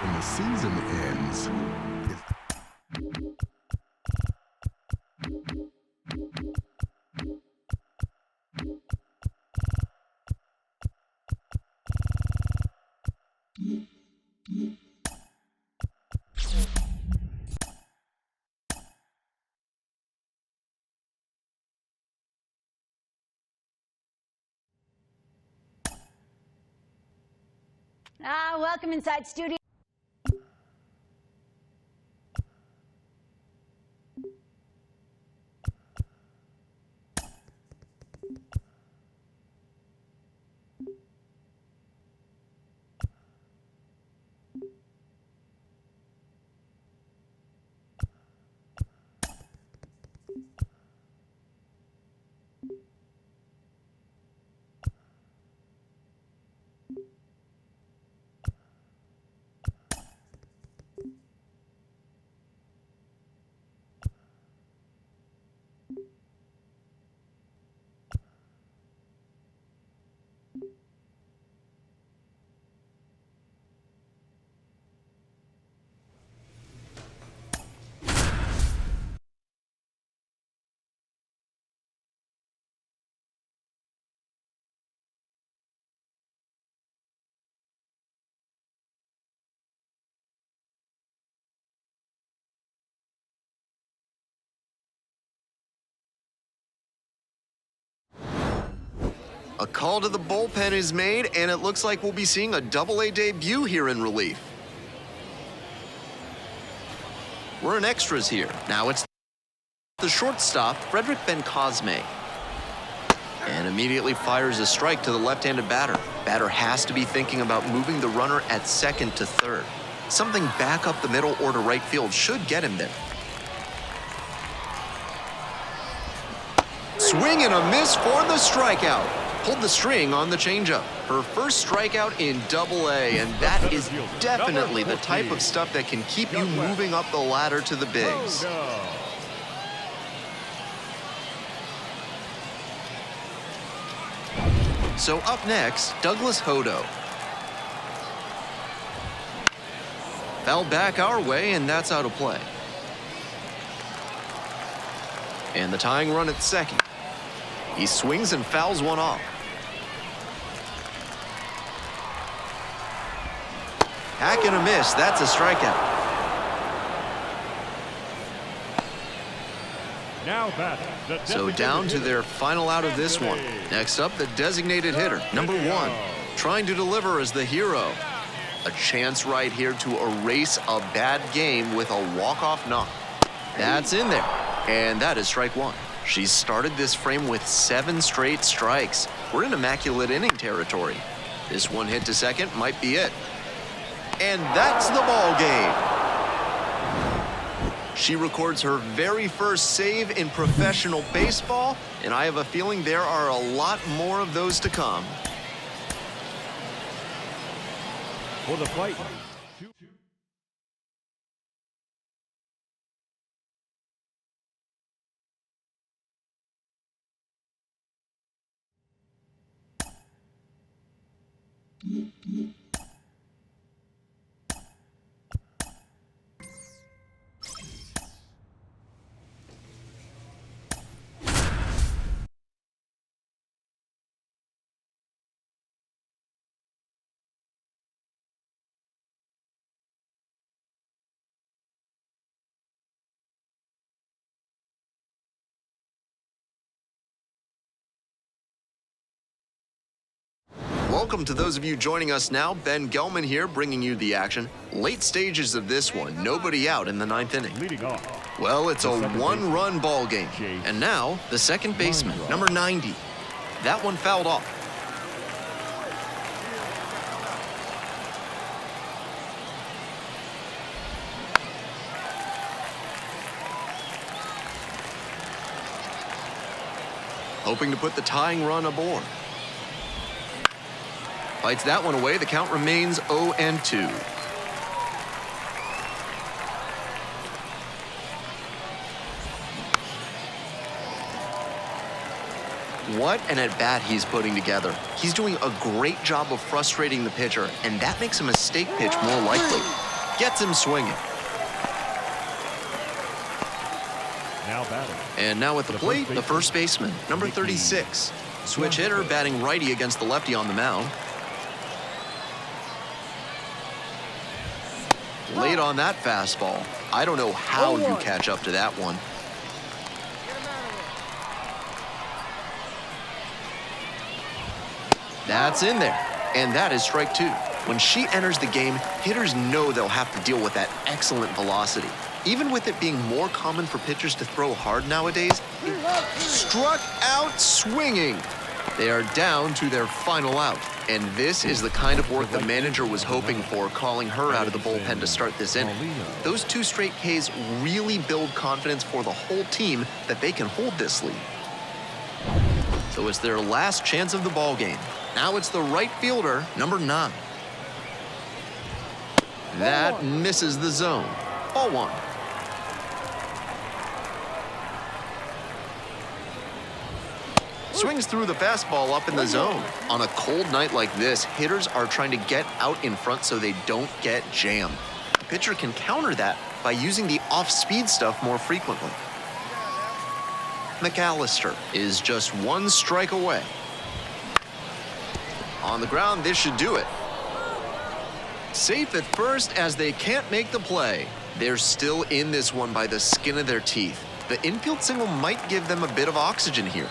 When the season ends, Welcome inside studio. A call to the bullpen is made, and it looks like we'll be seeing a Double-A debut here in relief. We're in extras here. Now it's the shortstop, Frederick Ben Cosme. And immediately fires a strike to the left-handed batter. Batter has to be thinking about moving the runner at second to third. Something back up the middle or to right field should get him there. Swing and a miss for the strikeout. Pulled the string on the changeup. Her first strikeout in Double-A, and that is definitely the type of stuff that can keep you moving up the ladder to the bigs. So up next, Douglas Hodo. Fell back our way, and that's out of play. And the tying run at second. He swings and fouls one off. Hack and a miss, that's a strikeout. So down to their final out of this one. Next up, the designated hitter, number 1. Trying to deliver as the hero. A chance right here to erase a bad game with a walk-off knock. That's in there, and that is strike 1. She's started this frame with 7 straight strikes. We're in immaculate inning territory. This one hit to second might be it. And that's the ball game. She records her very first save in professional baseball, and I have a feeling there are a lot more of those to come. For the fight. Welcome to those of you joining us now. Ben Gelman here, bringing you the action. Late stages of this one, nobody out in the 9th inning. Leading off. Well, it's a one-run ball game. And now, the second baseman, number 90. That one fouled off. Hoping to put the tying run aboard. Fights that one away. The count remains 0-2. What an at-bat he's putting together. He's doing a great job of frustrating the pitcher, and that makes a mistake pitch more likely. Gets him swinging. Now batting. And now at the plate, the first baseman, number 36. Switch hitter batting righty against the lefty on the mound. Late on that fastball. I don't know how you catch up to that one. That's in there. And that is strike two. When she enters the game, hitters know they'll have to deal with that excellent velocity. Even with it being more common for pitchers to throw hard nowadays, struck out swinging. They are down to their final out. And this is the kind of work the manager was hoping for, calling her out of the bullpen to start this inning. Those 2 straight Ks really build confidence for the whole team that they can hold this lead. So it's their last chance of the ball game. Now it's the right fielder, number 9. That misses the zone. Ball 1. Swings through the fastball up in the zone. On a cold night like this, hitters are trying to get out in front so they don't get jammed. The pitcher can counter that by using the off-speed stuff more frequently. McAllister is just 1 strike away. On the ground, this should do it. Safe at first as they can't make the play. They're still in this one by the skin of their teeth. The infield single might give them a bit of oxygen here.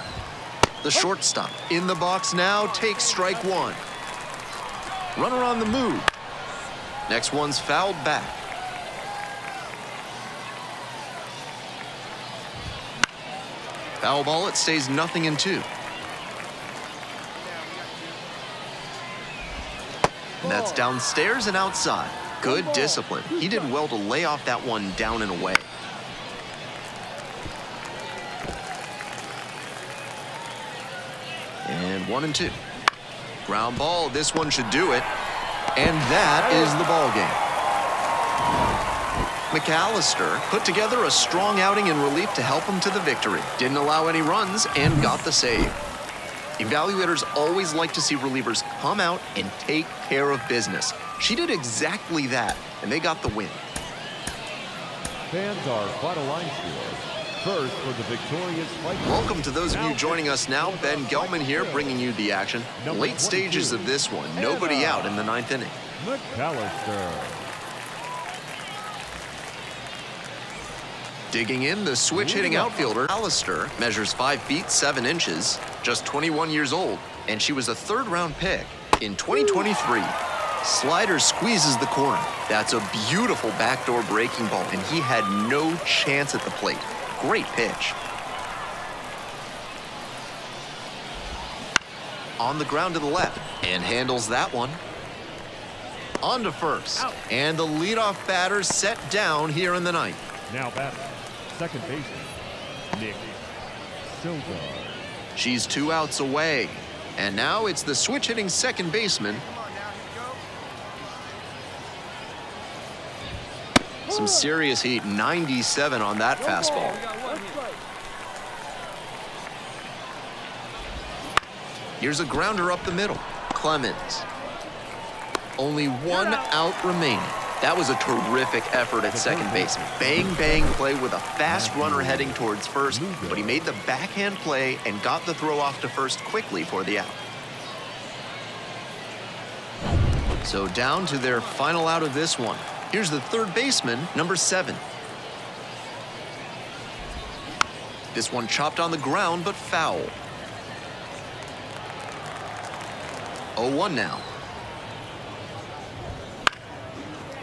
The shortstop in the box now takes strike 1. Runner on the move. Next one's fouled back. Foul ball, it stays 0-2. And that's downstairs and outside. Good discipline. He did well to lay off that one down and away. And 1-2. Ground ball, this one should do it. And that is the ball game. McAllister put together a strong outing in relief to help him to the victory. Didn't allow any runs and got the save. Evaluators always like to see relievers come out and take care of business. She did exactly that, and they got the win. Fans are vital line score. First for the victorious fight. Welcome to those of you joining us now. Ben Gelman here, bringing you the action. Late stages of this one. Nobody out in the 9th inning. McAllister. Digging in, the switch-hitting outfielder, Alistair, measures 5 feet 7 inches, just 21 years old, and she was a 3rd-round pick in 2023. Slider squeezes the corner. That's a beautiful backdoor breaking ball, and he had no chance at the plate. Great pitch. On the ground to the left, and handles that one. On to first, and the leadoff batter set down here in the 9th. Now batting, second baseman, Nick Silva. She's 2 outs away, and now it's the switch-hitting second baseman. Some serious heat, 97 on that fastball. Here's a grounder up the middle. Clemens. Only 1 out remaining. That was a terrific effort at second base. Bang, bang play with a fast runner heading towards first, but he made the backhand play and got the throw off to first quickly for the out. So down to their final out of this one. Here's the third baseman, number 7. This one chopped on the ground, but foul. 0-1 now.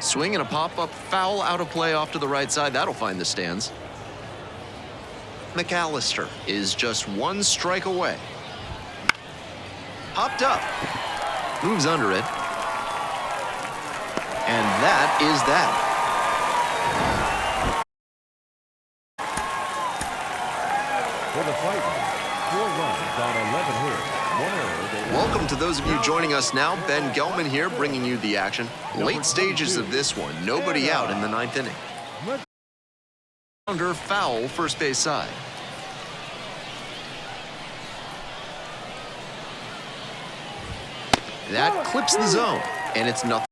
Swing and a pop-up foul out of play off to the right side. That'll find the stands. McAllister is just 1 strike away. Popped up. Moves under it. And that is that. For the Fighters, 4 runs on 11 hits, 1 error. Welcome to those of you joining us now. Ben Gelman here, bringing you the action. Late stages of this one. Nobody out in the 9th inning. Grounder foul, first base side. That clips the zone, and it's nothing.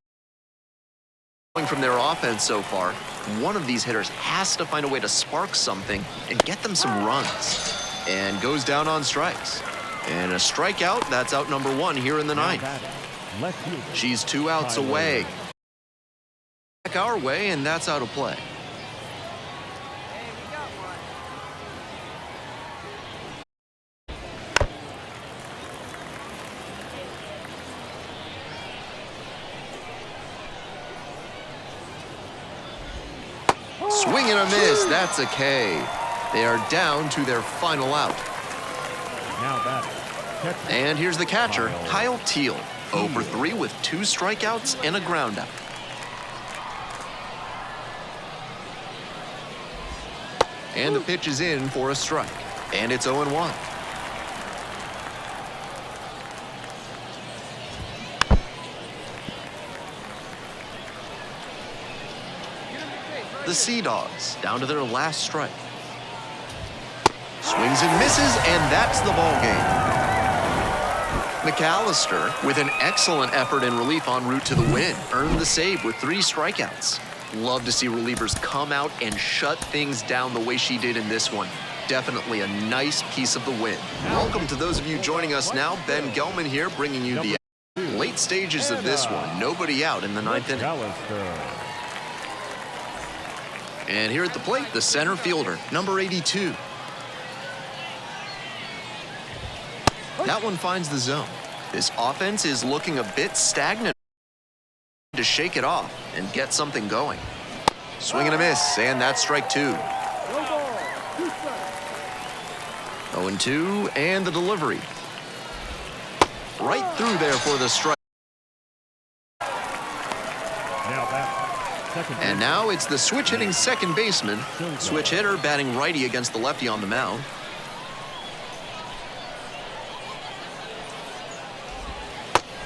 from their offense so far, one of these hitters has to find a way to spark something and get them some runs. And goes down on strikes. And a strikeout, that's out number one here in the ninth. She's 2 outs away. Back our way, and that's out of play. Swing and a miss. That's a K. They are down to their final out. Now batting. And here's the catcher, Kyle Teal. 0 for 3 with 2 strikeouts and a groundout. And the pitch is in for a strike. And it's 0-1. The Sea Dogs down to their last strike. Swings and misses, and that's the ball game. McAllister, with an excellent effort in relief en route to the win, earned the save with 3 strikeouts. Love to see relievers come out and shut things down the way she did in this one. Definitely a nice piece of the win. Welcome to those of you joining us now. Ben Gelman here, bringing you the late stages of this one. Nobody out in the 9th inning. And here at the plate, the center fielder, number 82. That one finds the zone. This offense is looking a bit stagnant. To shake it off and get something going. Swing and a miss, and that's strike 2. 0-2, and the delivery. Right through there for the strike. And now it's the switch hitting second baseman. Switch hitter batting righty against the lefty on the mound.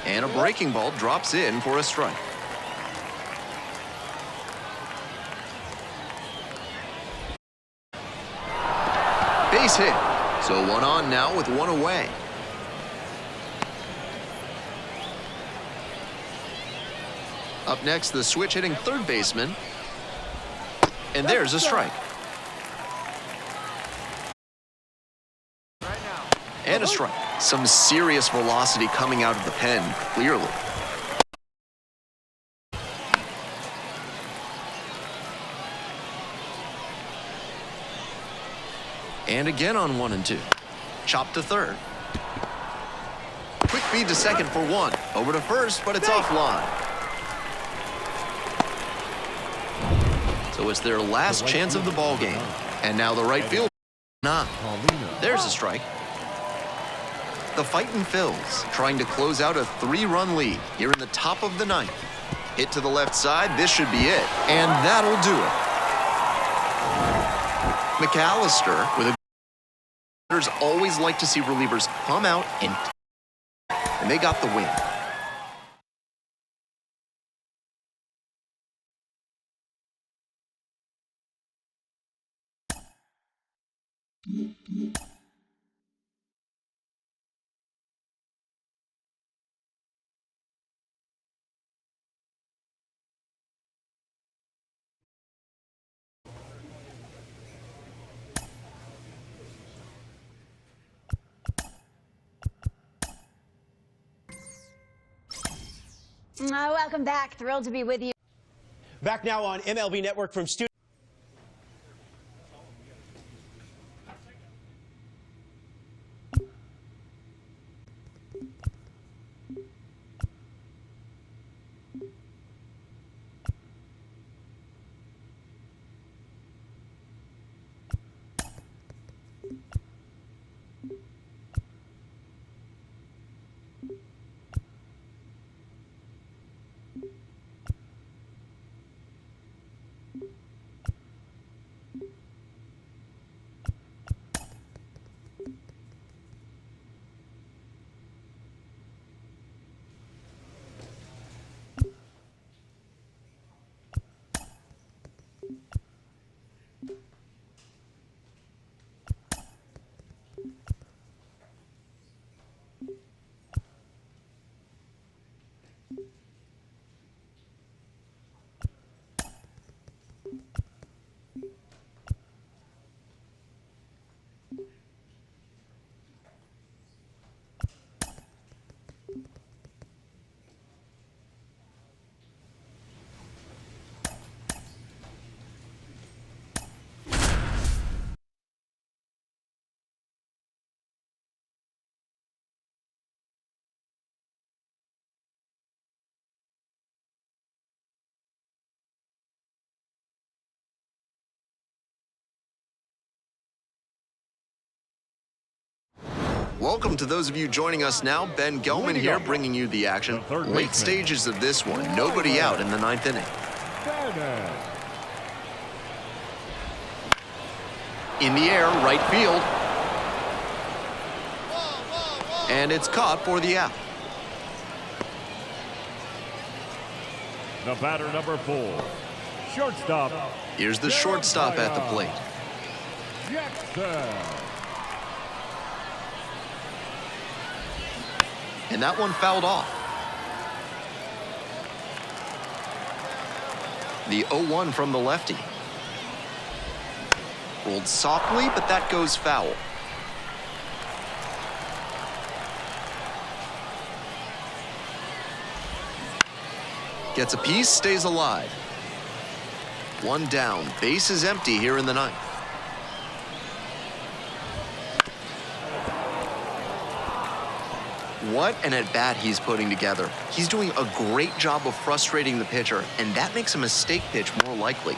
And a breaking ball drops in for a strike. Base hit. So 1 on now with 1 away. Up next, the switch hitting third baseman. And there's a strike. And a strike. Some serious velocity coming out of the pen, clearly. And again on 1 and 2. Chop to third. Quick feed to second for 1. Over to first, but it's offline. So it's their last chance of the ball game. And now the right field. There's a strike. The fightin' Phils trying to close out a 3-run lead here in the top of the 9th. Hit to the left side. This should be it. And that'll do it. McAllister with a always like to see relievers come out and they got the win. Welcome back. Thrilled to be with you. Back now on MLB Network from studio. Welcome to those of you joining us now. Ben Gelman here bringing you the action. Late stages of this one. Nobody out in the 9th inning. In the air, right field. And it's caught for the out. The batter, number 4, shortstop. Here's the shortstop at the plate. Jackson. And that one fouled off. The 0-1 from the lefty. Rolled softly, but that goes foul. Gets a piece, stays alive. One down, base is empty here in the 9th. What an at-bat he's putting together. He's doing a great job of frustrating the pitcher, and that makes a mistake pitch more likely.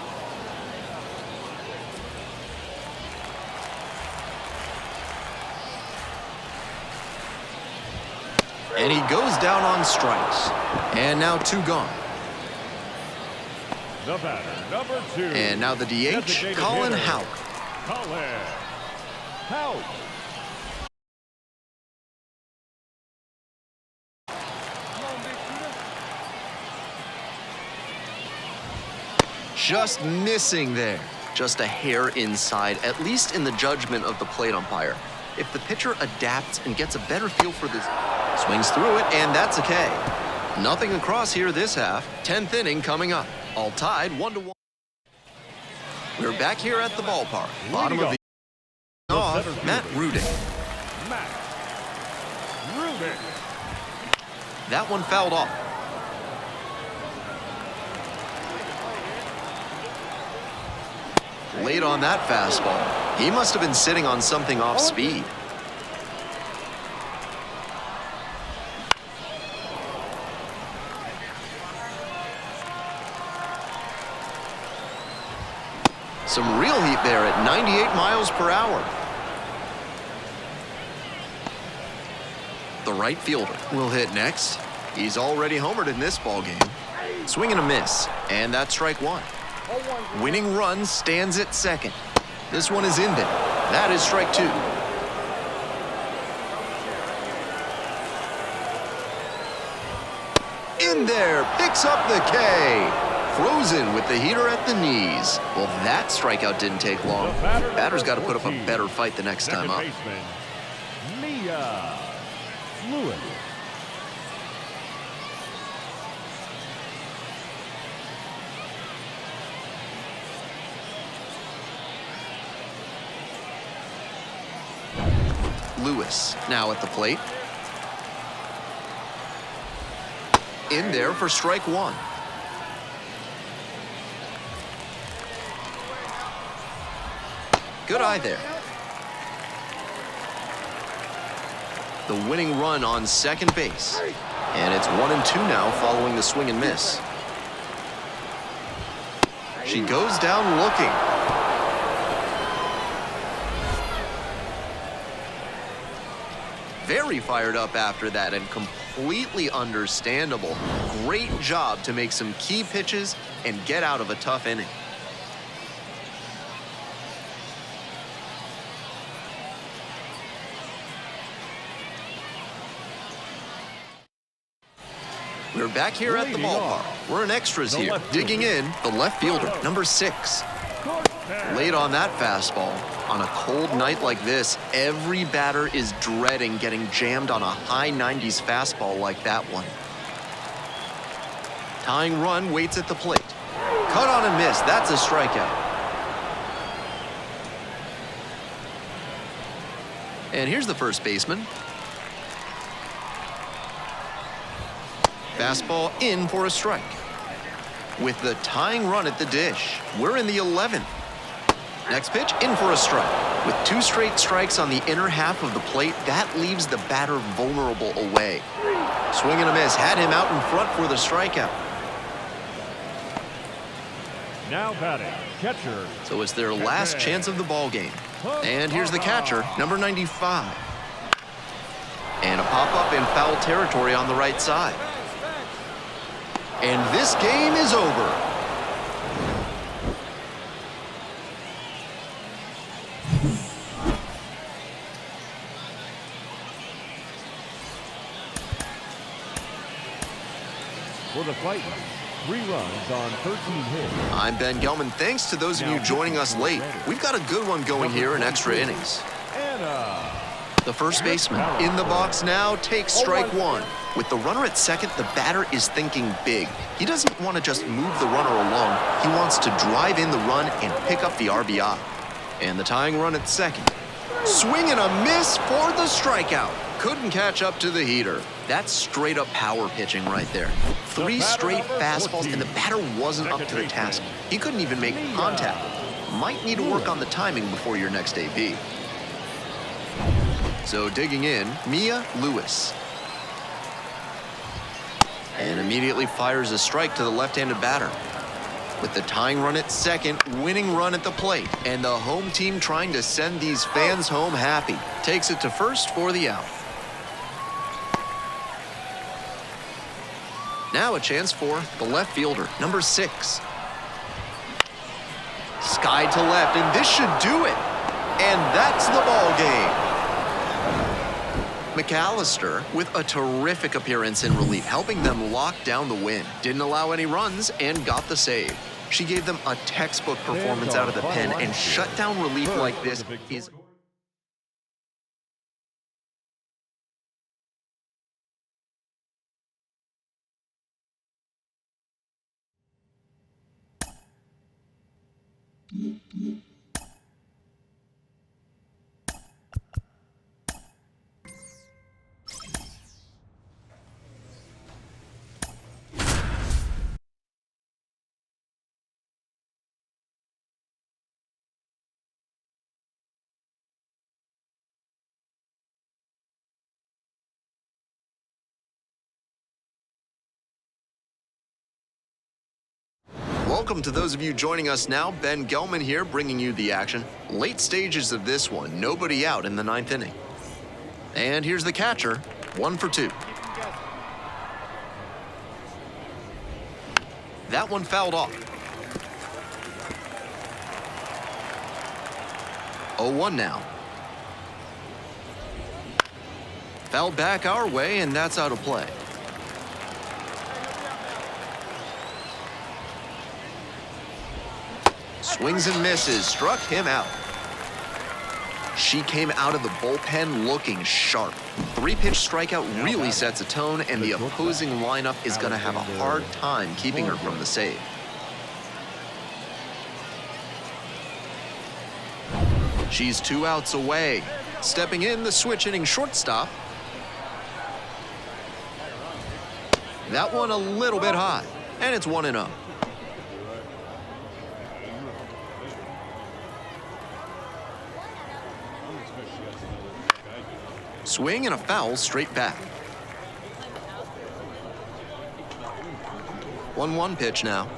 And he goes down on strikes. And now 2 gone. The batter, number 2. And now the DH, Colin Houck. Colin Houck. Just missing there. Just a hair inside, at least in the judgment of the plate umpire. If the pitcher adapts and gets a better feel for this, swings through it, and that's a K. Nothing across here this half. 10th inning coming up. All tied 1-1. We're back here at the ballpark. Bottom of the off, Matt Rudick. Matt Rudick. That one fouled off. Late on that fastball. He must have been sitting on something off speed. Some real heat there at 98 miles per hour. The right fielder will hit next. He's already homered in this ballgame. Swing and a miss, and that's strike 1. Winning run stands at second. This one is in there. That is strike 2. In there, picks up the K. Frozen with the heater at the knees. Well, that strikeout didn't take long. Batter's got to put up a better fight the next time up. Mia Lewis. Lewis now at the plate. In there for strike 1. Good eye there. The winning run on second base. And it's 1-2 now following the swing and miss. She goes down looking. Very fired up after that and completely understandable. Great job to make some key pitches and get out of a tough inning. We're back here at the ballpark. We're in extras here. Digging in, the left fielder, number 6. Late on that fastball. On a cold night like this, every batter is dreading getting jammed on a high 90s fastball like that one. Tying run waits at the plate. Cut on and miss. That's a strikeout. And here's the first baseman. Fastball in for a strike. With the tying run at the dish, we're in the 11th. Next pitch, in for a strike. With 2 straight strikes on the inner half of the plate, that leaves the batter vulnerable away. Swing and a miss, had him out in front for the strikeout. Now batting, catcher. So it's their last chance of the ball game. And here's the catcher, number 95. And a pop-up in foul territory on the right side. And this game is over. For the Fighters, 3 runs on 13 hits. I'm Ben Gelman. Thanks to those of you joining us late. We've got a good one going here in extra innings. The first baseman in the box now takes strike 1. With the runner at second, the batter is thinking big. He doesn't want to just move the runner along. He wants to drive in the run and pick up the RBI. And the tying run at second. Swing and a miss for the strikeout. Couldn't catch up to the heater. That's straight up power pitching right there. 3 straight fastballs, and the batter wasn't up to the task. He couldn't even make contact. Might need to work on the timing before your next AB. So digging in, Mia Lewis. And immediately fires a strike to the left-handed batter. With the tying run at second, winning run at the plate, and the home team trying to send these fans home happy. Takes it to first for the out. Now a chance for the left fielder, number 6. Sky to left, and this should do it. And that's the ball game. McAllister with a terrific appearance in relief, helping them lock down the win. Didn't allow any runs and got the save. She gave them a textbook performance out of the pen, and shut down relief like this is... Welcome to those of you joining us now. Ben Gelman here, bringing you the action. Late stages of this one, nobody out in the 9th inning. And here's the catcher, 1 for 2. That one fouled off. 0-1 now. Fouled back our way, and that's out of play. Swings and misses, struck him out. She came out of the bullpen looking sharp. 3-pitch strikeout really sets a tone, and the opposing lineup is going to have a hard time keeping her from the save. She's 2 outs away. Stepping in, the switch hitting shortstop. That one a little bit high, and it's 1-0. Swing and a foul straight back. 1-1 pitch now.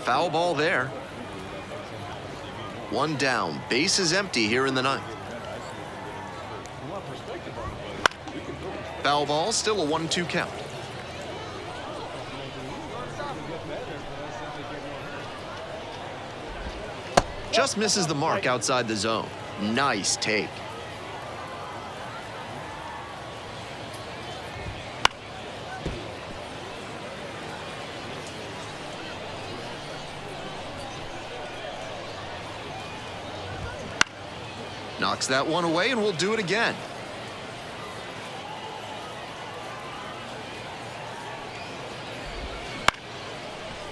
Foul ball there. 1 down. Base is empty here in the 9th. Foul ball, still a 1-2 count. Just misses the mark outside the zone. Nice take. Knocks that one away, and we'll do it again.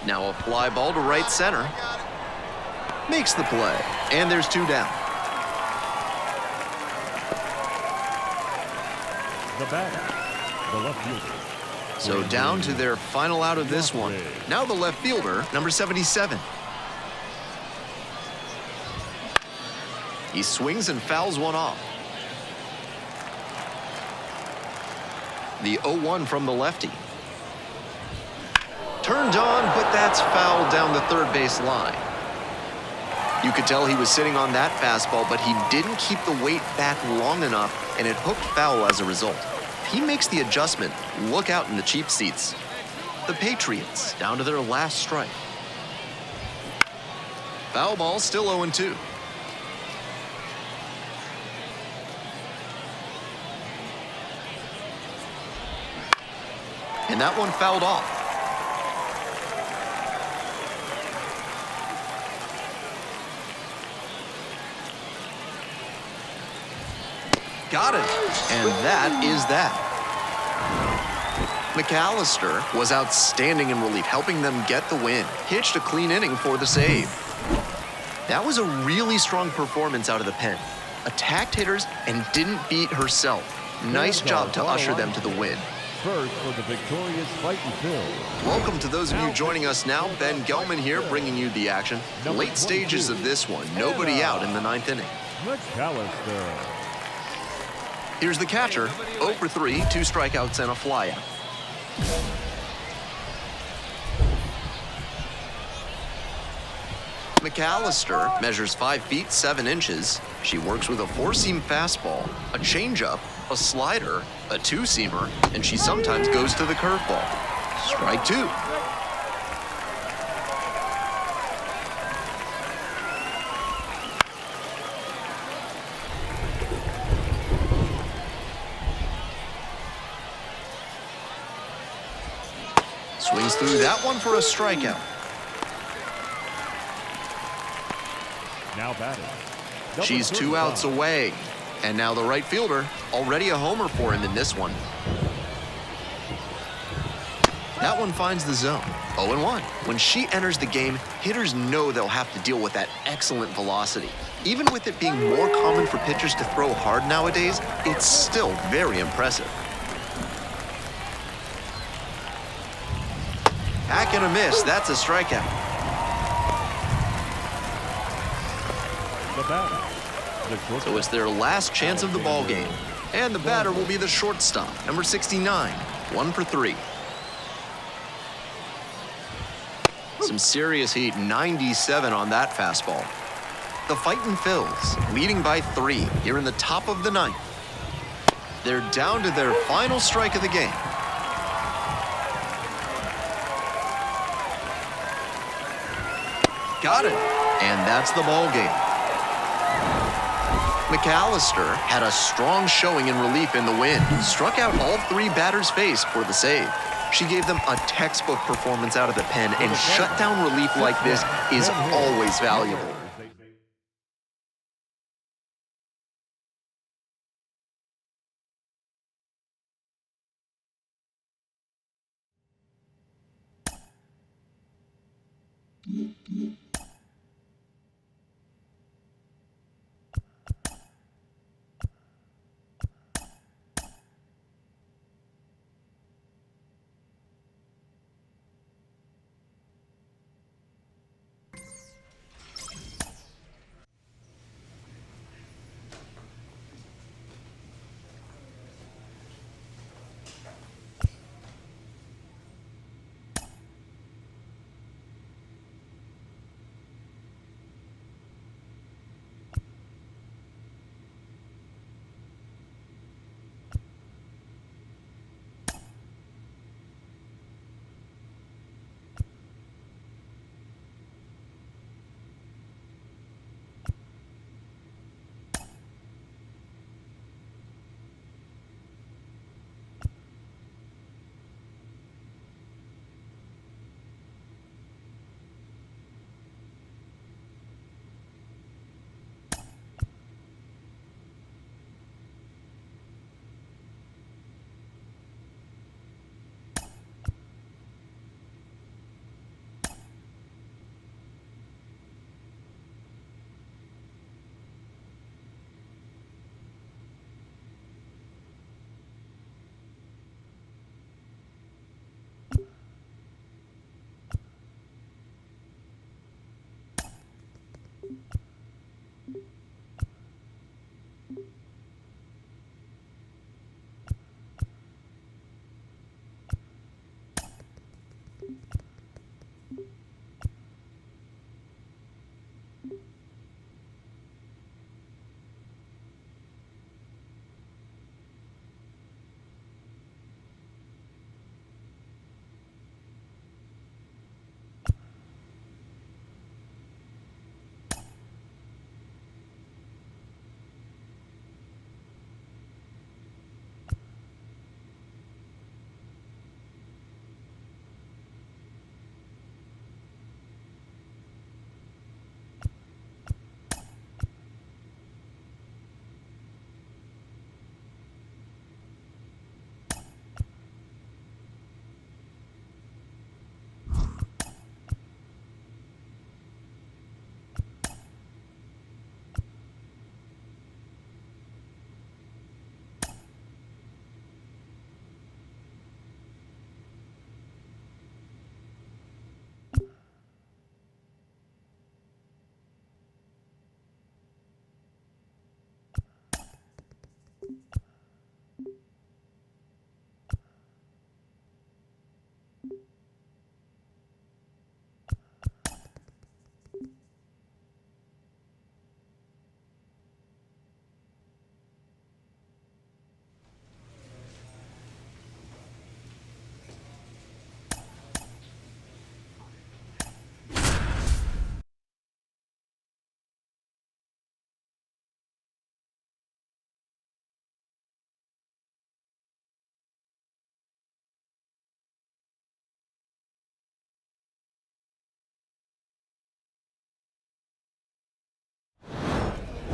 Now a fly ball to right center. Makes the play, and there's 2 down. The batter, the left fielder. So down to their final out of this one. Now the left fielder, number 77. He swings and fouls one off. The 0-1 from the lefty. Turned on, but that's fouled down the third base line. You could tell he was sitting on that fastball, but he didn't keep the weight back long enough, and it hooked foul as a result. If he makes the adjustment, look out in the cheap seats. The Patriots down to their last strike. Foul ball, still 0-2. And that one fouled off. Got it. And that is that. McAllister was outstanding in relief, helping them get the win. Pitched a clean inning for the save. That was a really strong performance out of the pen. Attacked hitters and didn't beat herself. Nice job to usher them to the win. First for the victorious Fightin' Phils. Welcome to those of you joining us now. Ben Gelman here, bringing you the action. Late stages of this one. Nobody out in the 9th inning. McAllister. Here's the catcher. 0 for 3, 2 strikeouts and a flyout. McAllister measures 5 feet 7 inches. She works with a 4-seam fastball, a changeup, a slider, a 2-seamer, and she sometimes goes to the curveball. Strike 2. Swings through that one for a strikeout. Now batting. She's 2 outs away. And now the right fielder, already a homer for him in this one. That one finds the zone. 0-1. When she enters the game, hitters know they'll have to deal with that excellent velocity. Even with it being more common for pitchers to throw hard nowadays, it's still very impressive. Hack and a miss, that's a strikeout. The batter. So it's their last chance of the ball game. And the batter will be the shortstop, number 69, 1 for 3. Some serious heat, 97 on that fastball. The Fightin' Phils leading by 3 here in the top of the 9th. They're down to their final strike of the game. Got it. And that's the ball game. McAllister had a strong showing in relief in the win. Struck out all 3 batters faced for the save. She gave them a textbook performance out of the pen, and shutdown relief like this is always valuable.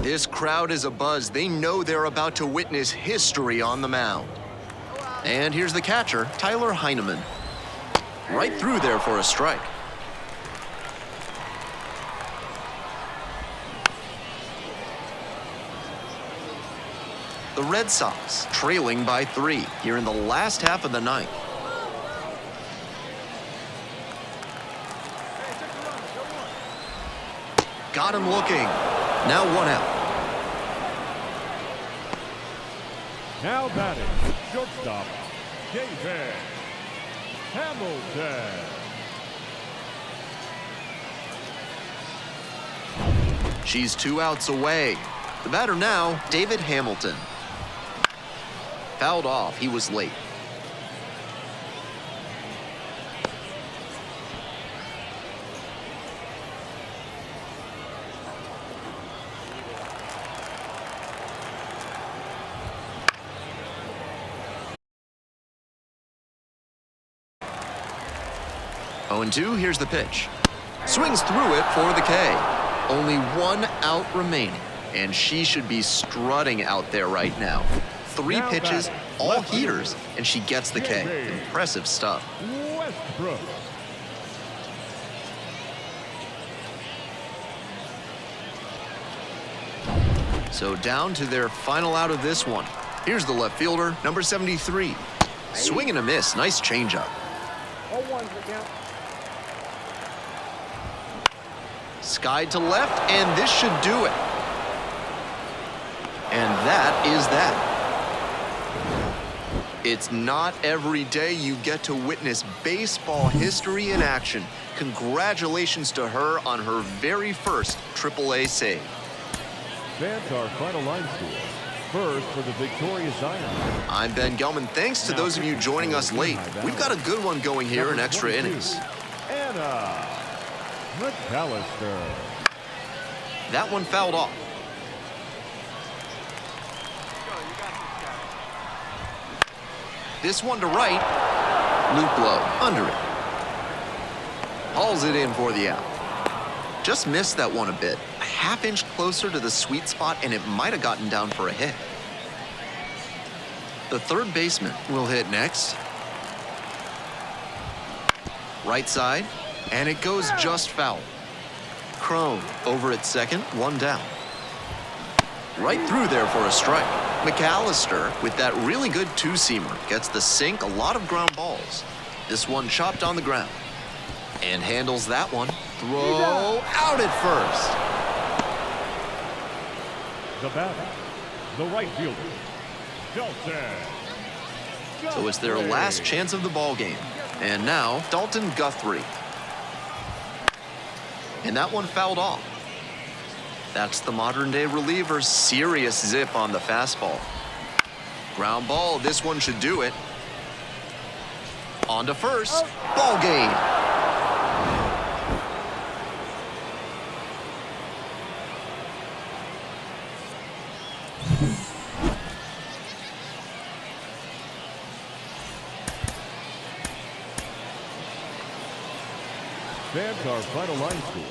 This crowd is abuzz. They know they're about to witness history on the mound. And here's the catcher, Tyler Heineman. Right through there for a strike. The Red Sox trailing by 3 here in the last half of the ninth. Got him looking. Now 1 out. Now batting, shortstop, David Hamilton. She's 2 outs away. The batter now, David Hamilton. Fouled off. He was late. Oh, and 2, here's the pitch. Swings through it for the K. Only 1 out remaining, and she should be strutting out there right now. 3 pitches, all heaters, and she gets the K. Impressive stuff. Westbrook. So down to their final out of this one. Here's the left fielder, number 73. Swing and a miss. Nice changeup. Skied to left, and this should do it. And that is that. It's not every day you get to witness baseball history in action. Congratulations to her on her very first AAA save. That's our final line score. First for the victorious Zion. I'm Ben Gelman. Thanks to those of you joining us late. We've got a good one going here in extra innings. Anna McAllister. That one fouled off. This one to right. Loop low, under it. Hauls it in for the out. Just missed that one a bit. A half-inch closer to the sweet spot, and it might have gotten down for a hit. The third baseman will hit next. Right side, and it goes just foul. Crone over at second, 1 down. Right through there for a strike. McAllister, with that really good two-seamer, gets the sink, a lot of ground balls. This one chopped on the ground. And handles that one. Throw out at first. The batter, the right fielder, Dalton. So it's their last chance of the ball game. And now, Dalton Guthrie. And that one fouled off. That's the modern-day reliever's serious zip on the fastball. Ground ball, this one should do it. On to first, ball game. That's our final line score.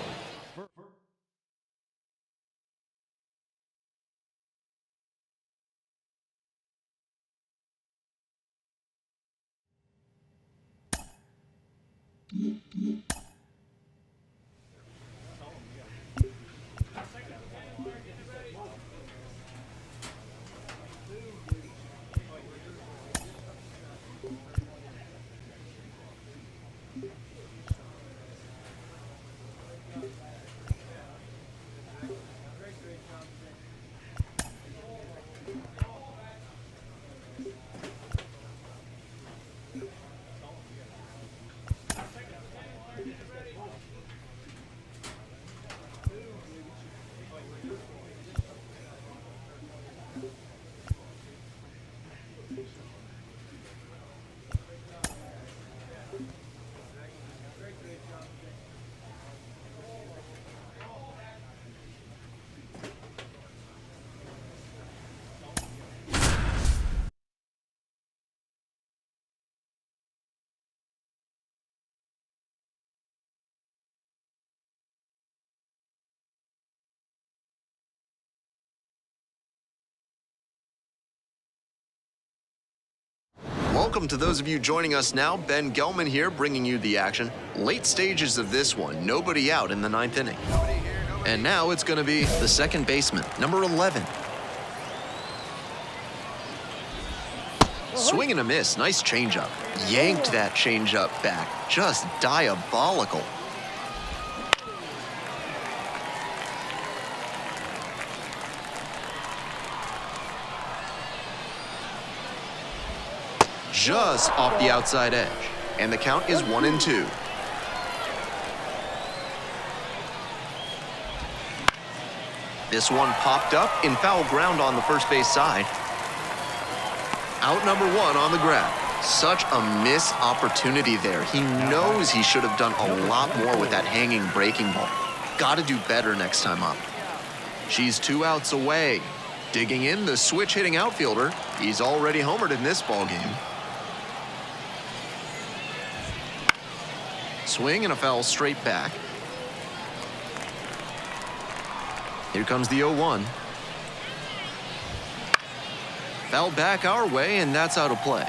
Welcome to those of you joining us now. Ben Gelman here, bringing you the action. Late stages of this one, nobody out in the 9th inning. And now it's going to be the second baseman, number 11. Swing and a miss, nice changeup. Yanked that changeup back, just diabolical. Just off the outside edge, and the count is 1-2. This one popped up in foul ground on the first base side. Out number 1 on the grab. Such a missed opportunity there. He knows he should have done a lot more with that hanging breaking ball. Got to do better next time up. She's 2 outs away. Digging in, the switch hitting outfielder. He's already homered in this ball game. Swing and a foul straight back. Here comes the 0-1. Foul back our way, and that's out of play.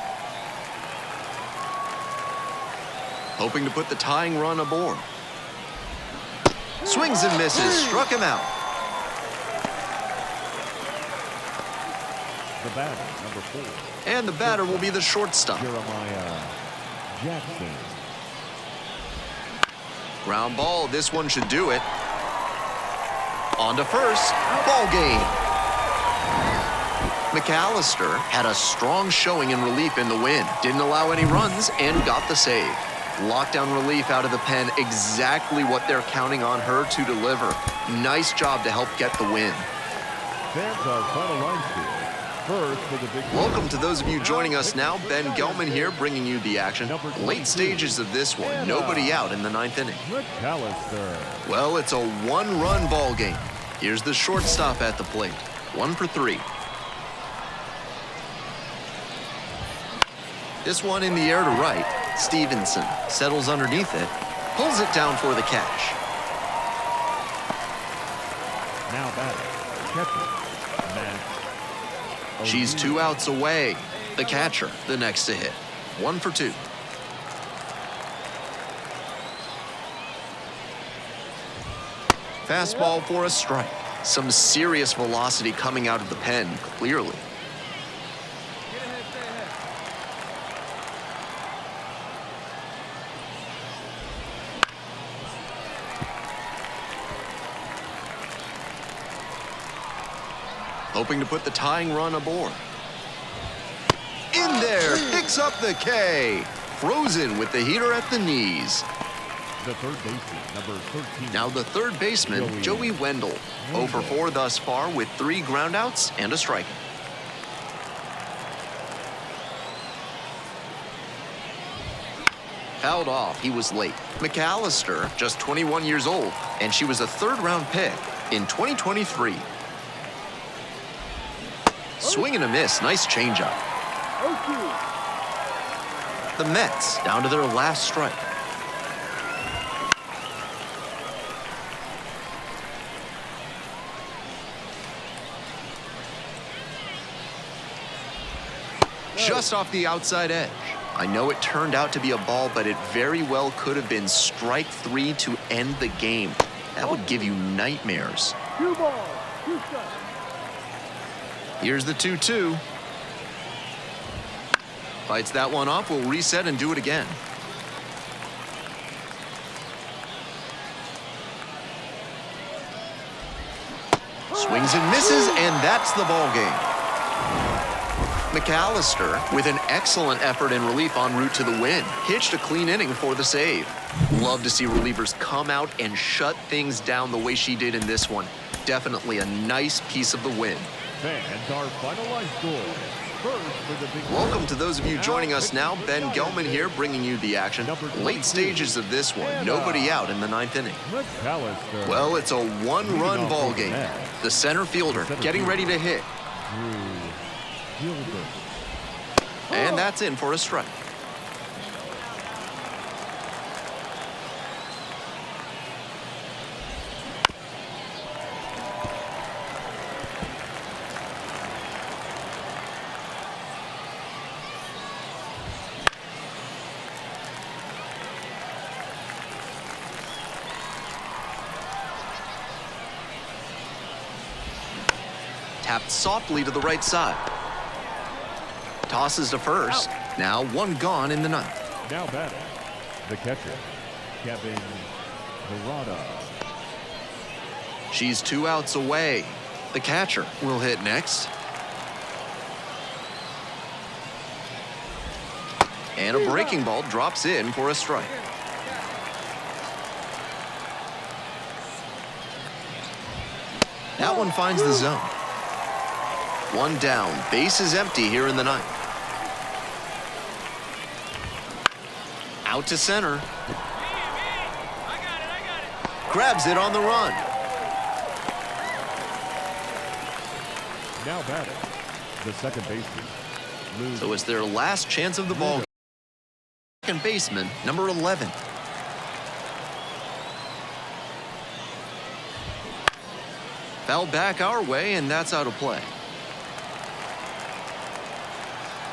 Hoping to put the tying run aboard. Swings and misses, struck him out. The batter, number 4. And the batter will be the shortstop. Jeremiah Jackson. Ground ball, this one should do it. On to first, ball game. McAllister had a strong showing in relief in the win. Didn't allow any runs and got the save. Lockdown relief out of the pen, exactly what they're counting on her to deliver. Nice job to help get the win. Fans our final line score. First for the big. Welcome to those of you joining us now. Ben Gelman here, bringing you the action. Late stages of this one, nobody out in the 9th inning. McAllister. Well, it's a 1-run ball game. Here's the shortstop at the plate. 1 for 3. This one in the air to right. Stevenson settles underneath it, pulls it down for the catch. Now batter, catcher, Matt. She's 2 outs away. The catcher, the next to hit. 1 for 2. Fastball for a strike. Some serious velocity coming out of the pen, clearly. Hoping to put the tying run aboard. In there, picks up the K. Frozen with the heater at the knees. The third baseman, number 13. Now the third baseman, Joey Wendell. 0 for 4 thus far with 3 groundouts and a strikeout. Fouled off, he was late. McAllister, just 21 years old, and she was a 3rd-round pick in 2023. Swing and a miss, nice changeup. The Mets down to their last strike. Just off the outside edge. I know it turned out to be a ball, but it very well could have been strike 3 to end the game. That would give you nightmares. 2 balls, 2 strikes. Here's the 2-2. Fights that one off, we'll reset and do it again. Swings and misses, and that's the ball game. McAllister, with an excellent effort in relief en route to the win, pitched a clean inning for the save. Love to see relievers come out and shut things down the way she did in this one. Definitely a nice piece of the win. Fans our final line score. First for the big. Welcome to those of you joining us now. Ben Gelman here, bringing you the action. Late stages of this one, nobody out in the 9th inning. McAllister. Well, it's a 1-run ball game. The center fielder getting ready to hit. Gilbert. And that's in for a strike. tapped softly to the right side. Tosses to first. Now one gone in the ninth. Now batting, the catcher, Kevin Parada. She's 2 outs away. The catcher will hit next. And a breaking ball drops in for a strike. That one finds the zone. One down, base is empty here in the ninth. Out to center. Grabs it on the run. Now batting, the second baseman. So it's their last chance of the ball. Second baseman, number 11. Fell back our way, and that's out of play.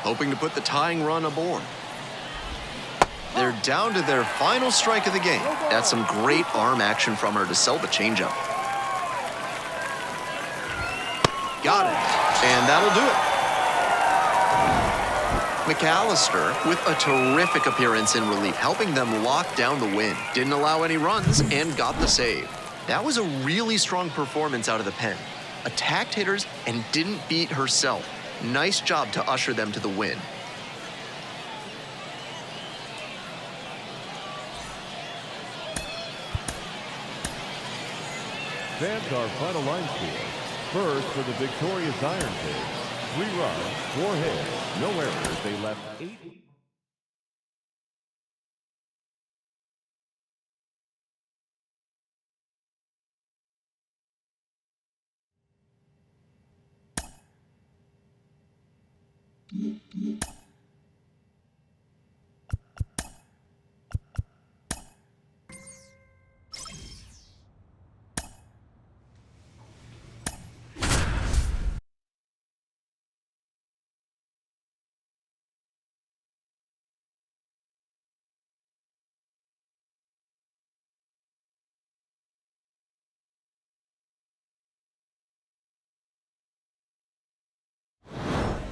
Hoping to put the tying run aboard. They're down to their final strike of the game. That's some great arm action from her to sell the changeup. Got it, and that'll do it. McAllister with a terrific appearance in relief, helping them lock down the win. Didn't allow any runs and got the save. That was a really strong performance out of the pen. Attacked hitters and didn't beat herself. Nice job to usher them to the win. Fans, our final line score. First for the victorious Iron Pigs. 3 runs, 4 hits, no errors. They left 8.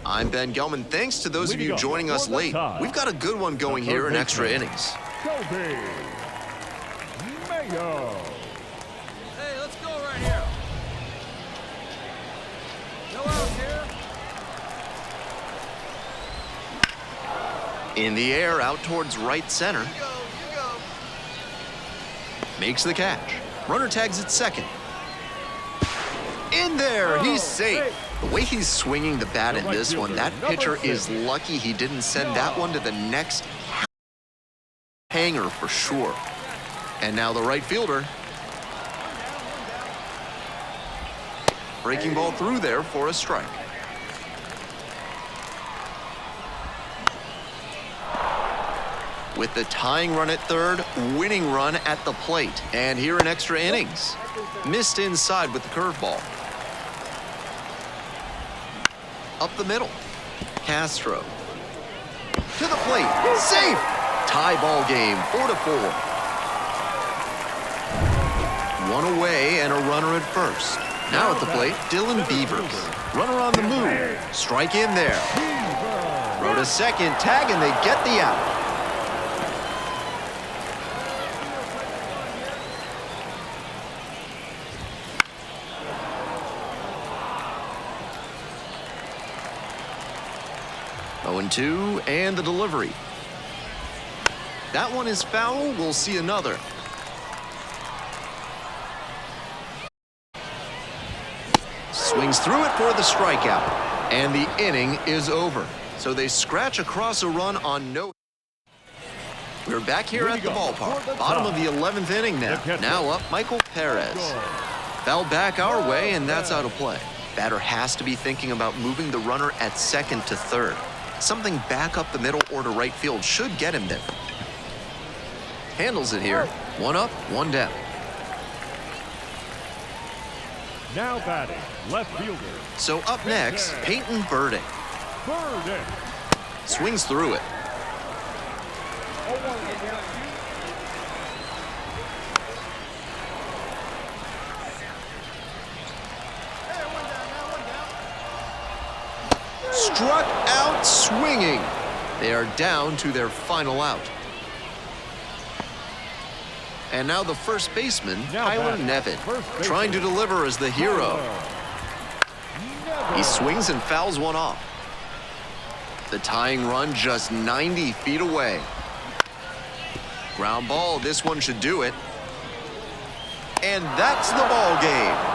I'm Ben Gelman. Thanks to those of you joining us late. We've got a good one going here in extra innings. Kobe Mayo. Hey, let's go right here. No out here. In the air, out towards right center. You go. Makes the catch. Runner tags at second. In there, he's safe. The way he's swinging the bat in this one, that pitcher is lucky he didn't send that one to the next hanger for sure. And now the right fielder. Breaking ball through there for a strike. With the tying run at third, winning run at the plate. And here in extra innings. Missed inside with the curveball. Up the middle. Castro. To the plate. Safe! Tie ball game, 4-4. One away and a runner at first. Now at the plate, Dylan Beavers. Runner on the move. Strike in there. Throw to second, tag, and they get the out. Oh, 2, and the delivery. That one is foul. We'll see another. Swings through it for the strikeout. And the inning is over. So they scratch across a run on no. We're back here at the ballpark. Bottom of the 11th inning now. Now up, Michael Perez. Fell back our way, and that's out of play. Batter has to be thinking about moving the runner at second to third. Something back up the middle or to right field should get him there. Handles it here. One up, one down. Now batting, left fielder. So up next, Peyton Burdick. Burdick. Swings through it. struck out swinging. They are down to their final out. And now the first baseman, Tyler Nevin, trying to deliver as the hero. He swings and fouls one off. The tying run just 90 feet away. Ground ball, this one should do it. And that's the ball game.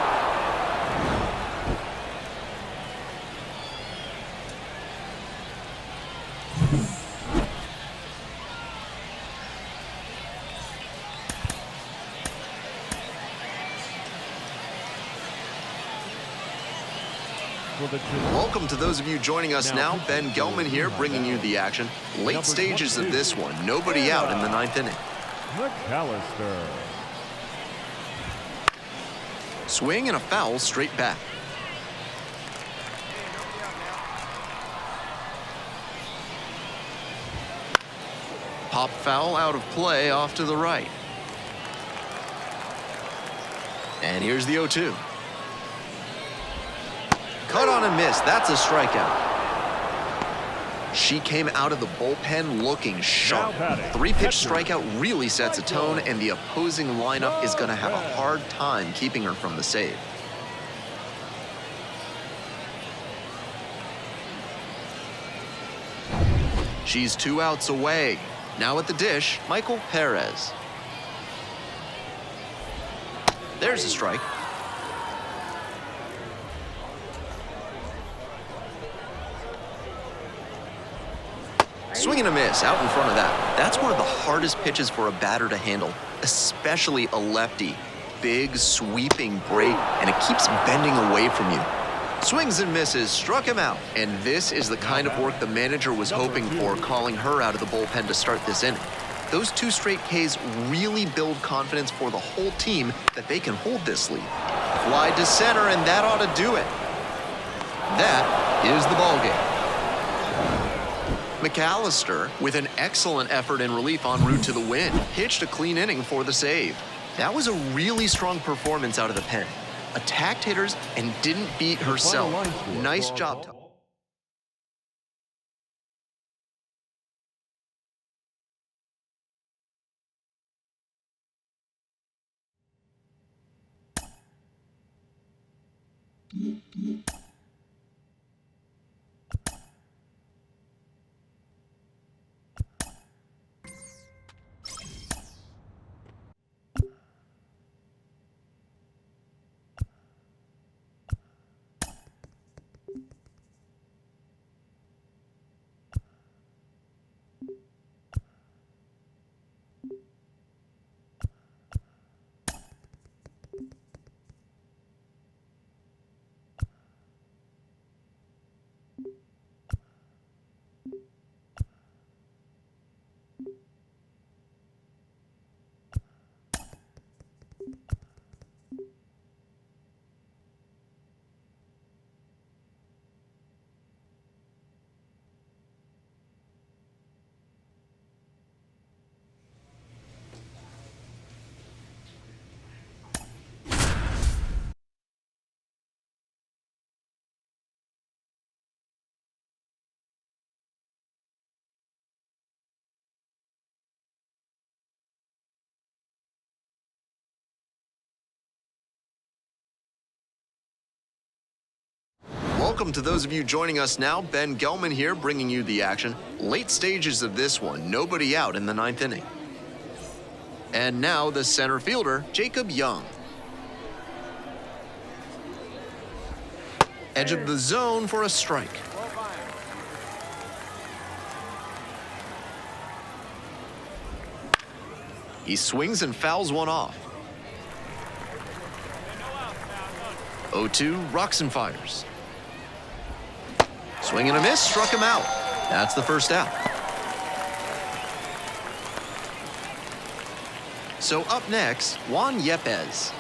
Welcome to those of you joining us now. Ben Gelman here, bringing you the action. Late stages of this one. Nobody out in the ninth inning. McAllister. Swing and a foul straight back. Pop foul out of play off to the right. And here's the 0-2. Cut on a miss. That's a strikeout. She came out of the bullpen looking sharp. Three-pitch strikeout really sets a tone, and the opposing lineup is going to have a hard time keeping her from the save. She's 2 outs away. Now at the dish, Michael Perez. There's a strike. Swing and a miss out in front of that. That's one of the hardest pitches for a batter to handle, especially a lefty. Big, sweeping break, and it keeps bending away from you. Swings and misses, struck him out. And this is the kind of work the manager was hoping for, calling her out of the bullpen to start this inning. Those 2 straight Ks really build confidence for the whole team that they can hold this lead. Fly to center, and that ought to do it. That is the ball game. McAllister, with an excellent effort in relief en route to the win, pitched a clean inning for the save. That was a really strong performance out of the pen. Attacked hitters and didn't beat herself. Nice job. Welcome to those of you joining us now. Ben Gelman here, bringing you the action. Late stages of this one. Nobody out in the ninth inning. And now the center fielder, Jacob Young. Edge of the zone for a strike. He swings and fouls one off. 0-2, rocks and fires. Swing and a miss, struck him out. That's the first out. So up next, Juan Yepes.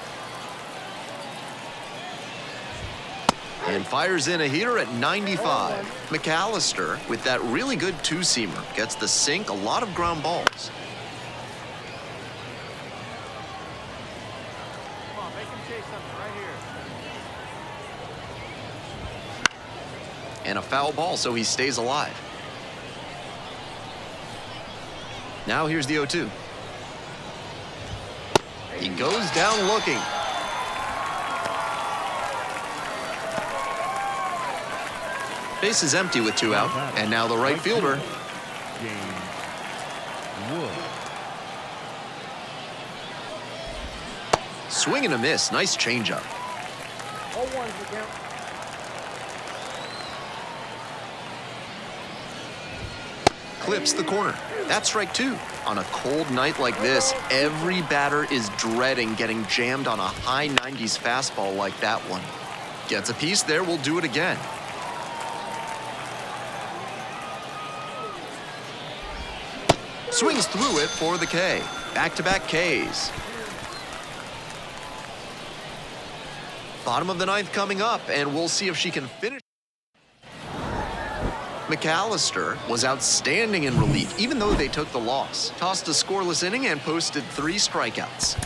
And fires in a heater at 95. McAllister, with that really good two-seamer, gets the sink, a lot of ground balls. And a foul ball, so he stays alive. Now here's the 0-2. He goes down looking. Base is empty with 2 out, and now the right fielder. Swing and a miss. Nice changeup. Clips the corner. That's strike 2. On a cold night like this, every batter is dreading getting jammed on a high 90s fastball like that one. Gets a piece there, we'll do it again. Swings through it for the K. Back-to-back Ks. Bottom of the 9th coming up, and we'll see if she can finish. McAllister was outstanding in relief, even though they took the loss. Tossed a scoreless inning and posted 3 strikeouts.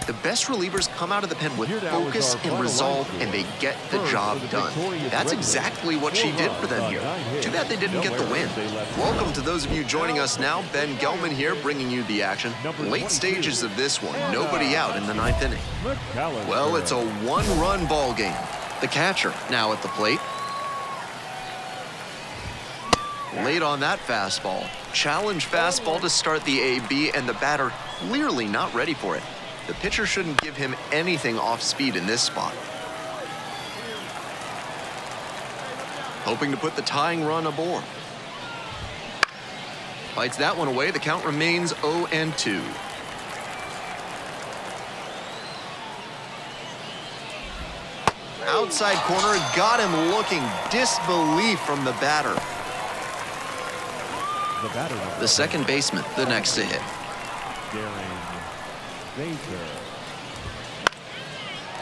The best relievers come out of the pen with focus and resolve, and they get the job done. That's exactly what she did for them here. Too bad they didn't get the win. Welcome to those of you joining us now. Ben Gelman here, bringing you the action. Late stages of this one, nobody out in the 9th inning. Well, it's a 1-run ball game. The catcher now at the plate. Late on that fastball. Challenge fastball to start the AB, and the batter clearly not ready for it. The pitcher shouldn't give him anything off speed in this spot. Hoping to put the tying run aboard. Fights that one away. The count remains 0-2. Outside corner, got him looking. Disbelief from the batter. The second baseman, the next to hit.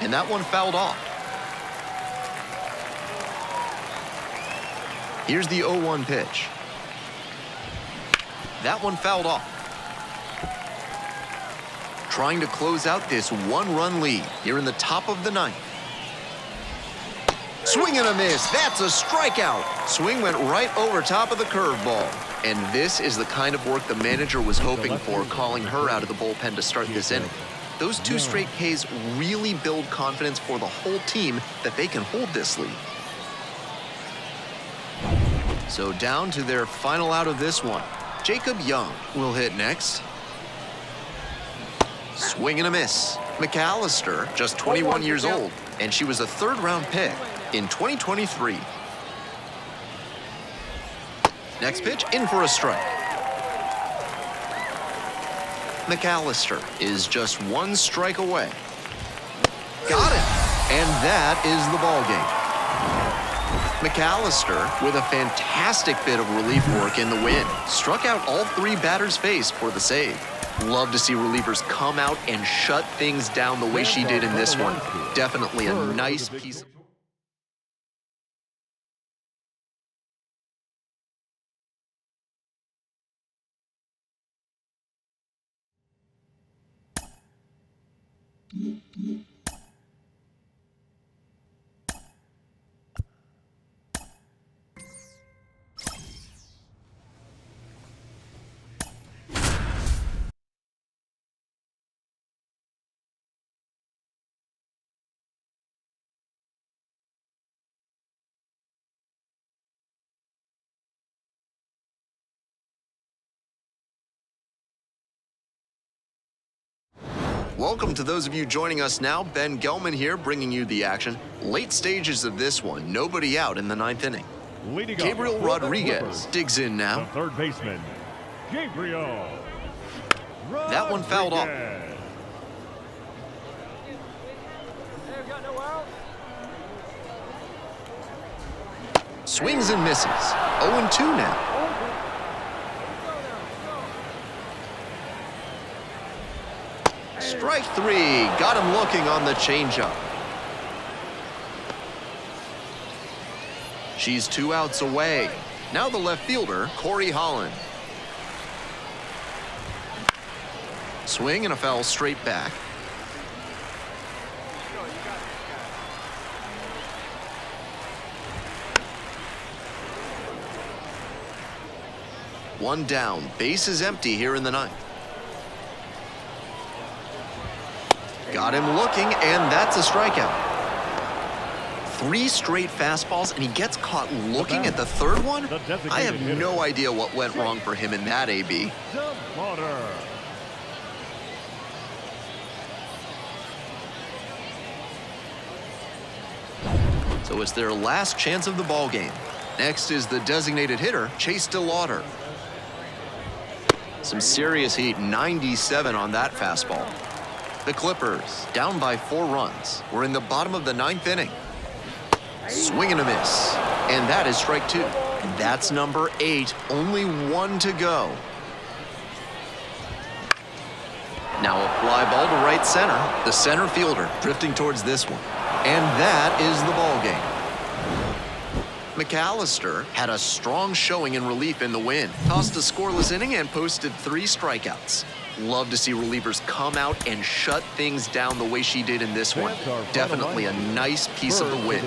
And that one fouled off. Here's the 0-1 pitch. That one fouled off. Trying to close out this 1-run lead here in the top of the 9th. Swing and a miss. That's a strikeout. Swing went right over top of the curveball. And this is the kind of work the manager was hoping for, calling her out of the bullpen to start this inning. Those 2 straight Ks really build confidence for the whole team that they can hold this lead. So down to their final out of this one. Jacob Young will hit next. Swing and a miss. McAllister, just 21 years old, and she was a 3rd-round pick in 2023. Next pitch, in for a strike. McAllister is just 1 strike away. Got it! And that is the ball game. McAllister, with a fantastic bit of relief work in the win, struck out all 3 batters faced for the save. Love to see relievers come out and shut things down the way she did in this one. Definitely a nice piece of... Welcome to those of you joining us now. Ben Gelman here, bringing you the action. Late stages of this one, nobody out in the 9th inning. Gabriel Rodriguez digs in now. The 3rd baseman, Gabriel. That one fouled off. Swings and misses. 0-2 now. Strike 3. Got him looking on the changeup. She's 2 outs away. Now the left fielder, Corey Holland. Swing and a foul straight back. One down, base is empty here in the ninth. Got him looking, and that's a strikeout. 3 straight fastballs, and he gets caught looking at the third one? I have no idea what went wrong for him in that, AB. So it's their last chance of the ball game. Next is the designated hitter, Chase DeLauder. Some serious heat, 97 on that fastball. The Clippers, down by 4 runs. We're in the bottom of the 9th inning. Swing and a miss. And that is strike 2. And that's number 8, only 1 to go. Now a fly ball to right center. The center fielder drifting towards this one. And that is the ball game. McAllister had a strong showing in relief in the win. Tossed a scoreless inning and posted 3 strikeouts. Love to see relievers come out and shut things down the way she did in this one. Definitely a nice piece of the win.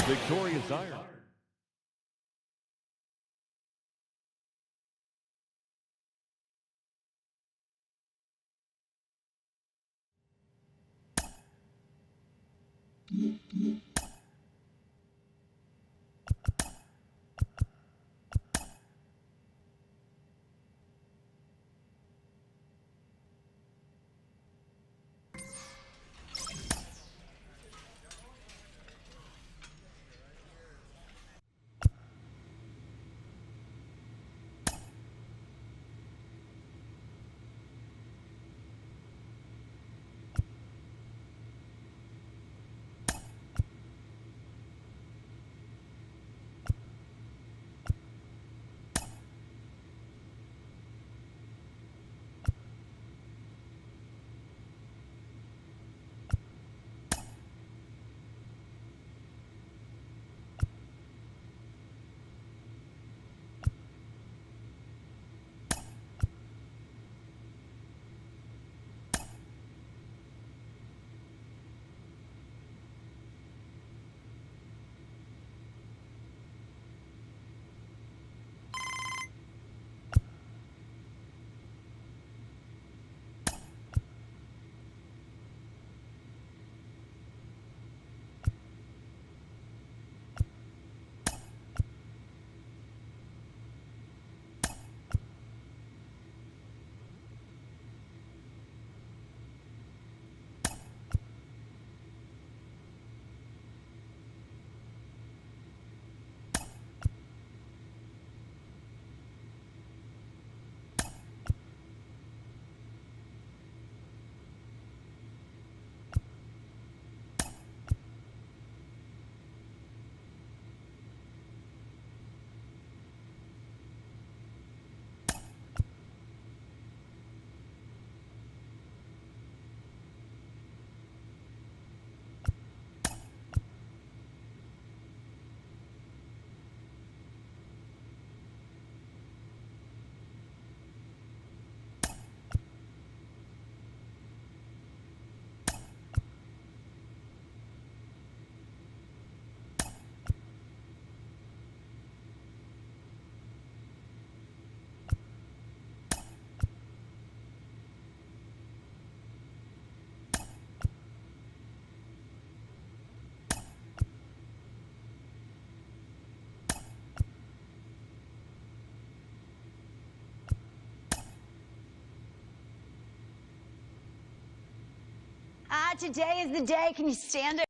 Today is the day. Can you stand it?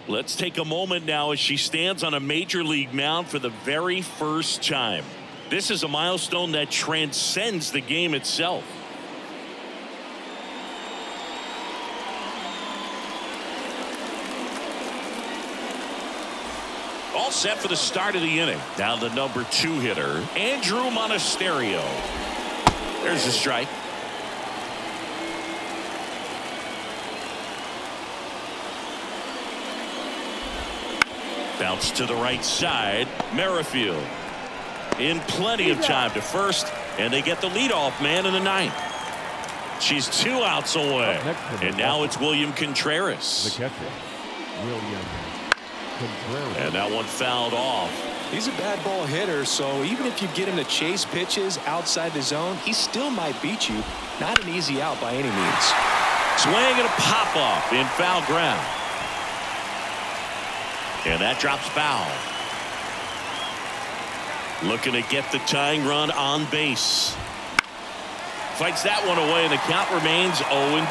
Let's take a moment now as she stands on a major league mound for the very first time. This is a milestone that transcends the game itself. All set for the start of the inning. Now the number 2 hitter, Andrew Monasterio. There's a strike. Bounce to the right side. Merrifield in plenty of time to first, and they get the leadoff man in the 9th. She's 2 outs away, and now it's William Contreras. The catcher, William Contreras. And that one fouled off. He's a bad ball hitter, so even if you get him to chase pitches outside the zone, he still might beat you. Not an easy out by any means. Swing and a pop-off in foul ground. And that drops foul. Looking to get the tying run on base. Fights that one away, and the count remains 0-2.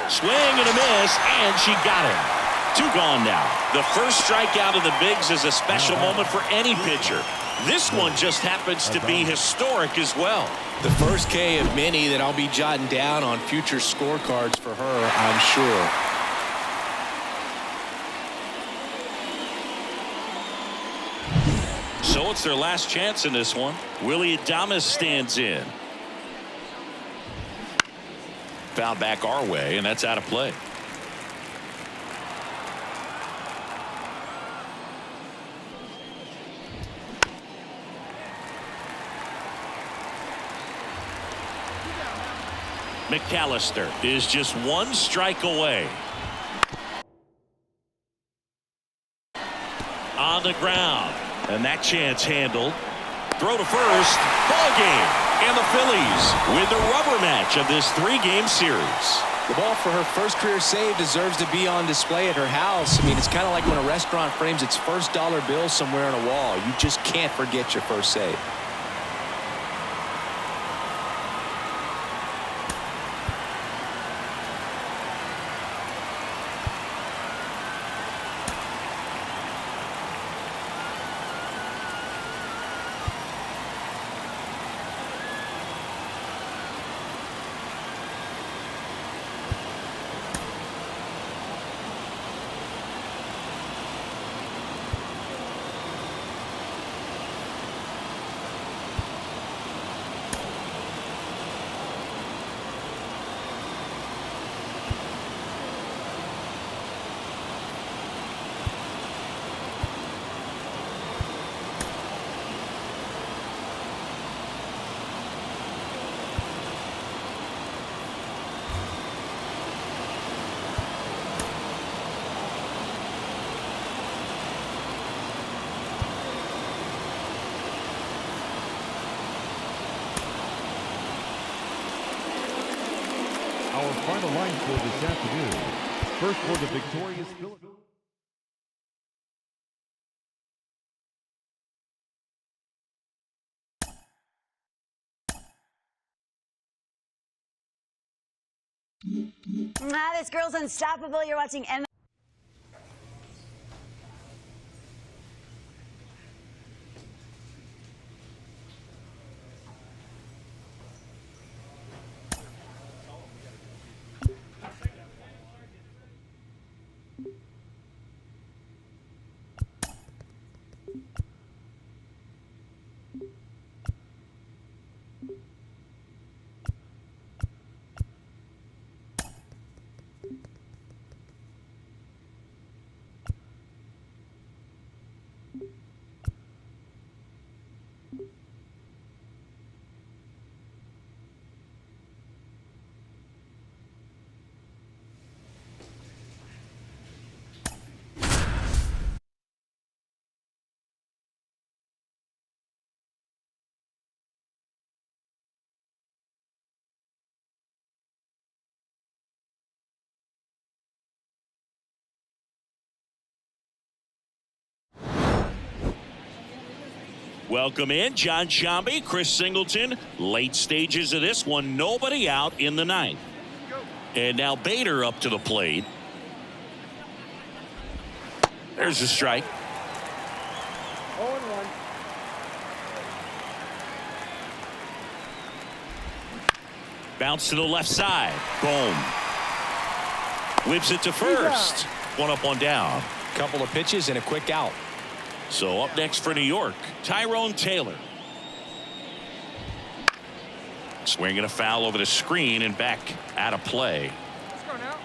Swing and a miss, and she got him. 2 gone now. The first strikeout of the Bigs is a special moment for any pitcher. This one just happens to be historic as well. The first K of many that I'll be jotting down on future scorecards for her, I'm sure. So it's their last chance in this one. Willie Adames stands in. Foul back our way, and that's out of play. McAllister is just 1 strike away. On the ground, and that chance handled. Throw to first. Ball game. And the Phillies win the rubber match of this 3-game series. The ball for her first career save deserves to be on display at her house. I mean, it's kind of like when a restaurant frames its first dollar bill somewhere on a wall. You just can't forget your first save. Our final line score this afternoon. First for the victorious Philadelphia. This girl's unstoppable. You're watching MLB. Welcome in John Shambi, Chris Singleton. Late stages of this one, nobody out in the ninth. And now Bader up to the plate. There's a strike. 0-1. Bounce to the left side. Boom. Whips it to first. One up, one down. Couple of pitches and a quick out. So up next for New York, Tyrone Taylor. Swinging a foul over the screen and back out of play. Let's go now.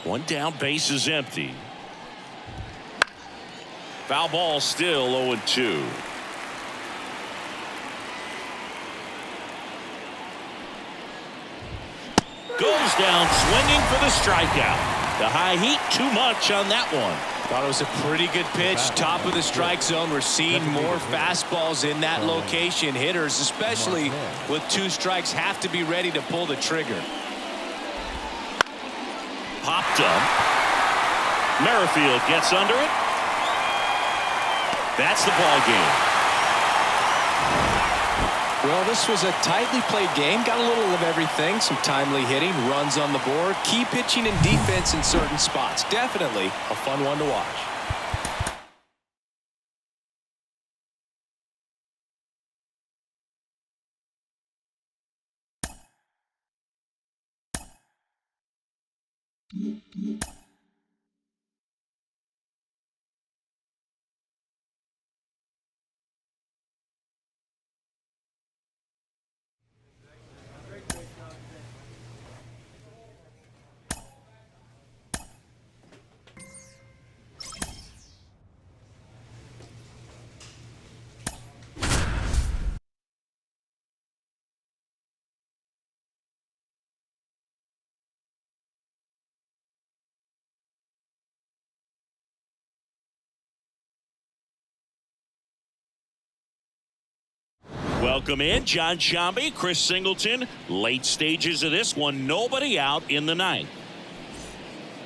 One down, base is empty. Foul ball, still 0-2. Goes down swinging for the strikeout. The high heat, too much on that one. Thought it was a pretty good pitch. Top of the strike zone. We're seeing more fastballs in that location. Hitters, especially with 2 strikes, have to be ready to pull the trigger. Popped up. Merrifield gets under it. That's the ball game. Well, this was a tightly played game. Got a little of everything. Some timely hitting, runs on the board, key pitching and defense in certain spots. Definitely a fun one to watch. Welcome in John Shambi, Chris Singleton. Late stages of this one, nobody out in the ninth.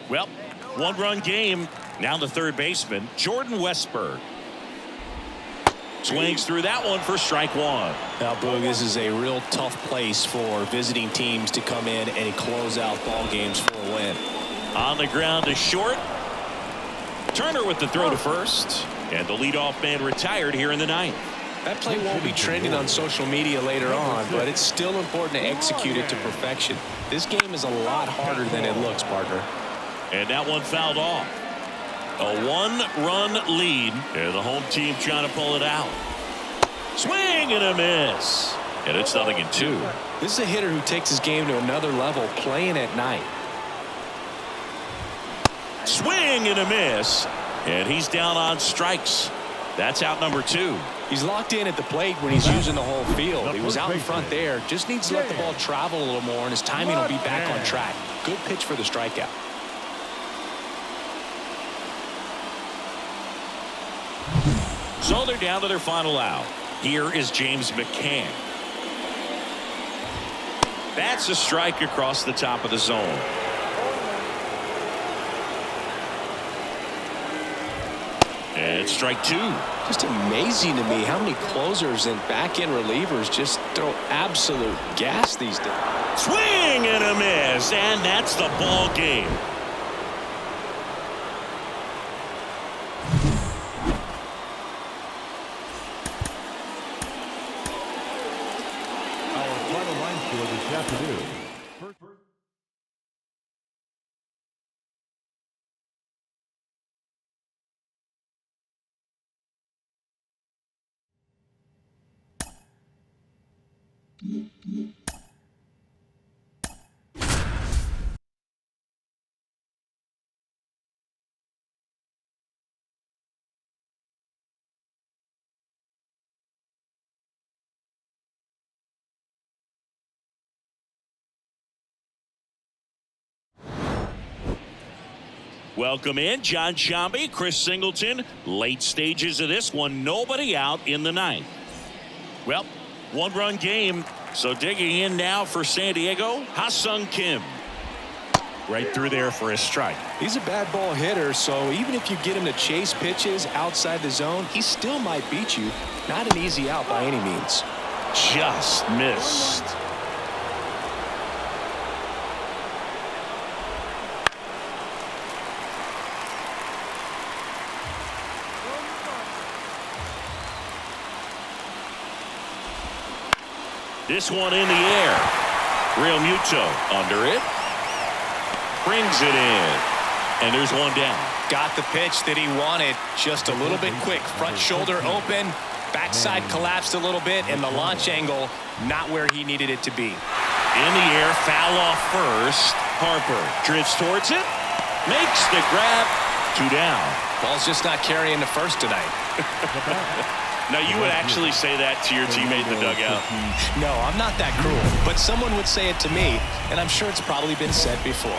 Well, 1-run game. Now the third baseman, Jordan Westburg. Swings through that one for strike one. Now, Boog, this is a real tough place for visiting teams to come in and close out ball games for a win. On the ground to short. Turner with the throw to first. And the leadoff man retired here in the ninth. That play won't be trending on social media later on, but it's still important to execute it to perfection. This game is a lot harder than it looks, partner. And that one fouled off. A 1-run lead, and the home team trying to pull it out. Swing and a miss. And it's 0-2. This is a hitter who takes his game to another level, playing at night. Swing and a miss. And he's down on strikes. That's out number 2. He's locked in at the plate when he's using the whole field. He was out in front there. Just needs to let the ball travel a little more, and his timing will be back on track. Good pitch for the strikeout. So they're down to their final out. Here is James McCann. That's a strike across the top of the zone. And strike 2. Just amazing to me how many closers and back-end relievers just throw absolute gas these days. Swing and a miss, and that's the ball game. Our final line score this afternoon. Welcome in John Shambi, Chris Singleton. Late stages of this one, nobody out in the ninth. Well, one-run game, so digging in now for San Diego, Ha-Sung Kim. Right through there for a strike. He's a bad ball hitter, so even if you get him to chase pitches outside the zone, he still might beat you. Not an easy out by any means. Just missed. This one in the air. Real Muto under it. Brings it in. And there's one down. Got the pitch that he wanted. Just a little bit quick. Front shoulder open. Backside collapsed a little bit. And the launch angle not where he needed it to be. In the air. Foul off first. Harper drifts towards it. Makes the grab. 2 down. Ball's just not carrying the first tonight. Now, you would actually say that to your teammate in the dugout? No, I'm not that cruel. But someone would say it to me, and I'm sure it's probably been said before.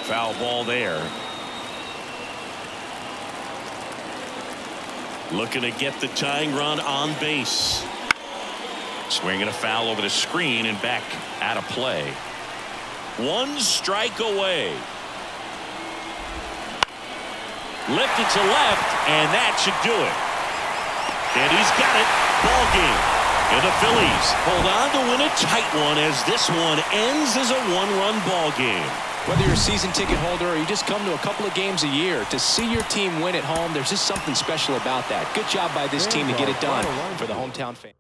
Foul ball there. Looking to get the tying run on base. Swinging a foul over the screen and back out of play. 1 strike away. Lifted to left, and that should do it. And he's got it. Ball game. And the Phillies hold on to win a tight one as this one ends as a 1-run ball game. Whether you're a season ticket holder or you just come to a couple of games a year, to see your team win at home, there's just something special about that. Good job by this team to get it done for the hometown fans.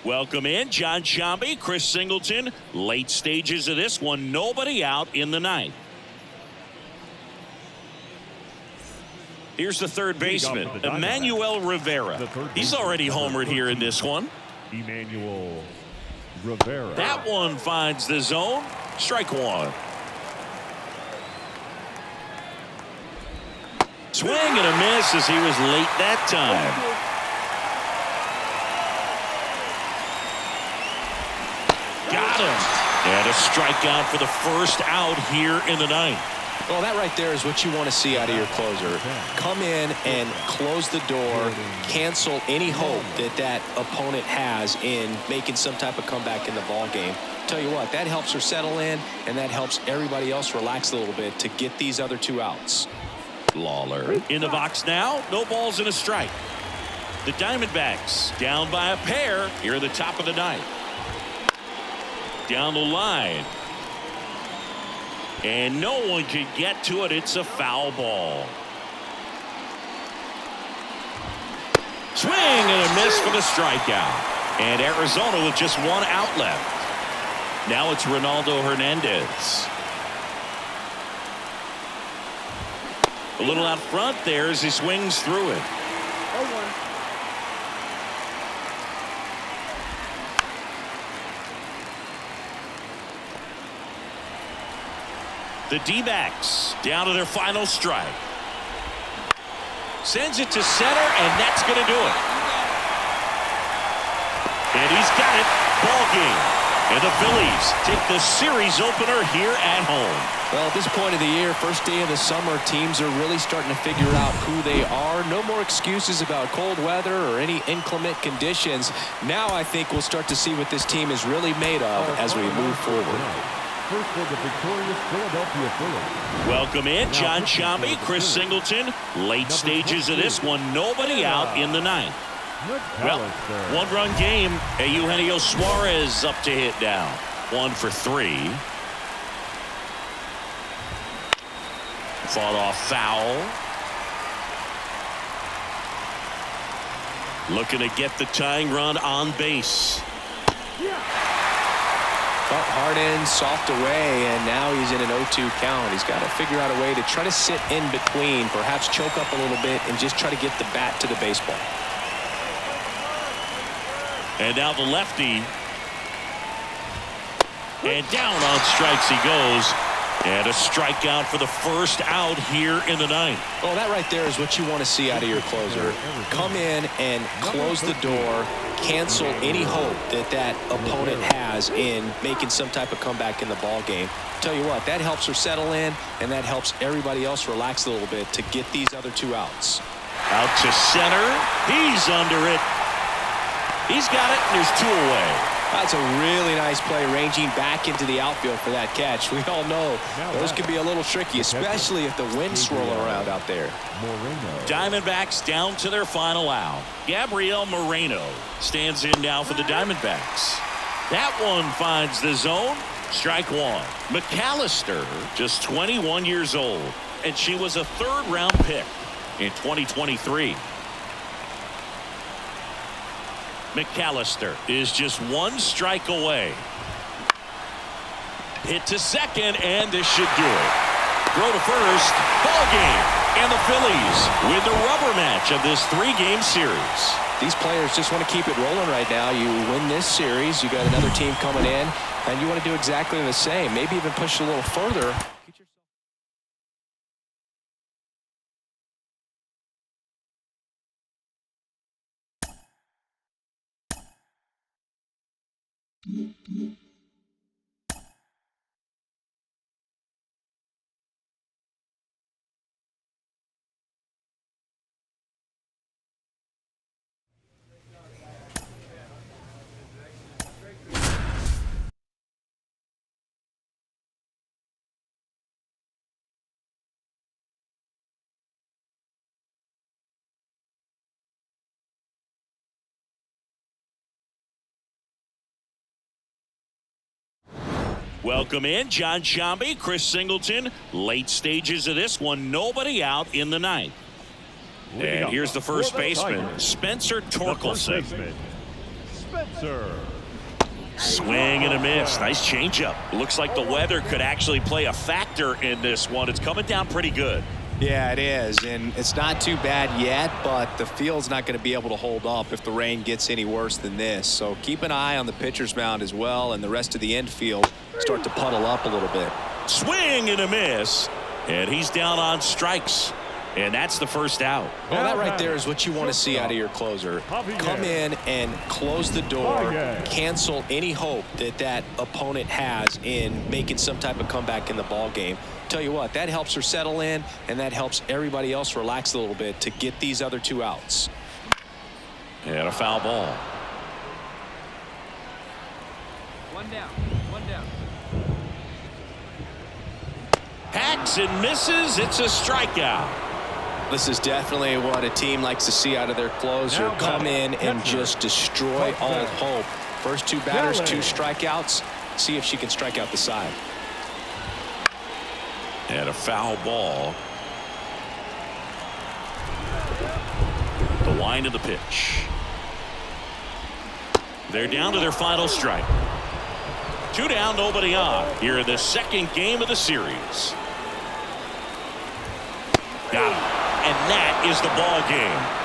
Welcome in John Shambi, Chris Singleton. Late stages of this one, nobody out in the ninth. Here's the third baseman, Emmanuel Rivera. He's already homered here in this one. Emmanuel Rivera. That one finds the zone. Strike 1. Swing and a miss as he was late that time. Got him. And a strikeout for the first out here in the ninth. Well, that right there is what you want to see out of your closer. Come in and close the door, cancel any hope that that opponent has in making some type of comeback in the ball game. Tell you what, that helps her settle in, and that helps everybody else relax a little bit to get these other 2 outs. Lawler in the box now. No balls and a strike. The Diamondbacks down by a pair here at the top of the ninth. Down the line. And no one can get to it. It's a foul ball. Swing and a miss for the strikeout. And Arizona with just 1 out left. Now it's Ronaldo Hernandez. A little out front there as he swings through it. 0-1. The D-backs down to their final strike. Sends it to center, and that's going to do it. And he's got it. Ball game. And the Phillies take the series opener here at home. Well, at this point of the year, first day of the summer, teams are really starting to figure out who they are. No more excuses about cold weather or any inclement conditions. Now I think we'll start to see what this team is really made of as we move forward. First for the victorious Philadelphia Phillies. Welcome in John Shambi, Chris Singleton. Late stages of this one, nobody out in the ninth. Well, 1-run game. Eugenio Suarez up to hit now. 1 for 3. Fought off foul. Looking to get the tying run on base. Cut hard in, soft away, and now he's in an 0-2 count. He's got to figure out a way to try to sit in between, perhaps choke up a little bit, and just try to get the bat to the baseball. And now the lefty. And down on strikes he goes. And a strikeout for the first out here in the ninth. Well, that right there is what you want to see out of your closer. Come in and close the door, cancel any hope that that opponent has in making some type of comeback in the ball game. Tell you what, that helps her settle in, and that helps everybody else relax a little bit to get these other two outs. Out to center. He's under it. He's got it, and there's two away. That's a really nice play, ranging back into the outfield for that catch. We all know those can be a little tricky, especially if the wind's swirling around out there. Diamondbacks down to their final out. Gabriel Moreno stands in now for the Diamondbacks. That one finds the zone. Strike one. McAllister, just 21 years old, and she was a third-round pick in 2023. McAllister is just one strike away. Hit to second, and this should do it. Throw to first. Ball game. And the Phillies win the rubber match of this three-game series. These players just want to keep it rolling right now. You win this series, you got another team coming in, and you want to do exactly the same. Maybe even push a little further. Welcome in, John Shambi, Chris Singleton. Late stages of this one, nobody out in the ninth. And here's the first baseman, Spencer Torkelson. Spencer. Swing and a miss. Nice changeup. Looks like the weather could actually play a factor in this one. It's coming down pretty good. Yeah, it is, and it's not too bad yet, but the field's not going to be able to hold up if the rain gets any worse than this. So keep an eye on the pitcher's mound as well, and the rest of the infield start to puddle up a little bit. Swing and a miss, and he's down on strikes, and that's the first out. Well, that right there is what you want to see out of your closer. Come in and close the door, cancel any hope that that opponent has in making some type of comeback in the ball game. Tell you what, that helps her settle in, and that helps everybody else relax a little bit to get these other two outs. And a foul ball. One down. One down. Hacks and misses. It's a strikeout. This is definitely what a team likes to see out of their closer. Come in and just destroy all hope. First two batters, two strikeouts. See if she can strike out the side. And a foul ball. The wind of the pitch. They're down to their final strike. Two down, nobody on. Here in the second game of the series. Got him. And that is the ball game.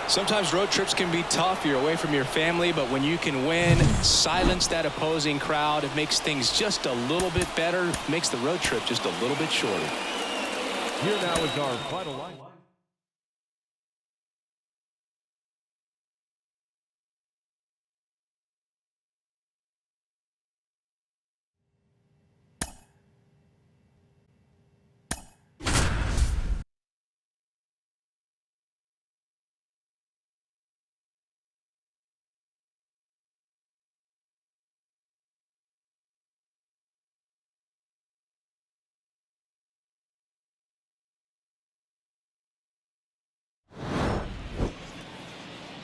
Sometimes road trips can be tough. You're away from your family, but when you can win, silence that opposing crowd, it makes things just a little bit better, makes the road trip just a little bit shorter. Here now is our final line.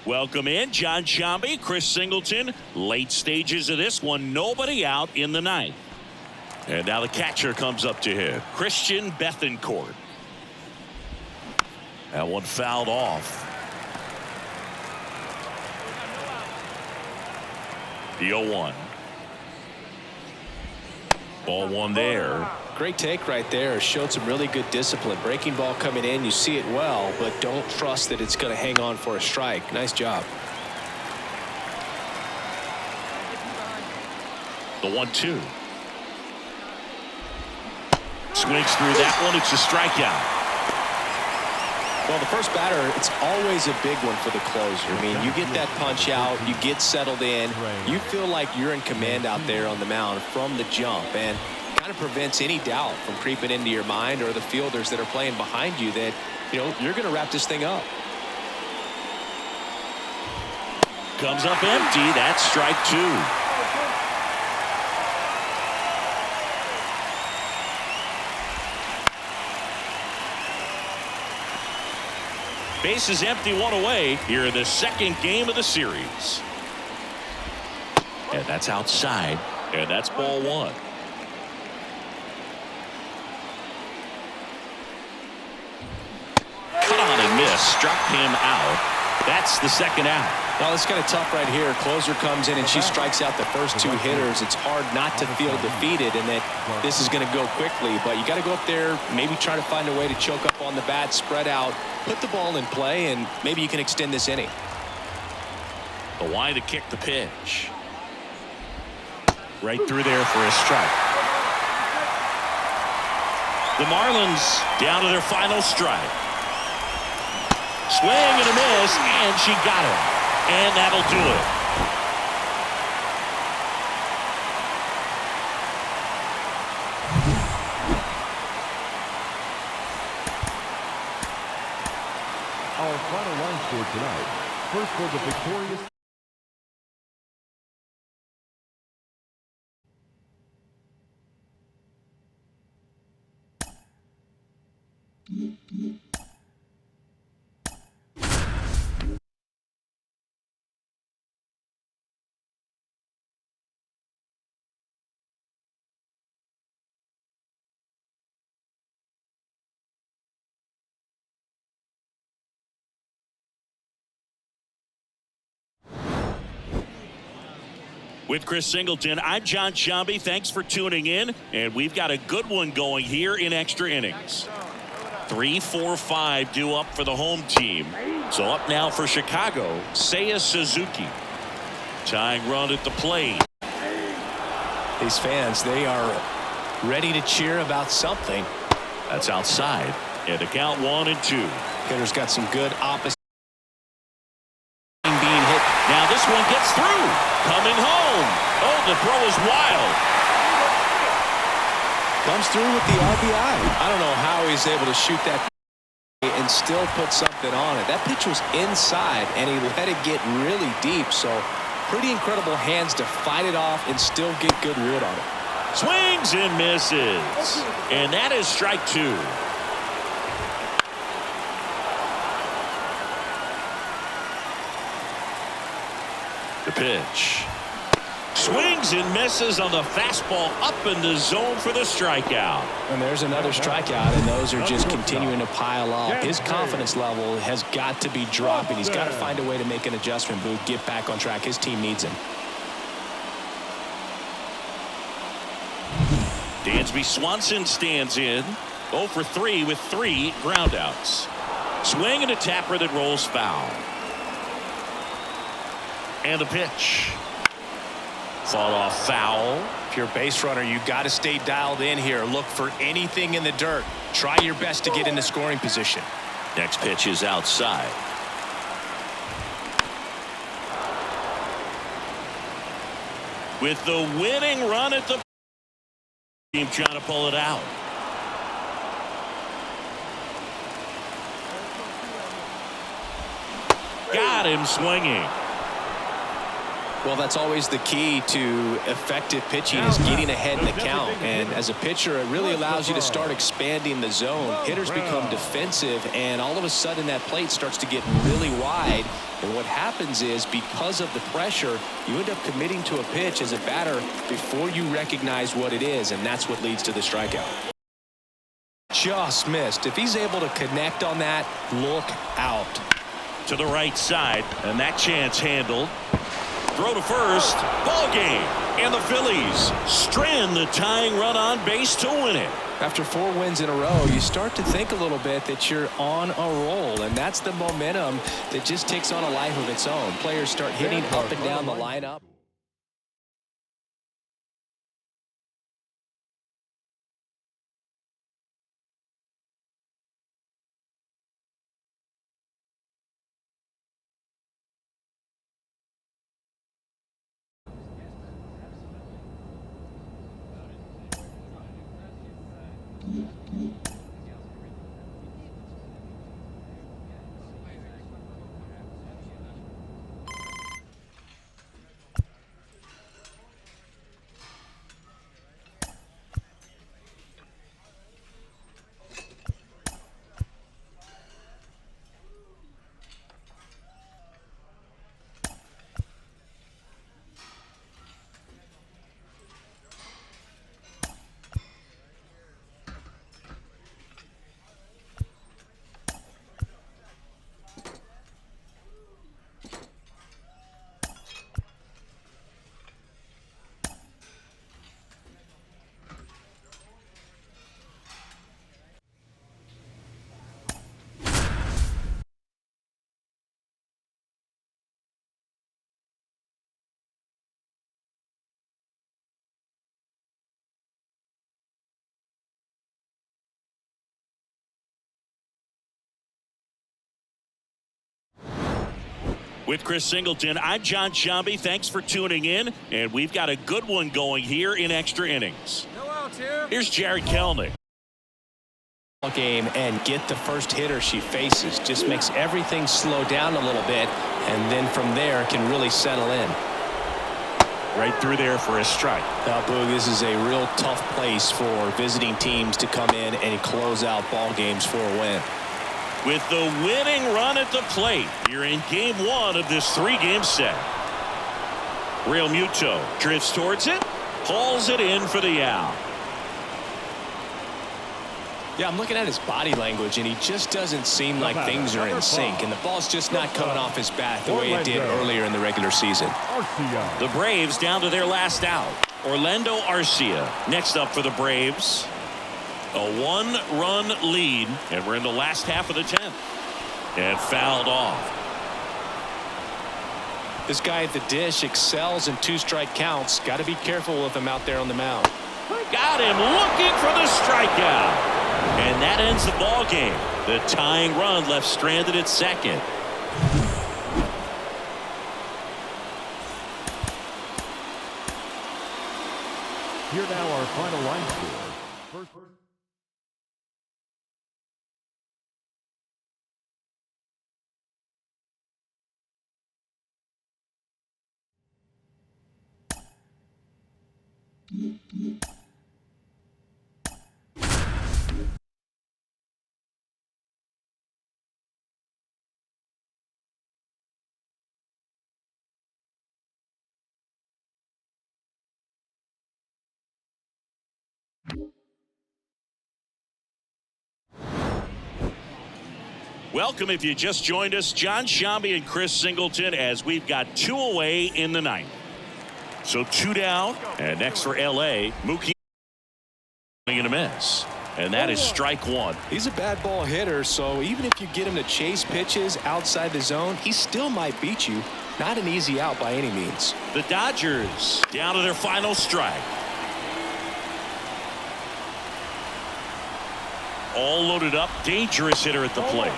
Welcome in, John Shambi, Chris Singleton. Late stages of this one, nobody out in the ninth. And now the catcher comes up to him, Christian Bethancourt. That one fouled off. The 0-1. Ball one there. Great take right there. Showed some really good discipline. Breaking ball coming in, you see it well, but don't trust that it's going to hang on for a strike. Nice job. The 1-2. Swings through that one. It's a strikeout. Well, the first batter, it's always a big one for the closer. I mean, you get that punch out, you get settled in, you feel like you're in command out there on the mound from the jump, and kind of prevents any doubt from creeping into your mind or the fielders that are playing behind you that, you know, you're going to wrap this thing up. Comes up empty. That's strike two. Base is empty, one away here in the second game of the series. And that's outside, and that's ball one. Cut on and miss, struck him out. That's the second out. Well, it's kind of tough right here. Closer comes in and she strikes out the first two hitters. It's hard not to feel defeated and that this is going to go quickly, but you got to go up there, maybe try to find a way to choke up on the bat, spread out, put the ball in play, and maybe you can extend this inning. The line to kick the pitch. Right through there for a strike. The Marlins down to their final strike. Swing and a miss, and she got it. And that'll do it. Our final line score tonight. First for the victorious. With Chris Singleton, I'm John Shambi. Thanks for tuning in, and we've got a good one going here in extra innings. 3, 4, 5 due up for the home team. So up now for Chicago, Seiya Suzuki. Tying run at the plate. These fans, they are ready to cheer about something. That's outside, and the count 1-2. Hitter's got some good opposite. Now this one gets through. Coming home. Oh, the throw is wild. Comes through with the RBI. I don't know how he's able to shoot that and still put something on it. That pitch was inside, and he let it get really deep. So pretty incredible hands to fight it off and still get good wood on it. Swings and misses. And that is strike two. The pitch. Swings and misses on the fastball up in the zone for the strikeout. And there's another strikeout, and those are just continuing to pile up. His confidence level has got to be dropping. He's got to find a way to make an adjustment, Booth, get back on track. His team needs him. Dansby Swanson stands in. 0 for 3 with 3 groundouts. Swing and a tapper that rolls foul. And the pitch. Fought off foul. If you're a base runner, you got to stay dialed in here. Look for anything in the dirt. Try your best to get into scoring position. Next pitch is outside. With the winning run at the team trying to pull it out. Got him swinging. Well, that's always the key to effective pitching is getting ahead in the count. And as a pitcher, it really allows you to start expanding the zone. Hitters become defensive, and all of a sudden that plate starts to get really wide. And what happens is, because of the pressure, you end up committing to a pitch as a batter before you recognize what it is, and that's what leads to the strikeout. Just missed. If he's able to connect on that, look out. To the right side, and that chance handled. Throw to first. Ball game. And the Phillies strand the tying run on base to win it. After 4 wins in a row, you start to think a little bit that you're on a roll, and that's the momentum that just takes on a life of its own. Players start hitting up and down the lineup. With Chris Singleton, I'm John Shambi. Thanks for tuning in, and we've got a good one going here in extra innings. No outs here. Here's Jared Kelnick. Game and get the first hitter she faces. Just makes everything slow down a little bit, and then from there can really settle in. Right through there for a strike. Now, Boog, this is a real tough place for visiting teams to come in and close out ball games for a win. With the winning run at the plate, you're in game 1 of this 3-game set. Real Muto drifts towards it, hauls it in for the out. Yeah, I'm looking at his body language, and he just doesn't seem like things are in sync, and the ball's just not coming off his bat the way it did earlier in the regular season. The Braves down to their last out. Orlando Arcia next up for the Braves. A 1-run lead, and we're in the last half of the 10th. And fouled off. This guy at the dish excels in 2-strike counts. Got to be careful with him out there on the mound. Got him looking for the strikeout. And that ends the ball game. The tying run left stranded at second. Here now our final line score. First. Welcome if you just joined us. John Shambi and Chris Singleton as we've got 2 away in the 9th. So 2 down, and next for L.A., Mookie in a miss. And that is strike 1. He's a bad ball hitter, so even if you get him to chase pitches outside the zone, he still might beat you. Not an easy out by any means. The Dodgers down to their final strike. All loaded up, dangerous hitter at the plate.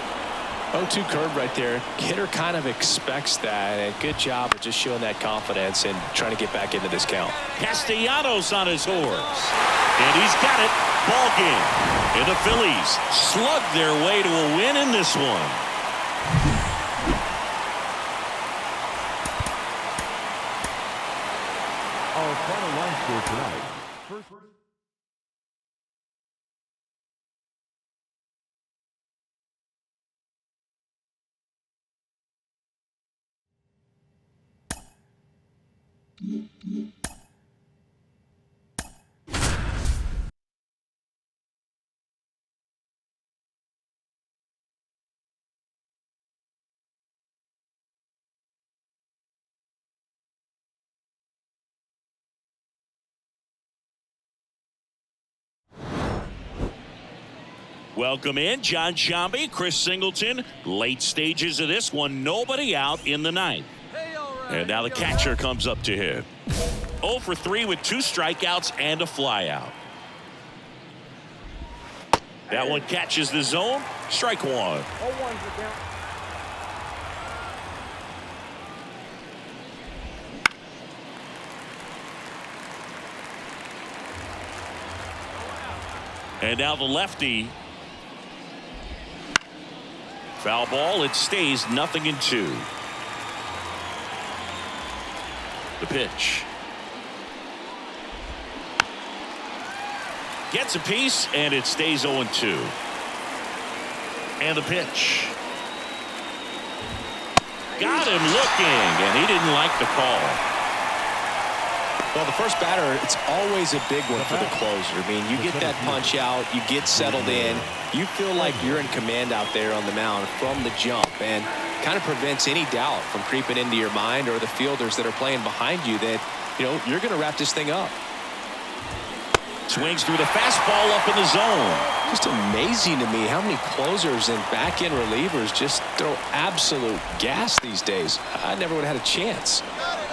0-2 curve right there. Hitter kind of expects that, and good job of just showing that confidence and trying to get back into this count. Castellanos on his horse, and he's got it. Ball game, and the Phillies slug their way to a win in this one. final line score tonight. First. Welcome in, John Shambi, Chris Singleton. Late stages of this one, nobody out in the ninth. And now the catcher comes up to hit. 0 for 3 with 2 strikeouts and a flyout. That one catches the zone. Strike one. And now the lefty. Foul ball. It stays 0-2. The pitch. Gets a piece, and it stays 0-2. And the pitch. Got him looking, and he didn't like the call. Well, the first batter, it's always a big one for the closer. I mean, you get that punch out, you get settled in, you feel like you're in command out there on the mound from the jump, and kind of prevents any doubt from creeping into your mind or the fielders that are playing behind you that, you know, you're going to wrap this thing up. Swings through the fastball up in the zone. Just amazing to me how many closers and back-end relievers just throw absolute gas these days. I never would have had a chance.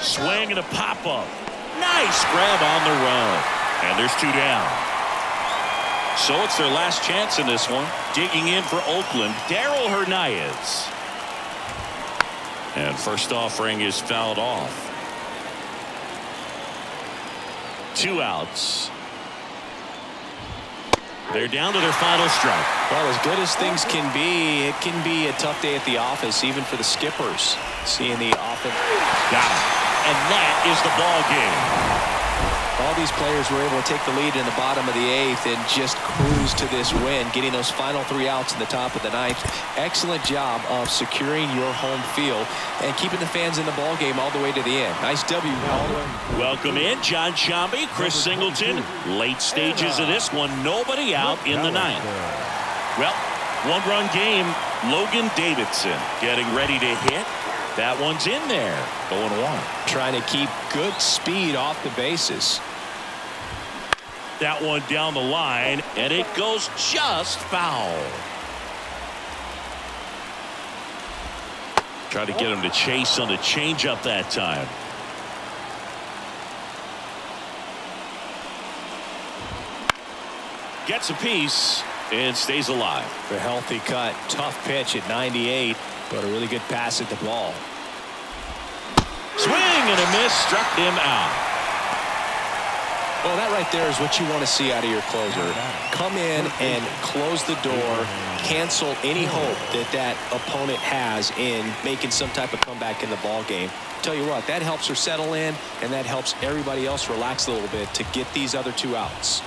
Swing and a pop-up. Nice grab on the run. And there's 2 down. So it's their last chance in this one. Digging in for Oakland, Darryl Hernandez. And first offering is fouled off. 2 outs. They're down to their final strike. Well, as good as things can be, it can be a tough day at the office, even for the skippers. Seeing the offense. Got it. And that is the ball game. All these players were able to take the lead in the bottom of the 8th and just cruise to this win, getting those final 3 outs in the top of the 9th. Excellent job of securing your home field and keeping the fans in the ball game all the way to the end. Nice W. Welcome in, John Shambi, Chris Singleton. Late stages of this one, nobody out in the 9th. Well, 1-run game. Logan Davidson getting ready to hit. That one's in there. 0-1. Trying to keep good speed off the bases. That one down the line, and it goes just foul. Try to get him to chase on the changeup that time. Gets a piece and stays alive. The healthy cut. Tough pitch at 98, but a really good pass at the ball. Swing and a miss, struck him out. Well, that right there is what you want to see out of your closer. Come in and close the door, cancel any hope that that opponent has in making some type of comeback in the ball game. Tell you what, that helps her settle in, and that helps everybody else relax a little bit to get these other 2 outs.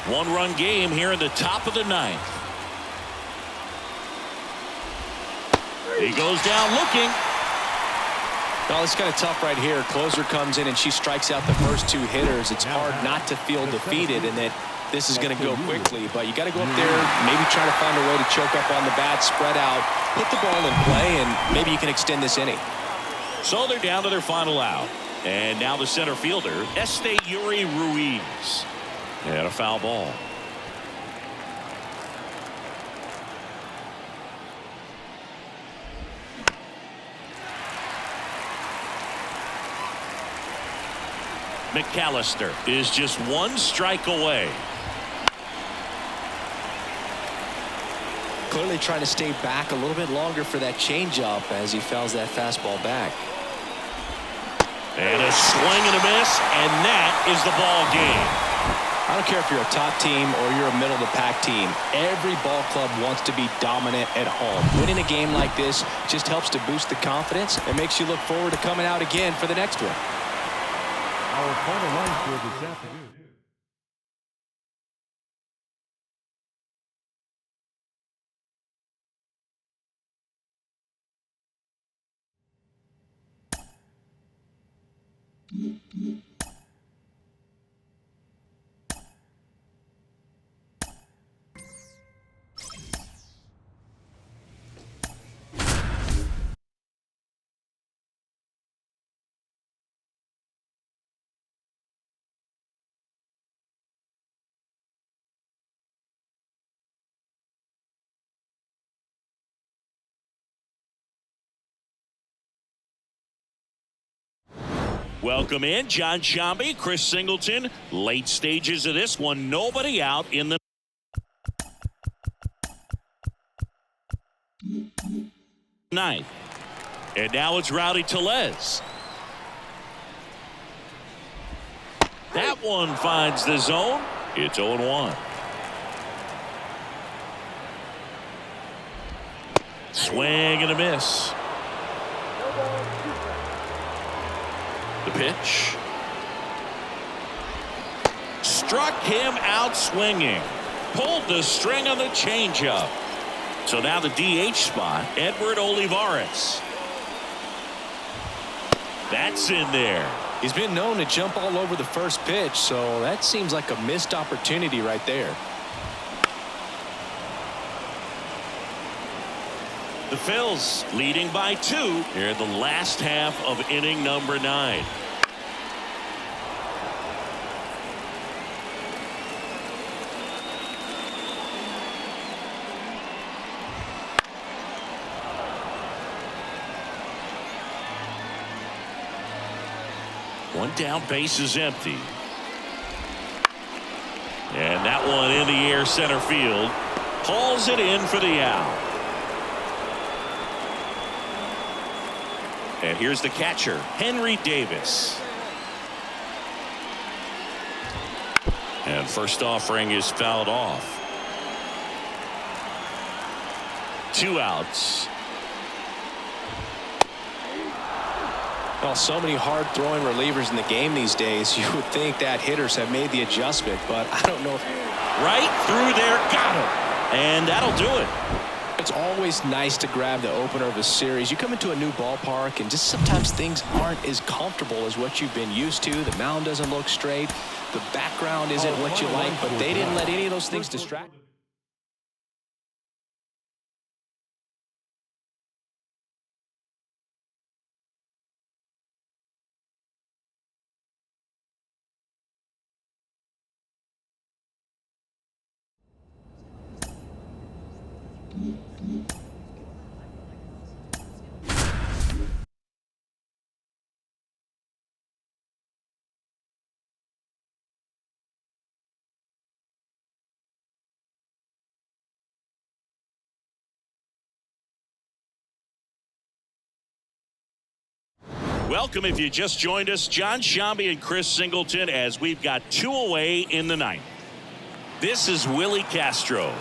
One-run game here in the top of the 9th. He goes down looking. Well, it's kind of tough right here. Closer comes in and she strikes out the first 2 hitters. It's hard not to feel defeated and that this is going to go quickly. But you got to go up there, maybe try to find a way to choke up on the bat, spread out, put the ball in play, and maybe you can extend this inning. So they're down to their final out. And now the center fielder, Yuri Ruiz. And a foul ball. McAllister is just 1 strike away. Clearly trying to stay back a little bit longer for that changeup as he fouls that fastball back. And a swing and a miss, and that is the ball game. I don't care if you're a top team or you're a middle-of-the-pack team. Every ball club wants to be dominant at home. Winning a game like this just helps to boost the confidence and makes you look forward to coming out again for the next one. Our final line score this afternoon. Welcome in, John Shambi, Chris Singleton. Late stages of this one, nobody out in the ninth. And now it's Rowdy Tellez. That one finds the zone. It's 0-1. Swing and a miss. The pitch. Struck him out swinging. Pulled the string on the changeup. So now the DH spot, Edward Olivares. That's in there. He's been known to jump all over the first pitch, so that seems like a missed opportunity right there. The Phils leading by 2 here in the last half of inning number 9. One down, base is empty. And that one in the air center field. Hauls it in for the out. And here's the catcher, Henry Davis. And first offering is fouled off. 2 outs. Well, so many hard-throwing relievers in the game these days. You would think that hitters have made the adjustment, but I don't know if... Right through there, got him. And that'll do it. It's always nice to grab the opener of a series. You come into a new ballpark and just sometimes things aren't as comfortable as what you've been used to. The mound doesn't look straight. The background isn't what you like, but they didn't let any of those things distract. Welcome if you just joined us, John Shambi and Chris Singleton, as we've got 2 away in the 9th. This is Willie Castro.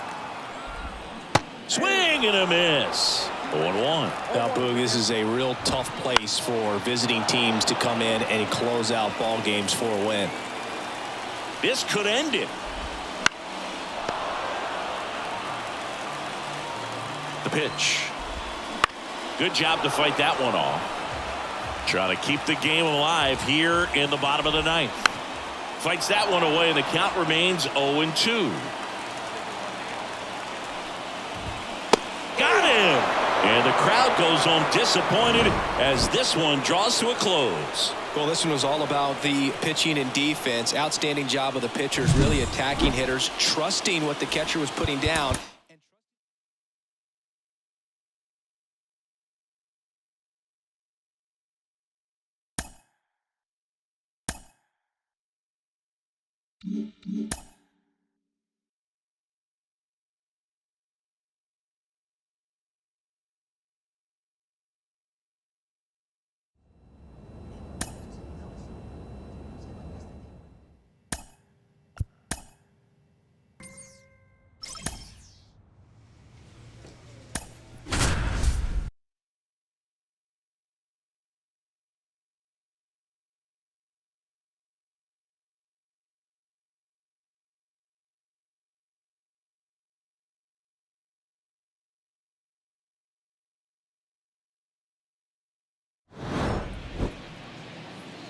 Swing and a miss. 0-1. Now, Boog, this is a real tough place for visiting teams to come in and close out ball games for a win. This could end it. The pitch. Good job to fight that one off. Trying to keep the game alive here in the bottom of the 9th. Fights that one away, and the count remains 0-2. Got him! And the crowd goes home disappointed as this one draws to a close. Well, this one was all about the pitching and defense. Outstanding job of the pitchers, really attacking hitters, trusting what the catcher was putting down.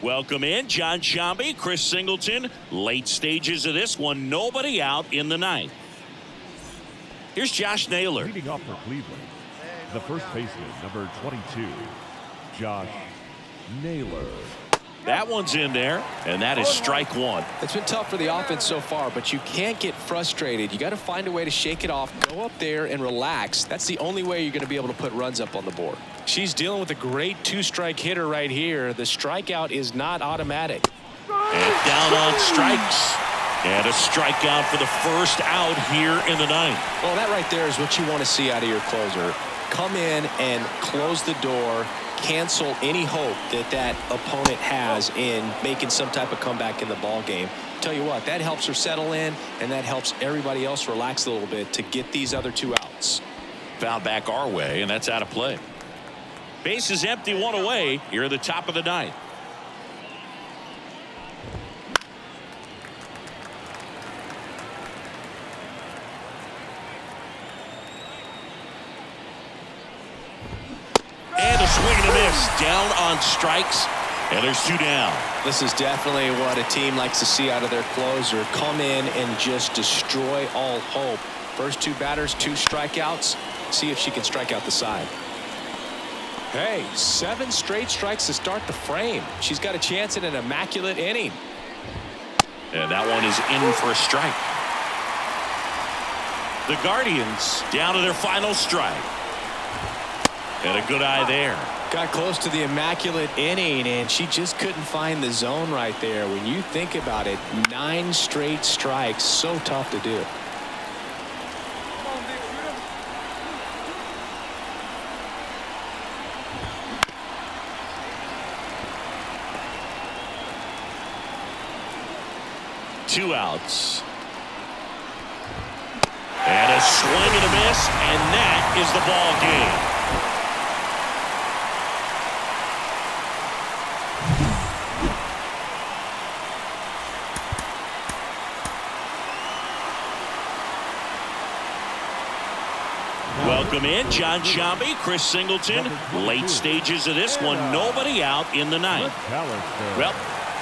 Welcome in John Shambi, Chris Singleton. Late stages of this one. Nobody out in the ninth. Here's Josh Naylor. Leading off for Cleveland, the first baseman, number 22, Josh Naylor. That one's in there, and that is strike one. It's been tough for the offense so far, but you can't get frustrated. You got to find a way to shake it off, go up there and relax. That's the only way you're going to be able to put runs up on the board. She's dealing with a great two-strike hitter right here. The strikeout is not automatic. And down on strikes. And a strikeout for the first out here in the ninth. Well, that right there is what you want to see out of your closer. Come in and close the door, cancel any hope that that opponent has in making some type of comeback in the ball game. Tell you what, that helps her settle in, and that helps everybody else relax a little bit to get these other two outs. Foul back our way, and that's out of play. Base is empty, one away here at the top of the ninth. And a swing and a miss. Down on strikes, and there's two down. This is definitely what a team likes to see out of their closer. Come in and just destroy all hope. First two batters, two strikeouts. See if she can strike out the side. Hey, 7 straight strikes to start the frame. She's got a chance at an immaculate inning. And that one is in for a strike. The Guardians down to their final strike. And a good eye there. Got close to the immaculate inning, and she just couldn't find the zone right there. When you think about it, 9 straight strikes, so tough to do. Two outs. And a swing and a miss, and that is the ball game. Welcome in John Shambi, Chris Singleton. Late stages of this one. Nobody out in the ninth. Well,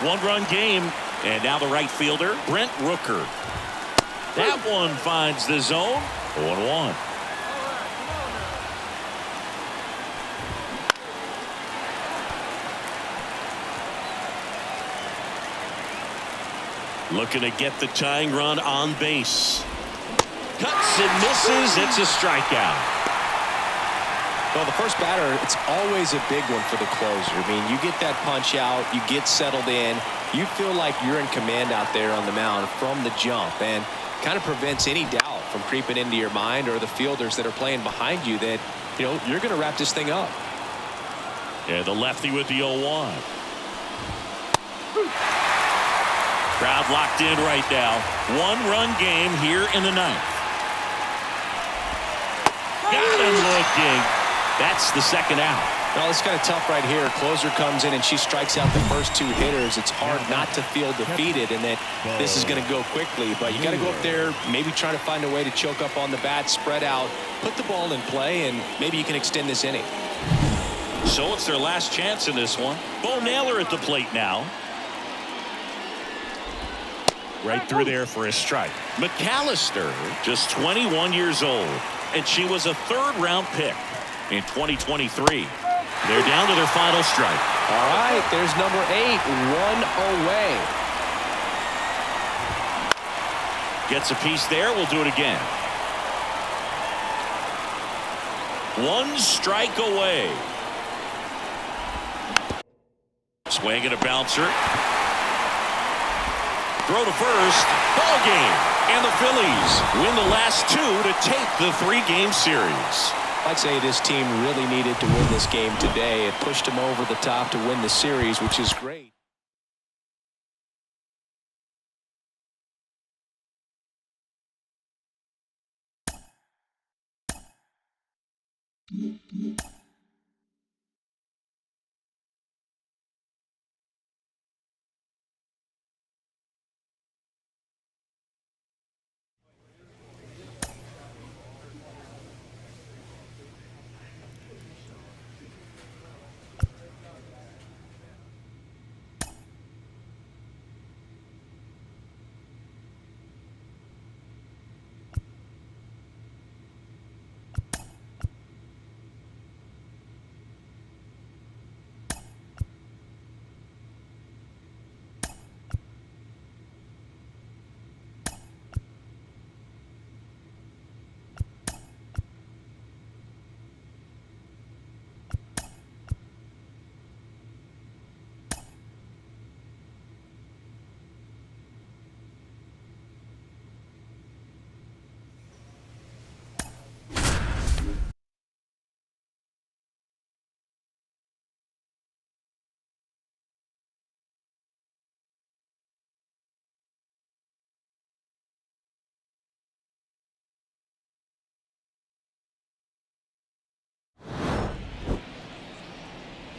one-run game. And now the right fielder, Brent Rooker. That one finds the zone. 0-1. Looking to get the tying run on base. Cuts and misses. It's a strikeout. Well, the first batter, it's always a big one for the closer. I mean, you get that punch out, you get settled in, you feel like you're in command out there on the mound from the jump, and kind of prevents any doubt from creeping into your mind or the fielders that are playing behind you that, you know, you're going to wrap this thing up. Yeah, the lefty with the 0-1. Crowd locked in right now. One-run game here in the ninth. Got him looking. That's the second out. Well, it's kind of tough right here. Closer comes in and she strikes out the first two hitters. It's hard not to feel defeated and that this is going to go quickly. But you got to go up there, maybe try to find a way to choke up on the bat, spread out, put the ball in play, and maybe you can extend this inning. So it's their last chance in this one. Bo Naylor at the plate now. Right through there for a strike. McAllister, just 21 years old, and she was a third-round pick in 2023. They're down to their final strike. All right, there's number 8, 1 away. Gets a piece there. We'll do it again. 1 strike away. Swing and a bouncer. Throw to first. Ball game. And the Phillies win the last 2 to take the 3-game series. I'd say this team really needed to win this game today. It pushed them over the top to win the series, which is great.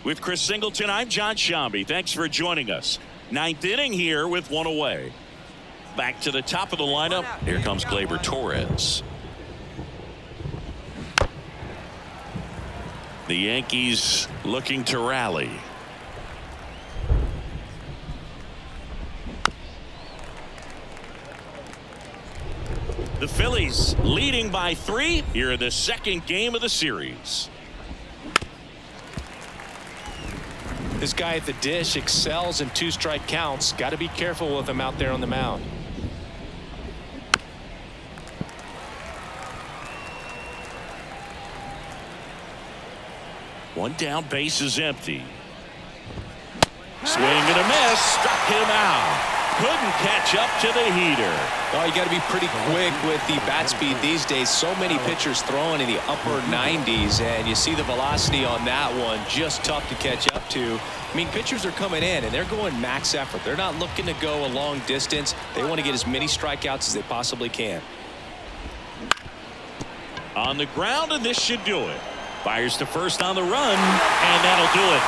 With Chris Singleton, I'm John Shambi. Thanks for joining us. Ninth inning here with one away. Back to the top of the lineup. Here comes Gleyber Torres. The Yankees looking to rally. The Phillies leading by 3 here in the second game of the series. This guy at the dish excels in 2-strike counts. Got to be careful with him out there on the mound. One down, base is empty. Swing and a miss, struck him out. Couldn't catch up to the heater. Oh, you got to be pretty quick with the bat speed these days. So many pitchers throwing in the upper 90s, and you see the velocity on that one. Just tough to catch up to. I mean, pitchers are coming in, and they're going max effort. They're not looking to go a long distance. They want to get as many strikeouts as they possibly can. On the ground, and this should do it. Fires to first on the run, and that'll do it.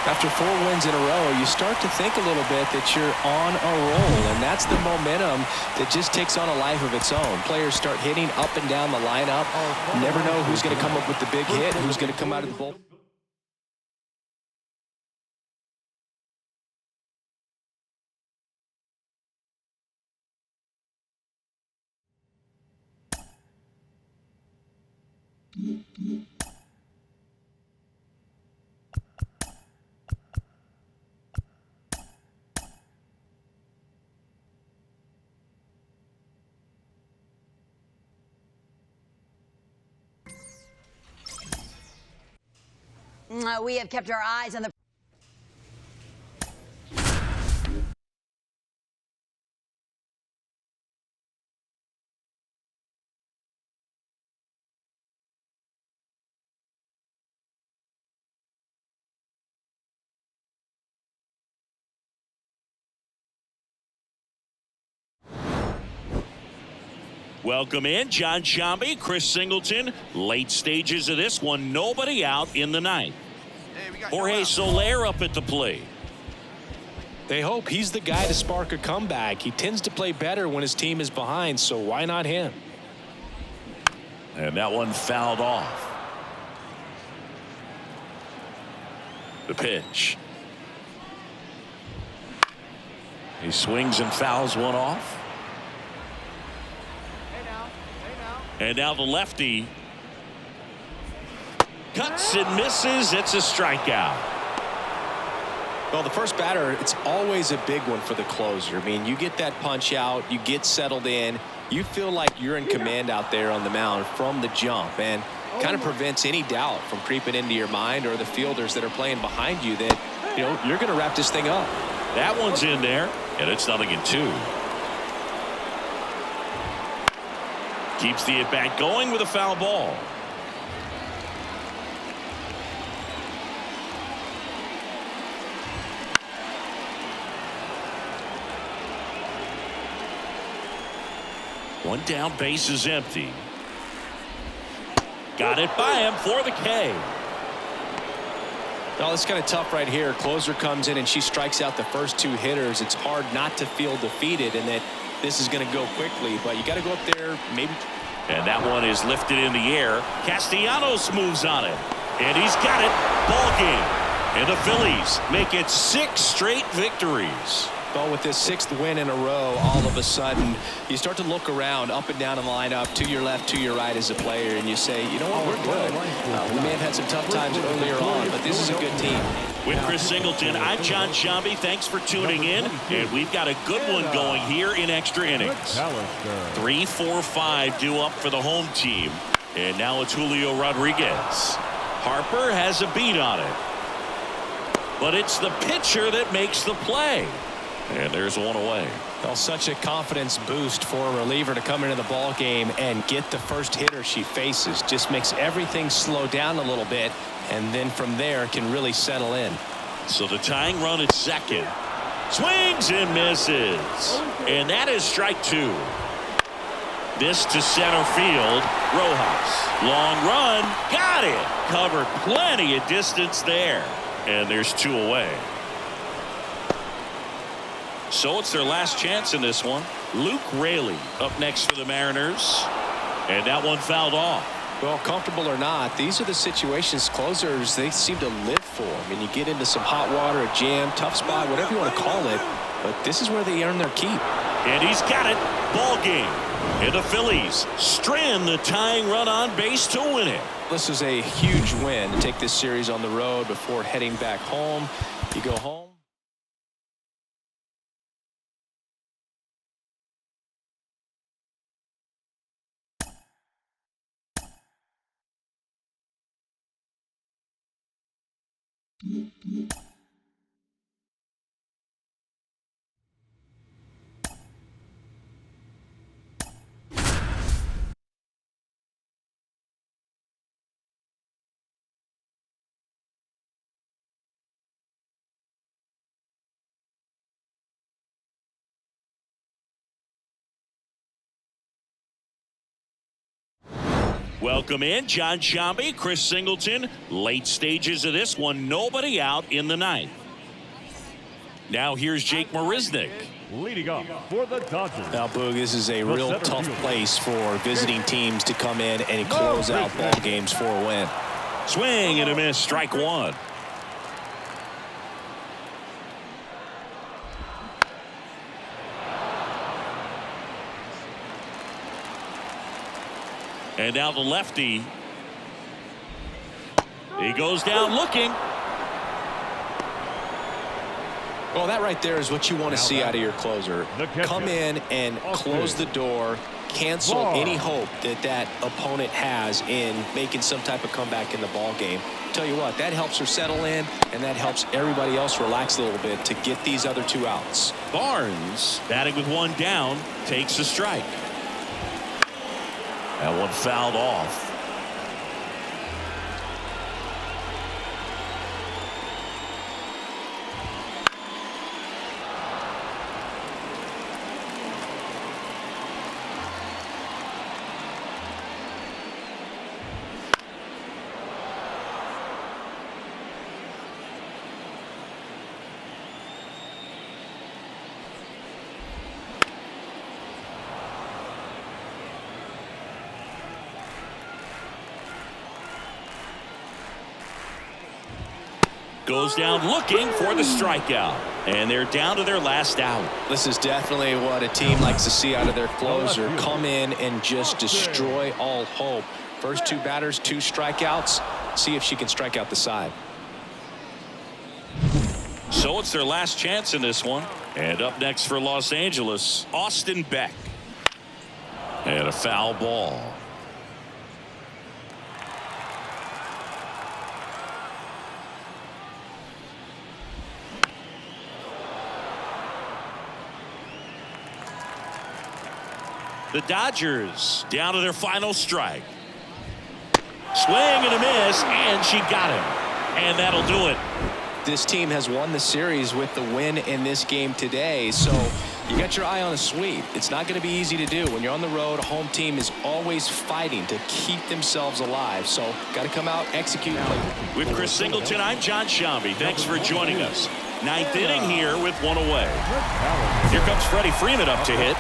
After 4 wins in a row, you start to think a little bit that you're on a roll, and that's the momentum that just takes on a life of its own. Players start hitting up and down the lineup. Never know who's going to come up with the big hit, who's going to come out of the bullpen. We have kept our eyes on the Welcome in, John Shambi, Chris Singleton. Late stages of this one, nobody out in the ninth. Jorge Soler up at the plate. They hope he's the guy to spark a comeback. He tends to play better when his team is behind, so why not him? And that one fouled off. The pitch. He swings and fouls one off. And now the lefty cuts and misses. It's a strikeout. Well, the first batter, it's always a big one for the closer. I mean, you get that punch out, you get settled in, you feel like you're in command out there on the mound from the jump, and kind of prevents any doubt from creeping into your mind or the fielders that are playing behind you that, you know, you're going to wrap this thing up. That one's in there, and it's 0-2. Keeps the at-bat going with a foul ball. One down, base is empty. Got it by him for the K. Well, it's kind of tough right here. Closer comes in and she strikes out the first 2 hitters. It's hard not to feel defeated and that this is going to go quickly, but you got to go up there maybe. And that one is lifted in the air. Castellanos moves on it, and he's got it. Ball game. And the Phillies make it 6 straight victories. Well, with this 6th win in a row, all of a sudden, you start to look around, up and down in the lineup, to your left, to your right as a player, and you say, you know what, we're good. We may have had some tough times earlier on, but this is a good team. With Chris Singleton, I'm John Shambi. Thanks for tuning in, and we've got a good one going here in extra innings. 3, 4, 5 due up for the home team, and now it's Julio Rodriguez. Harper has a beat on it, but it's the pitcher that makes the play. And there's one away. Well, such a confidence boost for a reliever to come into the ball game and get the first hitter she faces. Just makes everything slow down a little bit, and then from there can really settle in. So the tying run at second. Swings and misses. And that is strike 2. This to center field. Rojas. Long run. Got it. Covered plenty of distance there. And there's 2 away. So it's their last chance in this one. Luke Raley up next for the Mariners. And that one fouled off. Well, comfortable or not, these are the situations closers they seem to live for. I mean, you get into some hot water, a jam, tough spot, whatever you want to call it. But this is where they earn their keep. And he's got it. Ball game. And the Phillies strand the tying run on base to win it. This is a huge win to take this series on the road before heading back home. You go home. Welcome in, John Shambi, Chris Singleton. Late stages of this one, nobody out in the ninth. Now here's Jake Marisnick. Leading off for the Dodgers. Now, Boog, this is a real tough place for visiting teams to come in and close out ball games for a win. Swing and a miss, strike 1. And now the lefty. He goes down looking. Well, that right there is what you want to see out of your closer. Come in and close the door, cancel any hope that opponent has in making some type of comeback in the ball game. Tell you what, that helps her settle in, and that helps everybody else relax a little bit to get these other 2 outs. Barnes, batting with 1 down, takes a strike. That one fouled off. Goes down looking for the strikeout. And they're down to their last out. This is definitely what a team likes to see out of their closer. Come in and just destroy all hope. First 2 batters, 2 strikeouts. See if she can strike out the side. So it's their last chance in this one. And up next for Los Angeles, Austin Beck. And a foul ball. The Dodgers down to their final strike. Swing and a miss, and she got him. And that'll do it. This team has won the series with the win in this game today, so you got your eye on a sweep. It's not going to be easy to do. When you're on the road, a home team is always fighting to keep themselves alive, so got to come out, execute, and play. With Chris Singleton, I'm John Shambi. Thanks for joining us. 9th inning here with 1 away. Here comes Freddie Freeman up to hit.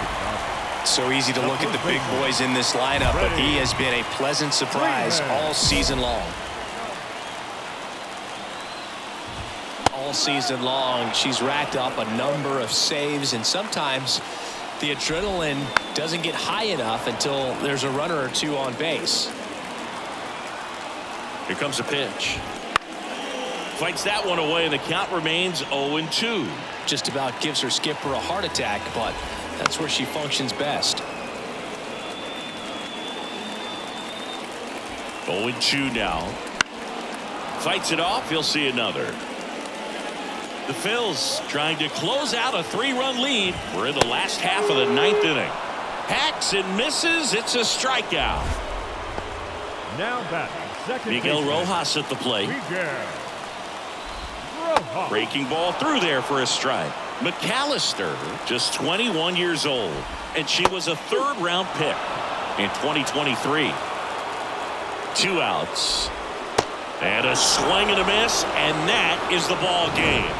So easy to look at the big boys in this lineup, but he has been a pleasant surprise all season long. All season long, she's racked up a number of saves, and sometimes the adrenaline doesn't get high enough until there's a runner or 2 on base. Here comes a pitch. Fights that one away, and the count remains 0-2. Just about gives her skipper a heart attack, but that's where she functions best. 0-2 now. Fights it off. He'll see another. The Phils trying to close out a 3-run lead. We're in the last half of the 9th inning. Hacks and misses. It's a strikeout. Now back. Miguel Rojas at the plate. Breaking ball through there for a strike. McAllister, just 21 years old, and she was a 3rd-round pick. in 2023. 2 outs. And a swing and a miss, and that is the ball game.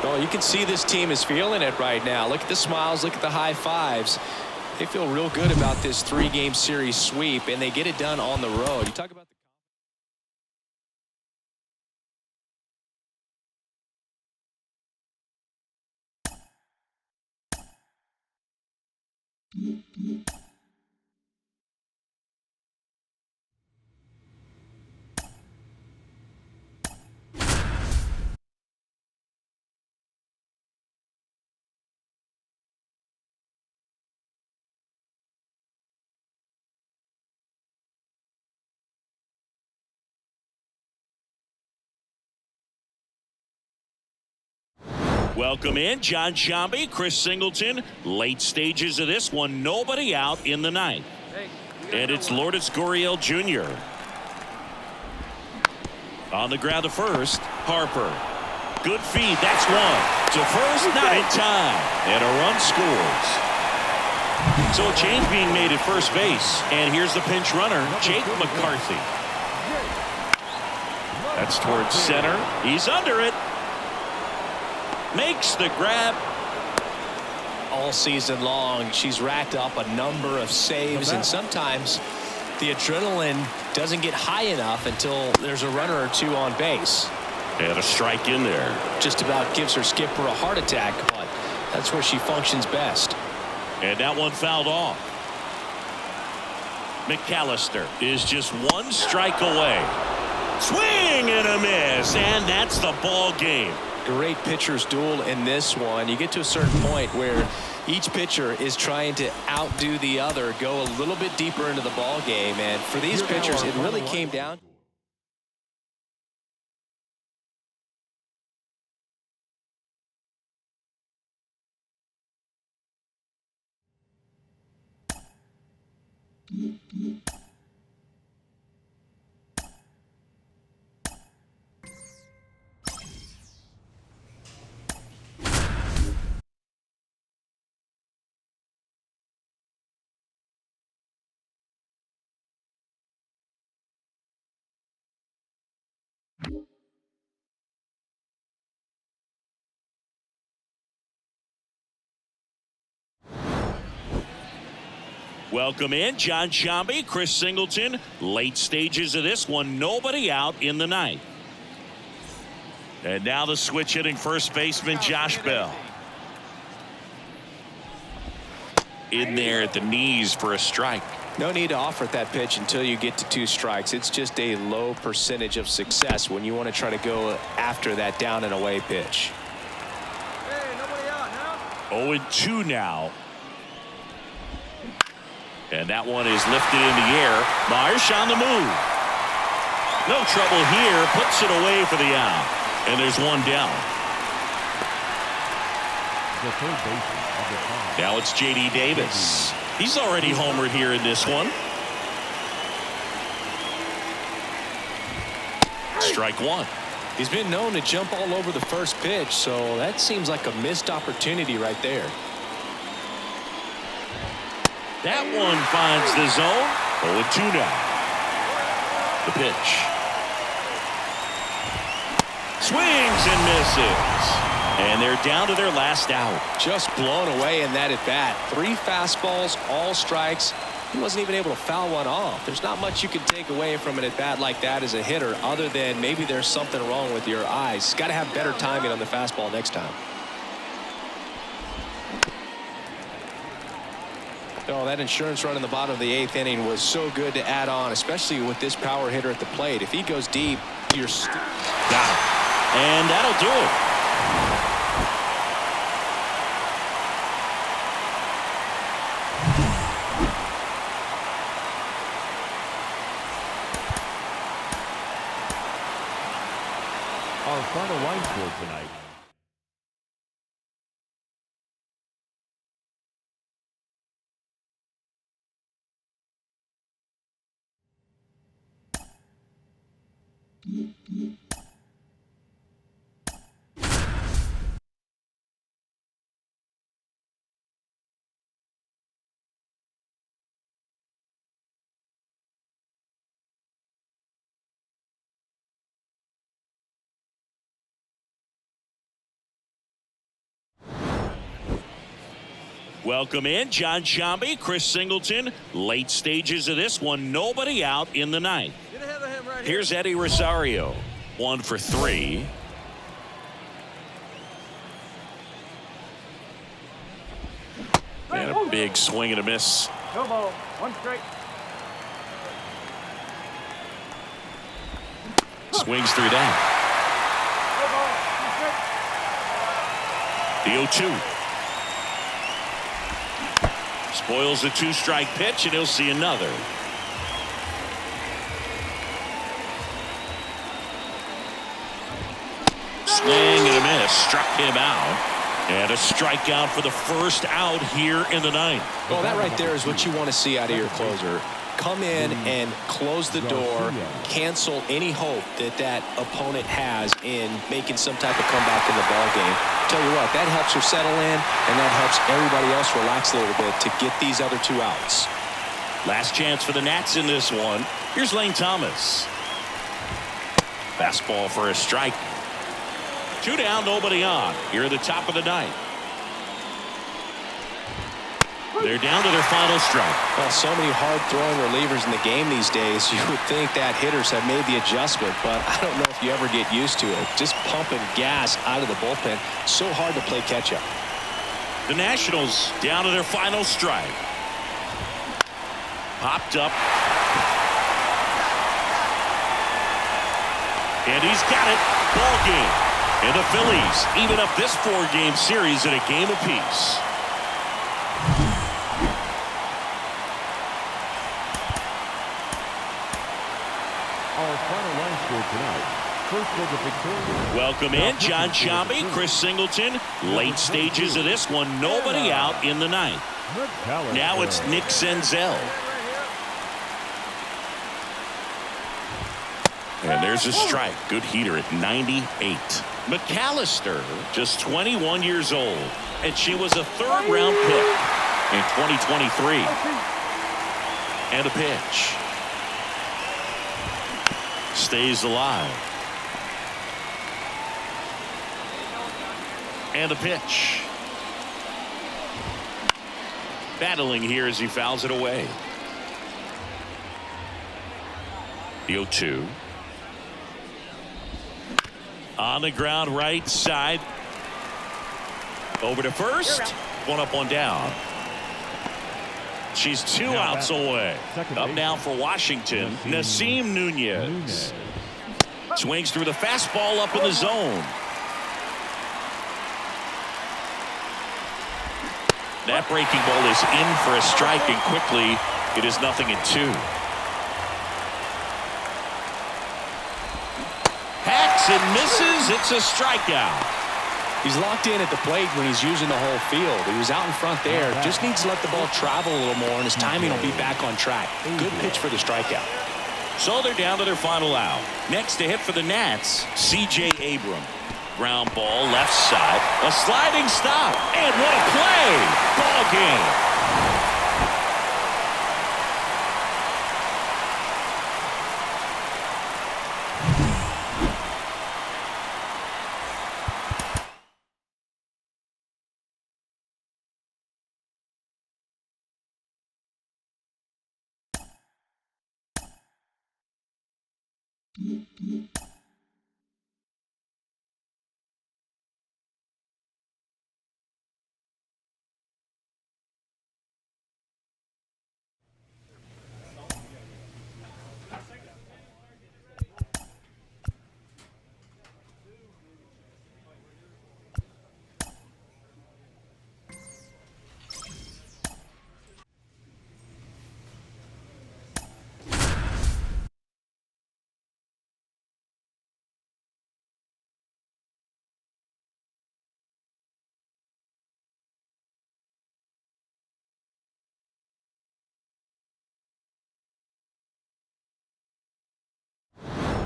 Well, you can see this team is feeling it right now. Look at the smiles, look at the high fives. They feel real good about this 3-game series sweep, and they get it done on the road. You talk about Welcome in, John Sciambi, Chris Singleton. Late stages of this one, nobody out in the ninth. And it's Lourdes Gurriel Jr. On the ground to first, Harper. Good feed, that's one. To first, not in time. And a run scores. So a change being made at first base. And here's the pinch runner, Jake McCarthy. That's towards center. He's under it. Makes the grab. all season long, she's racked up a number of saves, and sometimes the adrenaline doesn't get high enough until there's a runner or two on base. And a strike in there. Just about gives her skipper a heart attack, but that's where she functions best. And that one fouled off. McAllister is just one strike away. Swing and a miss, and that's the ball game. Great pitcher's duel in this one. You get to a certain point where each pitcher is trying to outdo the other, go a little bit deeper into the ball game, and for these pitchers, it really came down. Welcome in, John Sciambi, Chris Singleton. Late stages of this one, nobody out in the ninth. And now the switch hitting first baseman Josh Bell. In there at the knees for a strike. No need to offer at that pitch until you get to 2 strikes. It's just a low percentage of success when you want to try to go after that down and away pitch. Hey, nobody out now. 0-2 now. And that one is lifted in the air. Marsh on the move. No trouble here. Puts it away for the out. And there's one down. The third baseman of the time. Now it's J.D. Davis. He's already homered here in this one. Strike one. He's been known to jump all over the first pitch, so that seems like a missed opportunity right there. That one finds the zone. 0-2 now. The pitch. Swings and misses. And they're down to their last out. Just blown away in that at bat. 3 fastballs, all strikes. He wasn't even able to foul one off. There's not much you can take away from an at bat like that as a hitter, other than maybe there's something wrong with your eyes. Got to have better timing on the fastball next time. Oh, that insurance run in the bottom of the 8th inning was so good to add on, especially with this power hitter at the plate. If he goes deep, you're got it. And that'll do it. Our final line score tonight. Welcome in John Shambi, Chris Singleton. Late stages of this one, nobody out in the ninth. Here's Eddie Rosario, 1 for 3. And a big swing and a miss. No ball. 1 strike. Swings through that. The 0-2. Spoils the 2-strike pitch, and he'll see another. Swing and a miss. Struck him out. And a strikeout for the first out here in the ninth. Well, that right there is what you want to see out of your closer. Come in and close the door, cancel any hope that that opponent has in making some type of comeback in the ball game. Tell you what, that helps her settle in, and that helps everybody else relax a little bit to get these other 2 outs. Last chance for the Nats in this one. Here's Lane Thomas. Fastball for a strike. 2 down, nobody on. Here at the top of the ninth. They're down to their final strike. Well, so many hard-throwing relievers in the game these days. You would think that hitters have made the adjustment, but I don't know if you ever get used to it. Just pumping gas out of the bullpen. So hard to play catch-up. The Nationals down to their final strike. Popped up. And he's got it. Ball game. And the Phillies even up this 4-game series at a game apiece. Our final line score tonight. First for the Victoria. Welcome in John Shambi, Chris Singleton. Late stages of this one, nobody out in the ninth. Now it's Nick Senzel. And there's a strike. Good heater at 98. McAllister, just 21 years old, and she was a 3rd-round pick in 2023. And a pitch. Stays alive. And a pitch. Battling here as he fouls it away. The 0-2. On the ground, right side. Over to first. 1 up, 1 down. She's 2 outs away. Up now for Washington, Nasim Nunez. Swings through the fastball up in the zone. That breaking ball is in for a strike, and quickly it is 0-2. Hacks and misses. It's a strikeout. He's locked in at the plate when he's using the whole field. He was out in front there. Just needs to let the ball travel a little more, and his timing will be back on track. Good pitch for the strikeout. So they're down to their final out. Next to hit for the Nats, C.J. Abram. Ground ball left side. A sliding stop. And what a play. Ball game.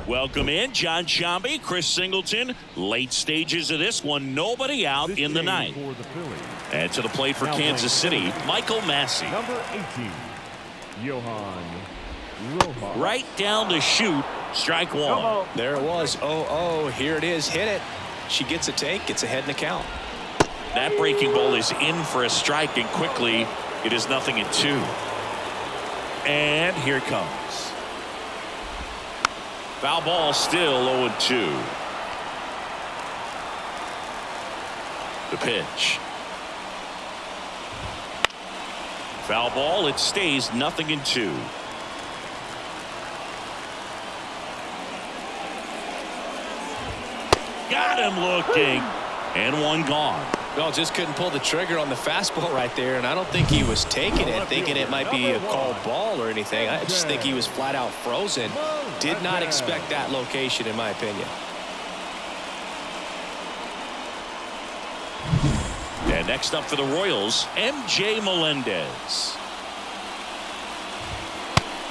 Welcome in John Shambi, Chris Singleton. Late stages of this one, nobody out in the ninth. And to the plate for Kansas City, Michael Massey. Number 18, Johan Rojas. Right down to shoot, strike 1. There it was. 0-0. Here it is. Hit it. She gets a take. Gets ahead in the count. That breaking ball is in for a strike, and quickly it is 0-2. And here it comes. Foul ball, still 0-2. The pitch. Foul ball, it stays 0-2. Got him looking, and one gone. Well, just couldn't pull the trigger on the fastball right there, and I don't think he was taking it, thinking it might be a called ball or anything. I just think he was flat out frozen. Did not expect that location, in my opinion. And next up for the Royals, M.J. Melendez.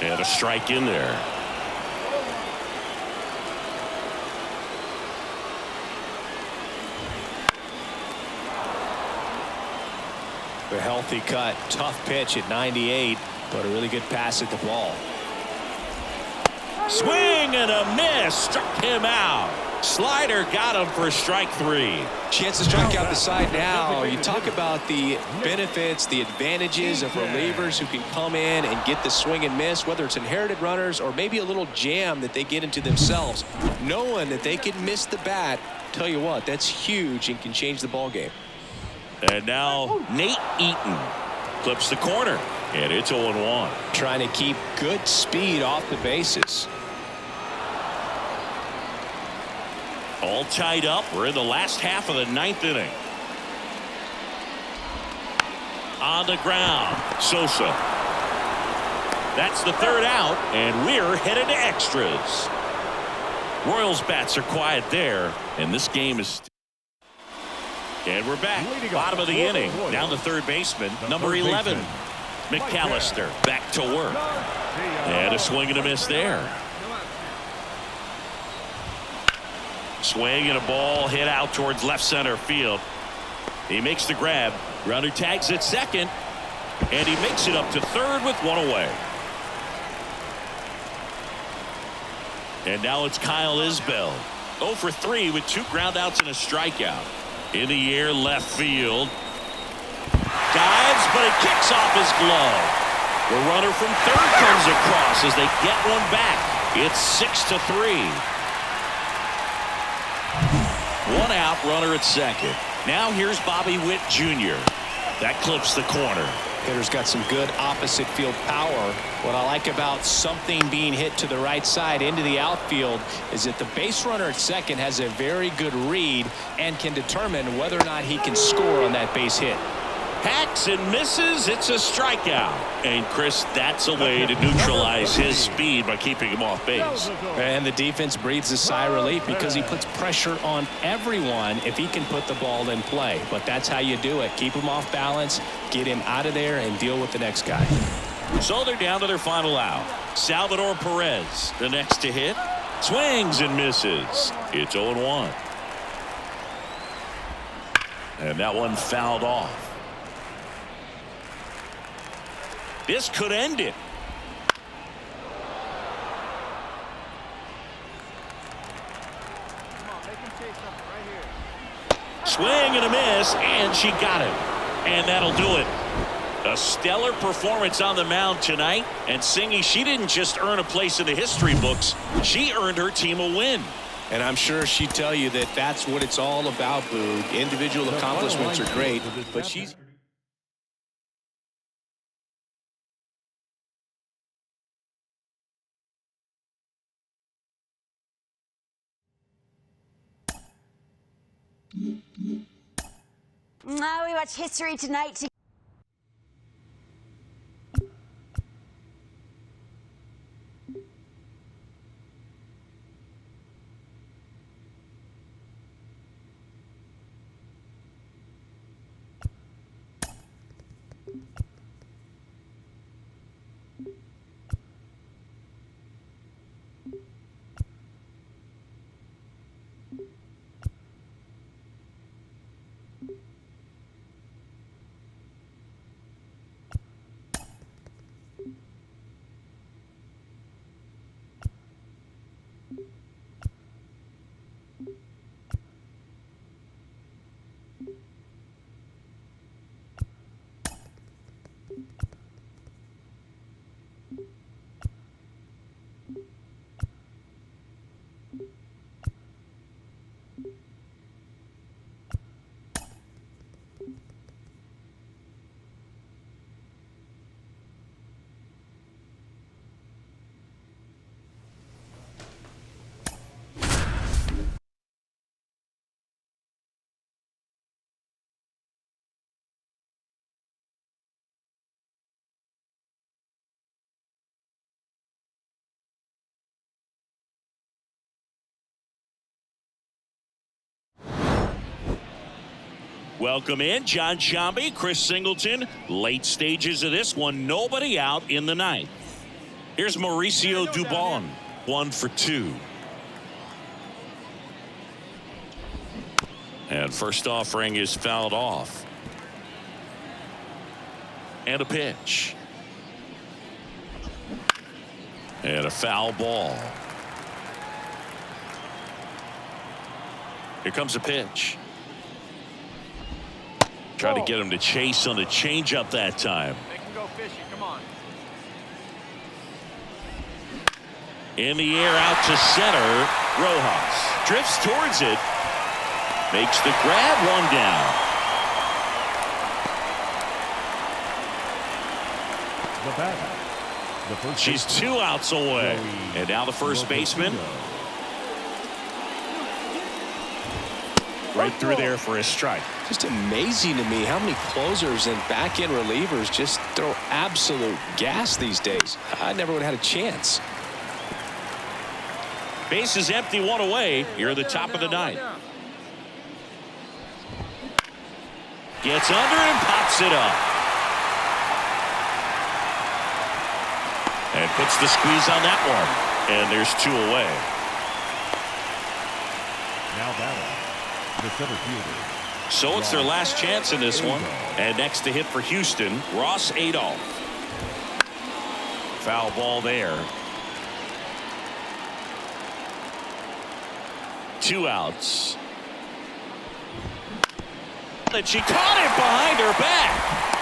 And a strike in there. A healthy cut, tough pitch at 98, but a really good pass at the ball. Swing and a miss, struck him out. Slider got him for strike 3. Chance to strike out the side now. You talk about the benefits, the advantages of relievers who can come in and get the swing and miss, whether it's inherited runners or maybe a little jam that they get into themselves. Knowing that they can miss the bat, tell you what, that's huge and can change the ball game. And now Nate Eaton clips the corner, and it's 0-1. Trying to keep good speed off the bases. All tied up. We're in the last half of the 9th inning. On the ground, Sosa. That's the 3rd out, and we're headed to extras. Royals bats are quiet there, and this game is... And we're back. Bottom of the inning. Down to third baseman, number 11. McAllister back to work. And a swing and a miss there. Swing and a ball hit out towards left center field. He makes the grab. Runner tags at second. And he makes it up to third with one away. And now it's Kyle Isbell. 0 for 3 with 2 groundouts and a strikeout. In the air, left field. Dives, but it kicks off his glove. The runner from third comes across as they get one back. It's 6-3. 1 out, runner at second. Now here's Bobby Witt Jr. That clips the corner. Hitter's got some good opposite field power. What I like about something being hit to the right side into the outfield is that the base runner at second has a very good read and can determine whether or not he can score on that base hit. Hacks and misses. It's a strikeout. And Chris, that's a way to neutralize his speed by keeping him off base. And the defense breathes a sigh of relief because he puts pressure on everyone if he can put the ball in play. But that's how you do it. Keep him off balance, get him out of there, and deal with the next guy. So they're down to their final out. Salvador Perez, the next to hit. Swings and misses. It's 0-1. And that one fouled off. This could end it. Swing and a miss, and she got it. And that'll do it. A stellar performance on the mound tonight. And Singy, she didn't just earn a place in the history books. She earned her team a win. And I'm sure she'd tell you that that's what it's all about, Boog. Individual accomplishments are great, but she's... We watch history tonight. Welcome in, John Shambi, Chris Singleton. Late stages of this one, nobody out in the ninth. Here's Mauricio Dubon, 1 for 2. And first offering is fouled off. And a pitch. And a foul ball. Here comes a pitch. Try to get him to chase on the changeup that time. They can go fishing. Come on. In the air out to center. Rojas drifts towards it. Makes the grab, 1 down. The batter. The first She's 2 outs away. And now the first baseman. Right through there for a strike. Just amazing to me how many closers and back-end relievers just throw absolute gas these days. I never would have had a chance. Base is empty, 1 away. You're at the top of the ninth. Gets under and pops it up. And puts the squeeze on that one. And there's 2 away. Now batting. The center fielder. So it's their last chance in this one. And next to hit for Houston, Ross Adolph. Foul ball there. 2 outs. And she caught it behind her back.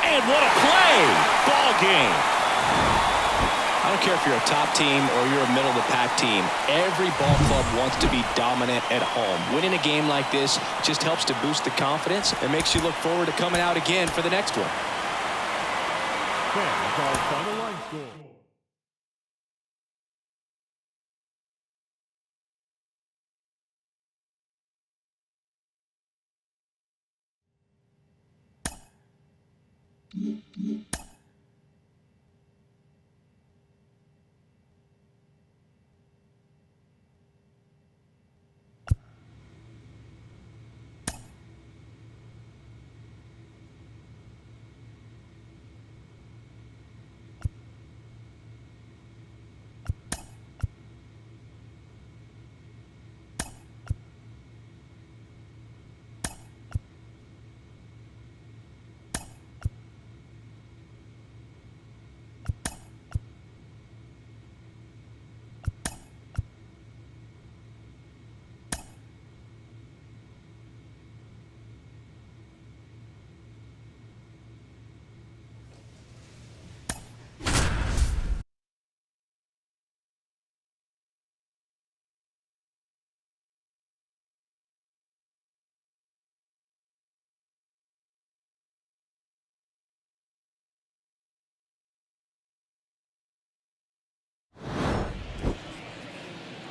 And what a play. Ball game. I don't care if you're a top team or you're a middle-of-the-pack team. Every ball club wants to be dominant at home. Winning a game like this just helps to boost the confidence and makes you look forward to coming out again for the next one. That's our final line score.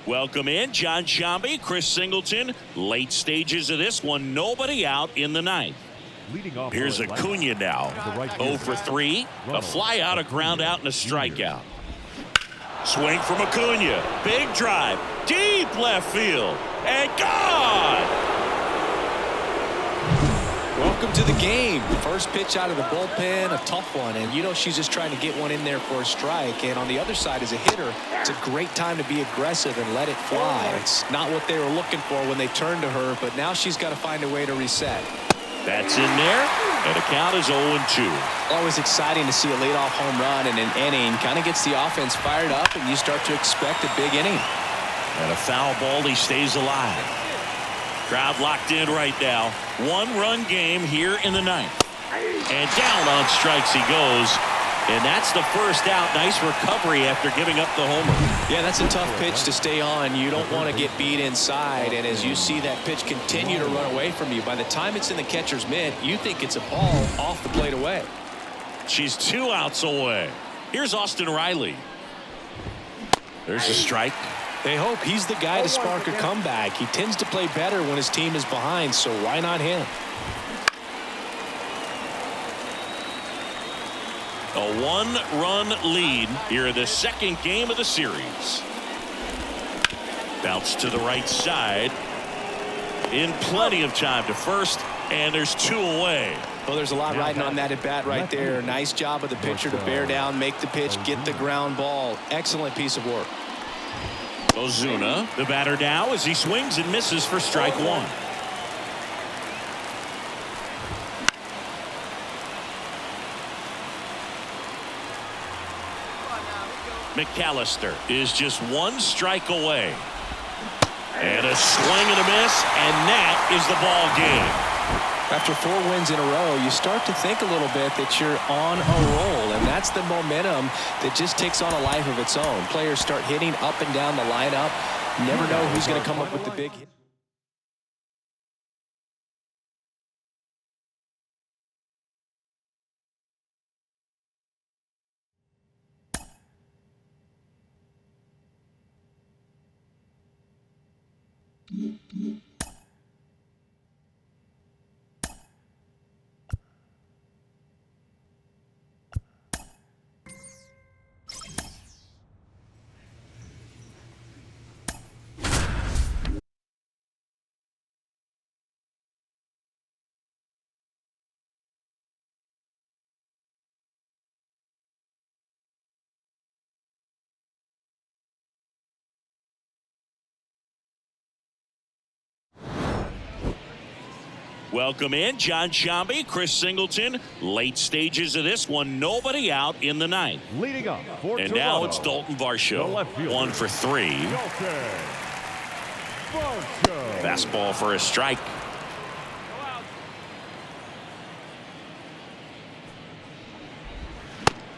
Welcome in, John Shambi, Chris Singleton. Late stages of this one, nobody out in the ninth. Leading off. Here's Acuna now. 0 for 3. A fly out, a ground out, and a strikeout. Swing from Acuna. Big drive. Deep left field. And gone! Welcome to the game. First pitch out of the bullpen, a tough one. And you know she's just trying to get one in there for a strike. And on the other side as a hitter, it's a great time to be aggressive and let it fly. It's not what they were looking for when they turned to her, but now she's got to find a way to reset. That's in there, and the count is 0-2. Always exciting to see a leadoff home run in an inning. Kind of gets the offense fired up, and you start to expect a big inning. And a foul ball, he stays alive. Crowd locked in right now. 1-run game here in the ninth. And down on strikes he goes. And that's the first out. Nice recovery after giving up the homer. Yeah, that's a tough pitch to stay on. You don't want to get beat inside. And as you see that pitch continue to run away from you, by the time it's in the catcher's mitt, you think it's a ball off the plate away. She's 2 outs away. Here's Austin Riley. There's a strike. They hope he's the guy to spark a comeback. He tends to play better when his team is behind, so why not him? A 1-run lead here in the second game of the series. Bounce to the right side. In plenty of time to first, and there's 2 away. Well, there's a lot riding on that at bat right there. Nice job of the pitcher to bear down, make the pitch, get the ground ball. Excellent piece of work. Ozuna, the batter now as he swings and misses for strike 1. McAllister is just 1 strike away. And a swing and a miss, and that is the ball game. After 4 wins in a row, you start to think a little bit that you're on a roll, and that's the momentum that just takes on a life of its own. Players start hitting up and down the lineup. Never know who's going to come up with the big hit. Welcome in John Shambi, Chris Singleton. Late stages of this one. Nobody out in the 9th. Leading up for And Toronto, now it's Dalton Varsho. 1 for 3. Fastball for a strike.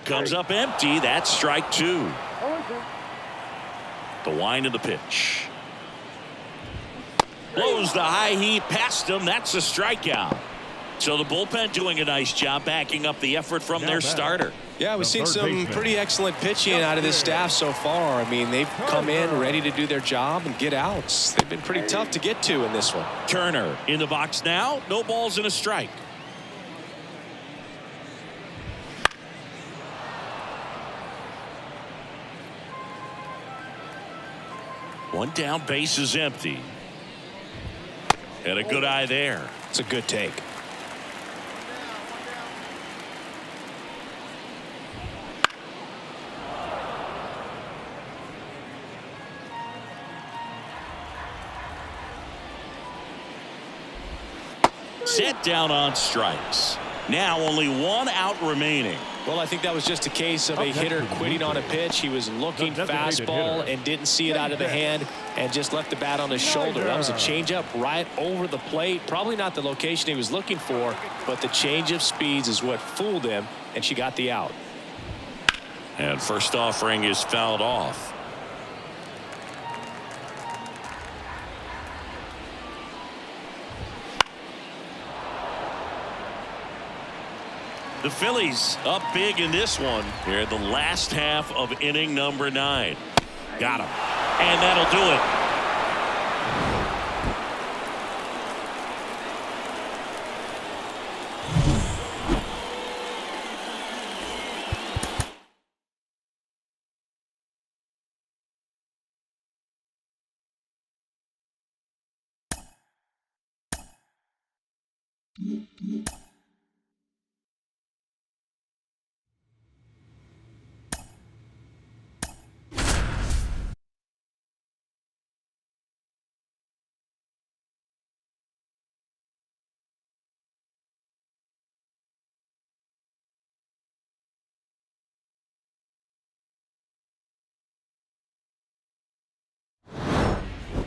Comes up empty. That's strike 2. The wind of the pitch. Blows the high heat past him. That's a strikeout. So the bullpen doing a nice job backing up the effort from their starter. Yeah, we've seen some pretty excellent pitching out of this staff so far. I mean, they've come in ready to do their job and get outs. They've been pretty tough to get to in this one. Turner in the box now. No balls and a strike. One down, base is empty. And a good eye there. It's a good take. Set down on strikes. Now only 1 out remaining. Well, I think that was just a case of a hitter quitting on a pitch. He was looking fastball and didn't see it out of the hand and just left the bat on his shoulder. That was a changeup right over the plate. Probably not the location he was looking for, but the change of speeds is what fooled him, and she got the out. And first offering is fouled off. The Phillies up big in this one here in the last half of inning number 9. Got him. And that'll do it.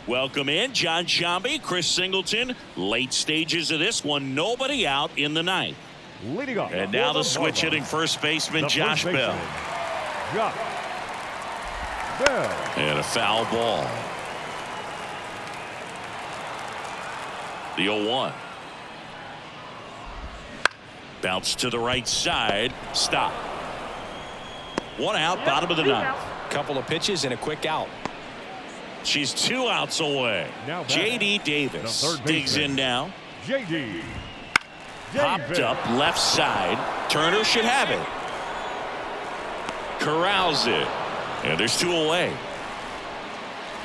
Welcome in John Shambi, Chris Singleton. Late stages of this one. Nobody out in the 9th. Leading off. And now the switch hitting first baseman, Josh Bell. Josh Bell. And a foul ball. The 0-1. Bounce to the right side. Stop. One out, bottom of the ninth. Couple of pitches and a quick out. She's 2 outs away. J.D. Davis digs in now. J.D. Popped up left side. Turner should have it. Corrals it. And there's 2 away.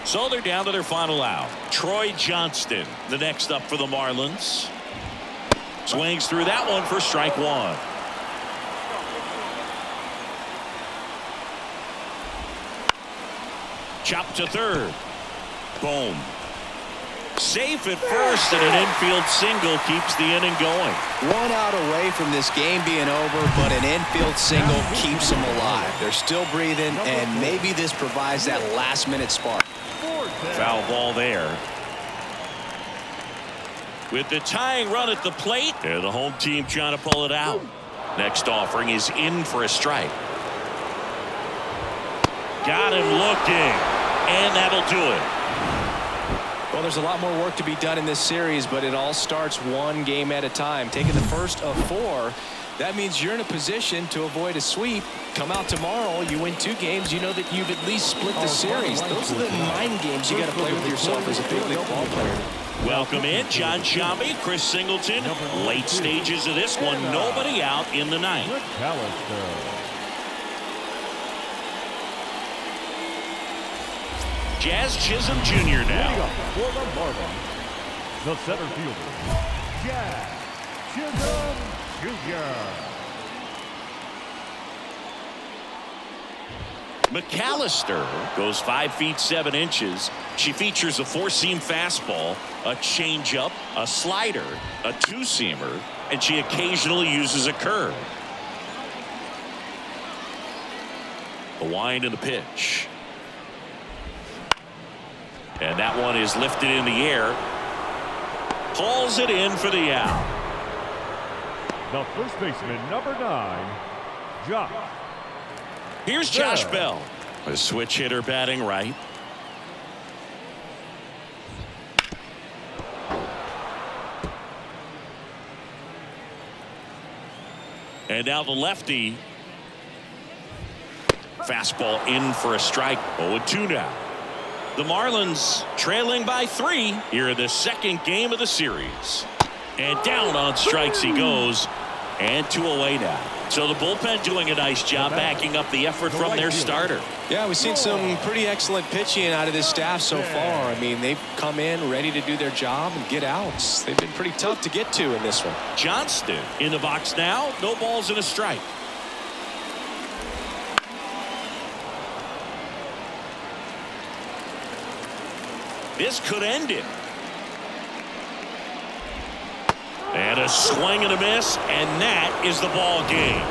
So they're down to their final out. Troy Johnston, the next up for the Marlins. Swings through that one for strike 1. Chop to third. Boom. Safe at first, and an infield single keeps the inning going. 1 out away from this game being over, but an infield single keeps them alive. They're still breathing, and maybe this provides that last-minute spark. Foul ball there. With the tying run at the plate, and the home team trying to pull it out. Next offering is in for a strike. Got him looking, and that'll do it. Well, there's a lot more work to be done in this series, but it all starts one game at a time. Taking the first of 4, that means you're in a position to avoid a sweep. Come out tomorrow, you win 2 games, you know that you've at least split the series. Those are the mind games you got to play with yourself as a big league ball player. Welcome in, John Shambi, Chris Singleton. Late stages of this one, nobody out in the ninth. Jazz Chisholm Jr. now. For the Marlins, the center fielder, Jazz Chisholm Jr. McAllister goes 5 feet 7 inches. She features a 4-seam fastball, a changeup, a slider, a 2-seamer, and she occasionally uses a curve. The wind and the pitch. And that one is lifted in the air. Pulls it in for the out. The first baseman, number 9, Josh. Here's Josh Bell, a switch hitter batting right. And now the lefty. Fastball in for a strike. 0-2 now. The Marlins trailing by 3 here in the second game of the series. And down on strikes he goes. And 2 away now. So the bullpen doing a nice job backing up the effort from their starter. Yeah, we've seen some pretty excellent pitching out of this staff so far. I mean, they've come in ready to do their job and get outs. They've been pretty tough to get to in this one. Johnston in the box now. No balls and a strike. This could end it. And a swing and a miss, and that is the ball game.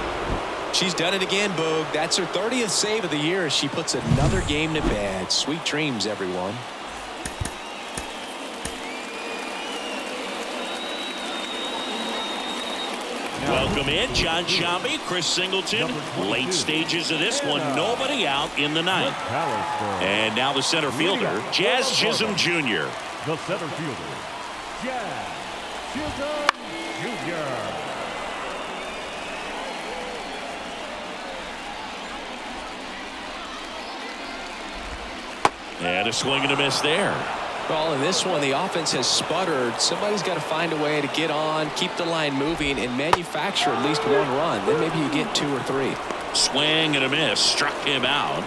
She's done it again, Boog. That's her 30th save of the year as she puts another game to bed. Sweet dreams, everyone. Welcome in, John Shambi, Chris Singleton. Late stages of this one, nobody out in the ninth. And now the center fielder, Jazz Chisholm Jr. The center fielder, Jazz Chisholm Jr. And a swing and a miss there. Well, in this one, the offense has sputtered. Somebody's got to find a way to get on, keep the line moving, and manufacture at least 1 run. Then maybe you get 2 or 3. Swing and a miss, struck him out.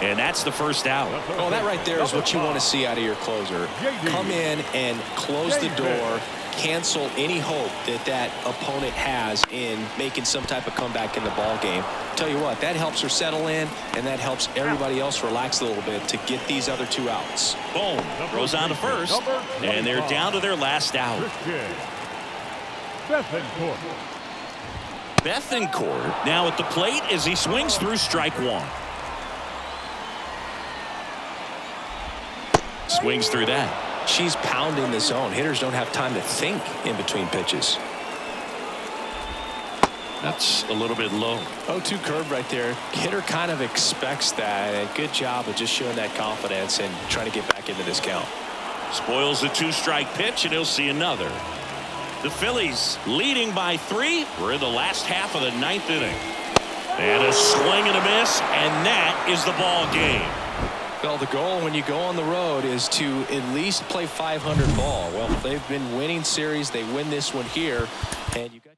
And that's the first out. Well, that right there is what you want to see out of your closer. Come in and close the door, cancel any hope that that opponent has in making some type of comeback in the ball game. Tell you what, that helps her settle in, and that helps everybody else relax a little bit to get these other 2 outs. Boom. Throws on to first, and they're down to their last out. Bethencourt now at the plate as he swings through strike 1. Swings through that. She's pounding the zone. Hitters don't have time to think in between pitches. That's a little bit low. 0-2 curve right there. Hitter kind of expects that, and good job of just showing that confidence and trying to get back into this count. Spoils the 2-strike pitch, and he'll see another. The Phillies leading by 3. We're in the last half of the 9th inning. And a swing and a miss, and that is the ball game. Well, the goal when you go on the road is to at least play 500 ball. Well, they've been winning series. They win this one here, and you got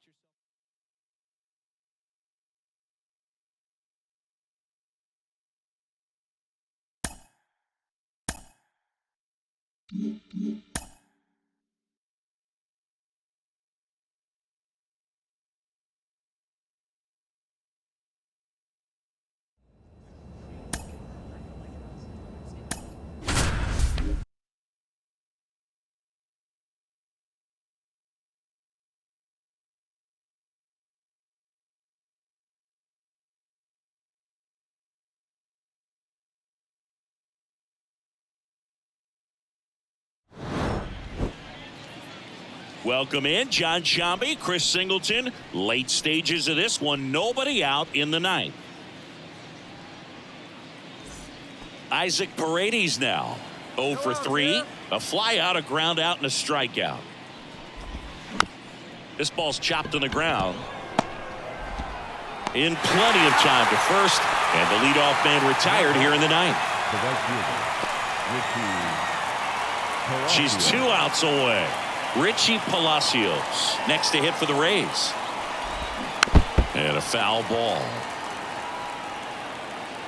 Welcome in, John Sciambi, Chris Singleton. Late stages of this one, nobody out in the 9th. Isaac Paredes now 0 for 3. A fly out, a ground out, and a strikeout. This ball's chopped on the ground. In plenty of time to first, and the leadoff man retired here in the 9th. She's 2 outs away. Richie Palacios next to hit for the Rays. And a foul ball.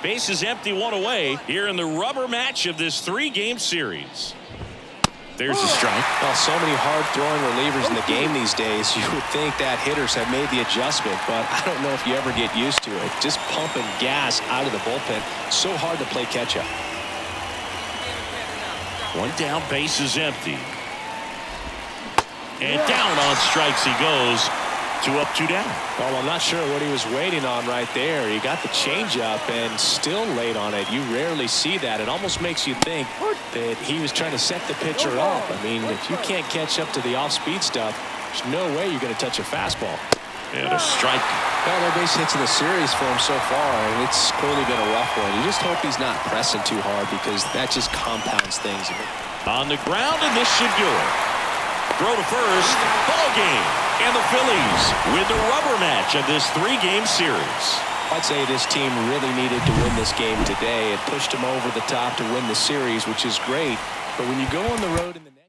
Bases empty, 1 away here in the rubber match of this 3-game series. There's a strike. Well, so many hard-throwing relievers in the game these days. You would think that hitters have made the adjustment, but I don't know if you ever get used to it. Just pumping gas out of the bullpen. So hard to play catch-up. 1 down, bases empty. And down on strikes he goes. 2 up, 2 down. Well, I'm not sure what he was waiting on right there. He got the changeup and still late on it. You rarely see that. It almost makes you think that he was trying to set the pitcher up. I mean, if you can't catch up to the off-speed stuff, there's no way you're going to touch a fastball. And a strike. Well, no base hits in the series for him so far, and it's clearly been a rough one. You just hope he's not pressing too hard because that just compounds things. On the ground, and this should do it. Throw to first, ball game, and the Phillies win the rubber match of this 3-game series. I'd say this team really needed to win this game today. It pushed them over the top to win the series, which is great. But when you go on the road in the next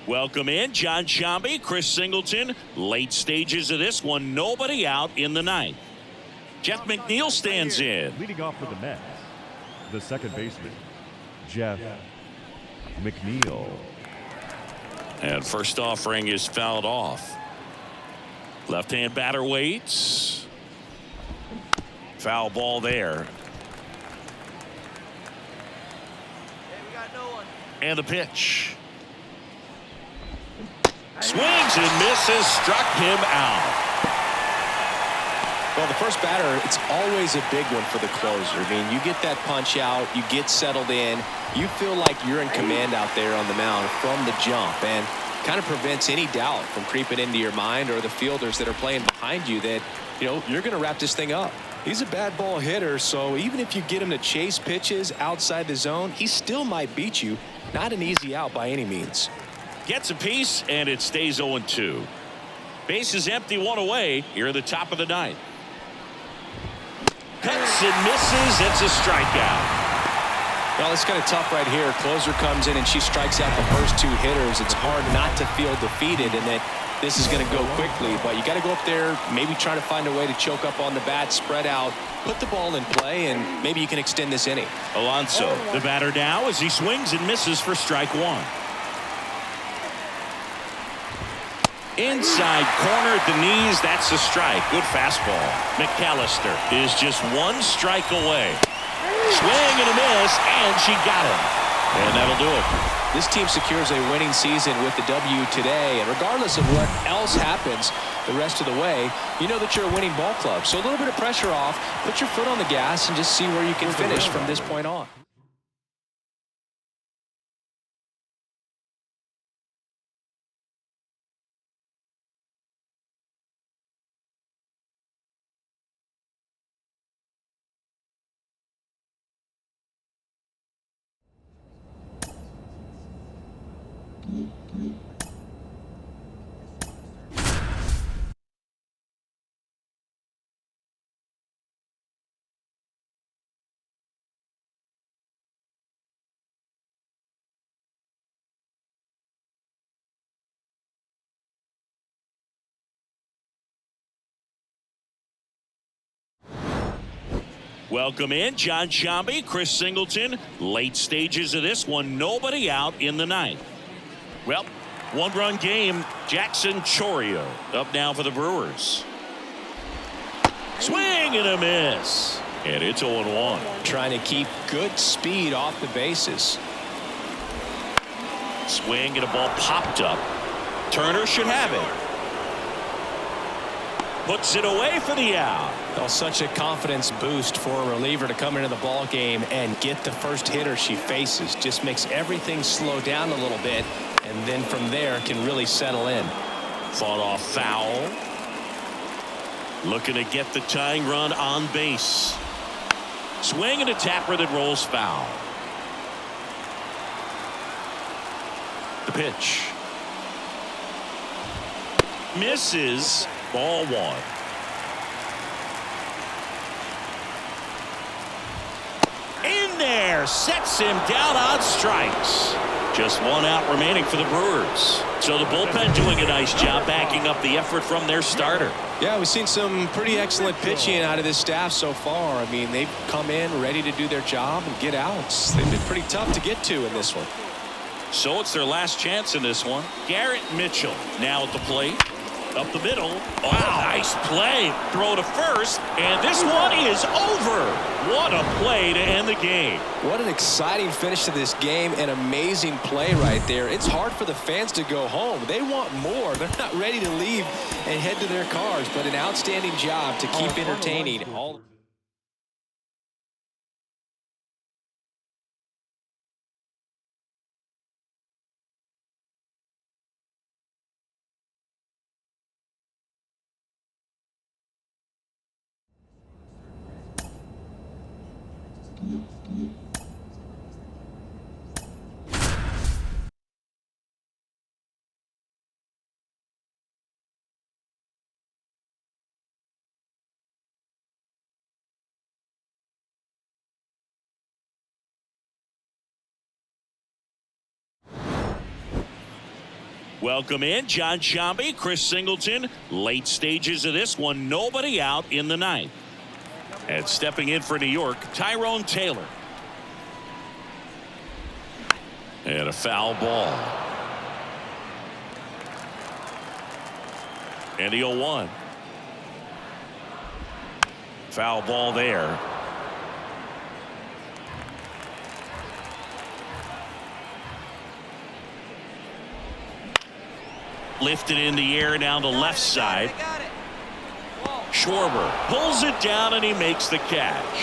Welcome in, John Sciambi, Chris Singleton. Late stages of this one, nobody out in the 9th. Jeff McNeil stands in. Leading off for the Mets, the second baseman, Jeff McNeil. And first offering is fouled off. Left-hand batter waits. Foul ball there. And the pitch. Swings and misses, struck him out. Well, the first batter, it's always a big one for the closer. I mean, you get that punch out, you get settled in, you feel like you're in command out there on the mound from the jump, and kind of prevents any doubt from creeping into your mind or the fielders that are playing behind you that, you know, you're going to wrap this thing up. He's a bad ball hitter, so even if you get him to chase pitches outside the zone, he still might beat you. Not an easy out by any means. Gets a piece, and it stays 0-2. Bases empty, 1 away here at the top of the 9th. Cuts and misses. It's a strikeout. Well, it's kind of tough right here. Closer comes in and she strikes out the first two hitters. It's hard not to feel defeated and that this is going to go quickly. But you got to go up there, maybe try to find a way to choke up on the bat, spread out, put the ball in play, and maybe you can extend this inning. Alonso, the batter now, as he swings and misses for strike one. Inside corner at the knees, that's a strike. Good fastball. McAllister is just one strike away. Swing and a miss, and she got him. And that'll do it. This team secures a winning season with the W today, and regardless of what else happens the rest of the way, you know that you're a winning ball club. So a little bit of pressure off, put your foot on the gas, and just see where you can finish from this point on. Welcome in, John Shambi, Chris Singleton. Late stages of this one, nobody out in the ninth. Well, one-run game. Jackson Chourio up now for the Brewers. Swing and a miss. And it's 0-1. Trying to keep good speed off the bases. Swing and a ball popped up. Turner should have it. Puts it away for the out. Well, such a confidence boost for a reliever to come into the ball game and get the first hitter she faces. Just makes everything slow down a little bit, and then from there can really settle in. Fought off foul. Looking to get the tying run on base. Swing and a tapper that rolls foul. The pitch. Misses. Ball one. In there. Sets him down on strikes. Just one out remaining for the Brewers. So the bullpen doing a nice job backing up the effort from their starter. Yeah, we've seen some pretty excellent pitching out of this staff so far. I mean, they've come in ready to do their job and get outs. They've been pretty tough to get to in this one. So it's their last chance in this one. Garrett Mitchell now at the plate. Up the middle. Wow, nice play. Throw to first, and this one is over. What a play to end the game. What an exciting finish to this game. An amazing play right there. It's hard for the fans to go home. They want more. They're not ready to leave and head to their cars, but an outstanding job to keep entertaining all. Welcome in, John Shambi, Chris Singleton. Late stages of this one, nobody out in the ninth. And stepping in for New York, Tyrone Taylor. And a foul ball. And the 0-1. Foul ball there. Lifted in the air down the left side. Schwarber pulls it down and he makes the catch.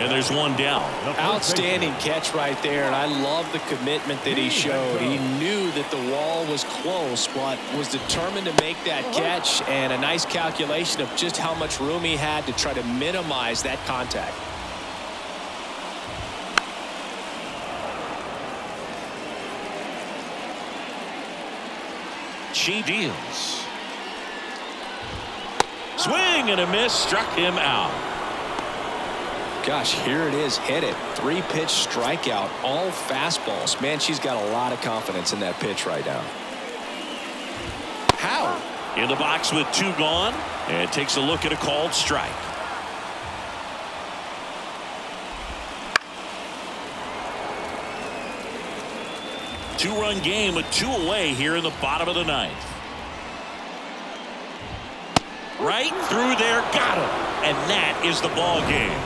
And there's one down. Outstanding catch right there, and I love the commitment that he showed. He knew that the wall was close, but was determined to make that catch, and a nice calculation of just how much room he had to try to minimize that contact. She deals. Swing and a miss, struck him out. Gosh, here it is. Hit it. 3-pitch strikeout. All fastballs. Man, she's got a lot of confidence in that pitch right now. How? In the box with 2 gone, and takes a look at a called strike. Two-run game with 2 away here in the bottom of the 9th. Right through there, got him, and that is the ball game.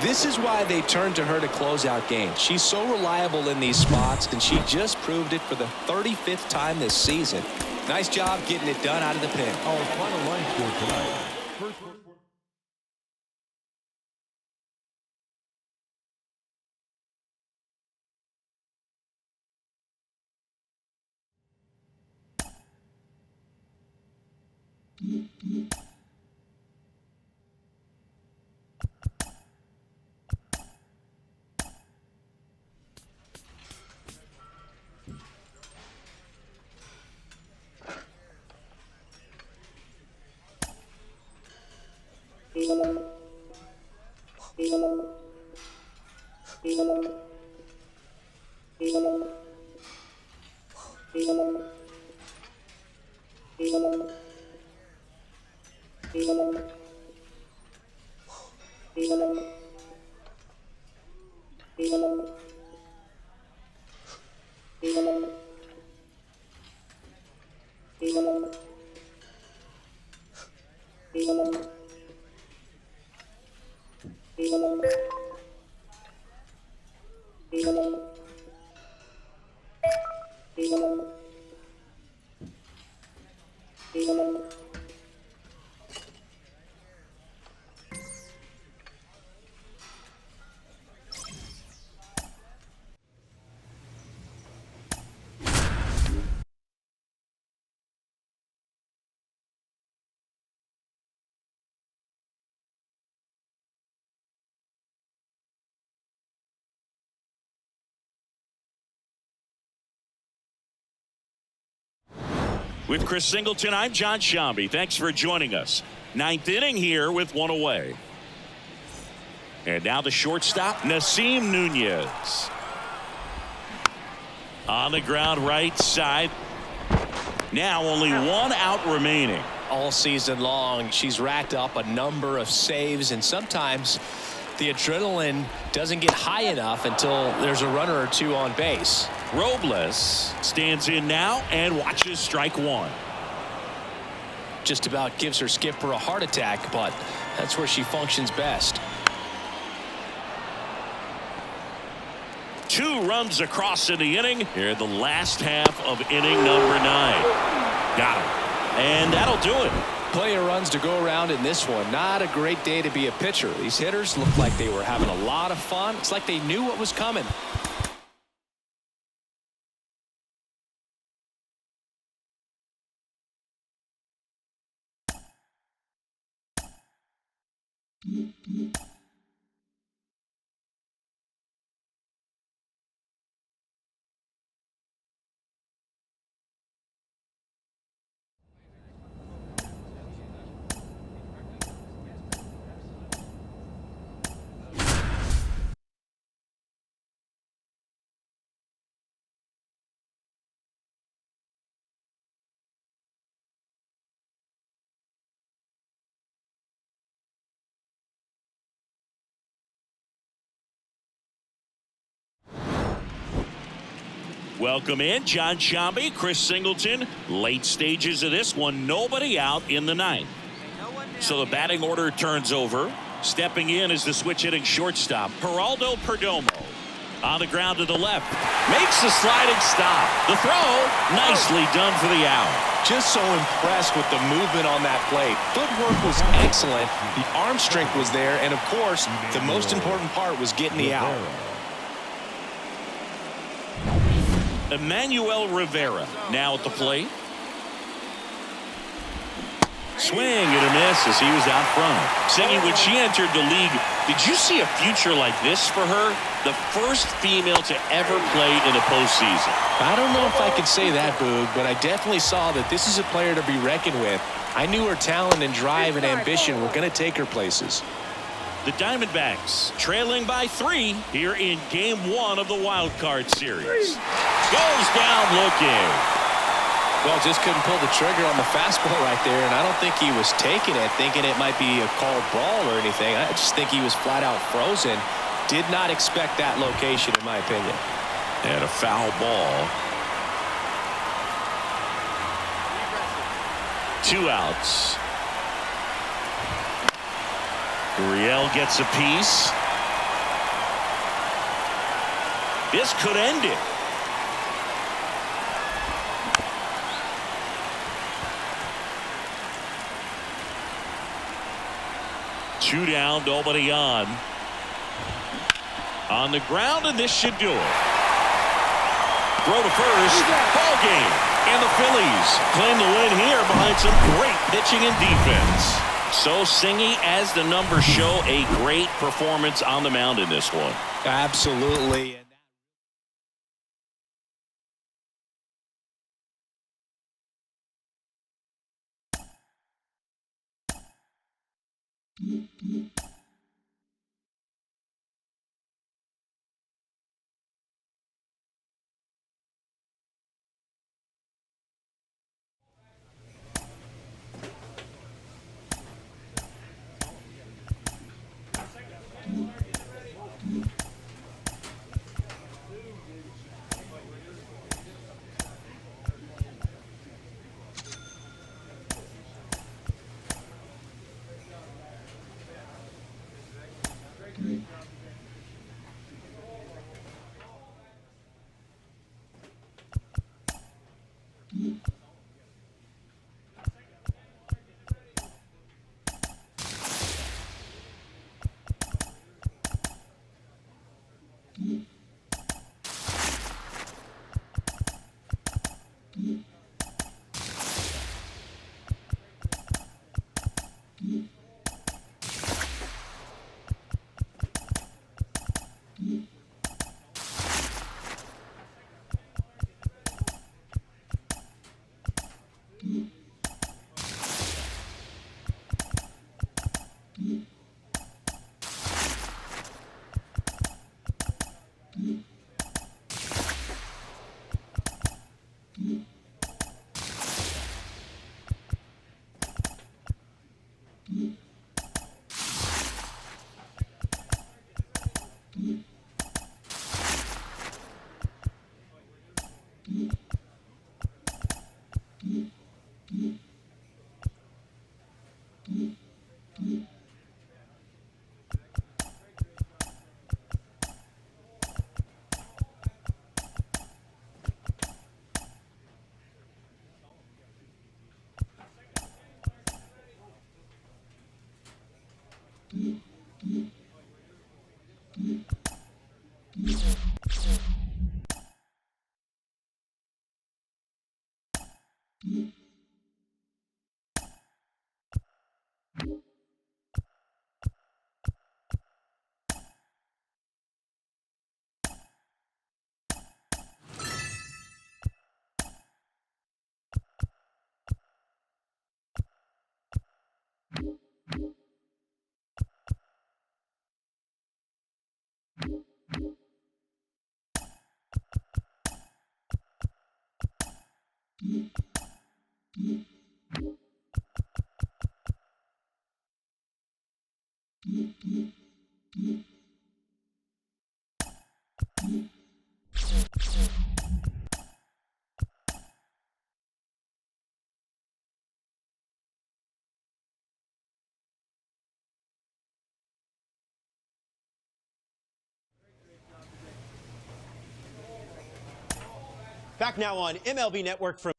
This is why they turn to her to close out games. She's so reliable in these spots, and she just proved it for the 35th time this season. Nice job getting it done out of the pen. Our final line score tonight. First With Chris Singleton, I'm John Shambi. Thanks for joining us. 9th inning here with 1 away. And now the shortstop, Nasim Nunez. On the ground right side. Now only 1 out remaining. All season long, she's racked up a number of saves, and sometimes the adrenaline doesn't get high enough until there's a runner or 2 on base. Robles stands in now and watches strike 1. Just about gives her skipper a heart attack, but that's where she functions best. 2 runs across in the inning here in the last half of inning number 9. Got him. And that'll do it. Plenty of runs to go around in this one. Not a great day to be a pitcher. These hitters look like they were having a lot of fun. It's like they knew what was coming. Welcome in, John Shambi, Chris Singleton. Late stages of this one, nobody out in the 9th. So the batting order turns over. Stepping in is the switch hitting shortstop, Geraldo Perdomo. On the ground to the left. Makes the sliding stop. The throw, nicely done for the out. Just so impressed with the movement on that plate. Footwork was excellent. The arm strength was there. And, of course, the most important part was getting the out. Emmanuel Rivera now at the plate. Swing and a miss as he was out front. Saying when she entered the league, did you see a future like this for her? The first female to ever play in the postseason. I don't know if I could say that, Boog, but I definitely saw that this is a player to be reckoned with. I knew her talent and drive and ambition were going to take her places. The Diamondbacks trailing by 3 here in Game 1 of the Wild Card Series. Goes down looking. Well, just couldn't pull the trigger on the fastball right there, and I don't think he was taking it, thinking it might be a called ball or anything. I just think he was flat out frozen. Did not expect that location, in my opinion. And a foul ball. 2 outs. Gurriel gets a piece. This could end it. Two down, nobody on. On the ground, and this should do it. Throw to first. Ball game. And the Phillies claim the win here behind some great pitching and defense. So Singy, as the numbers show, a great performance on the mound in this one. Absolutely. Back now on MLB Network from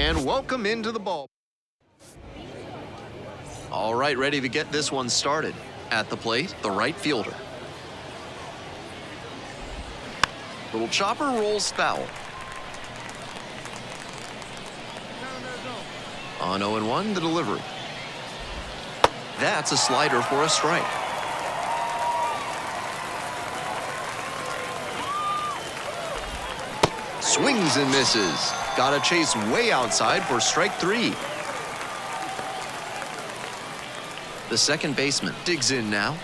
And welcome into the ball. All right, ready to get this one started. At the plate, the right fielder. Little chopper rolls foul. On 0-1, the delivery. That's a slider for a strike. Swings and misses. Got a chase way outside for strike 3. The second baseman digs in now.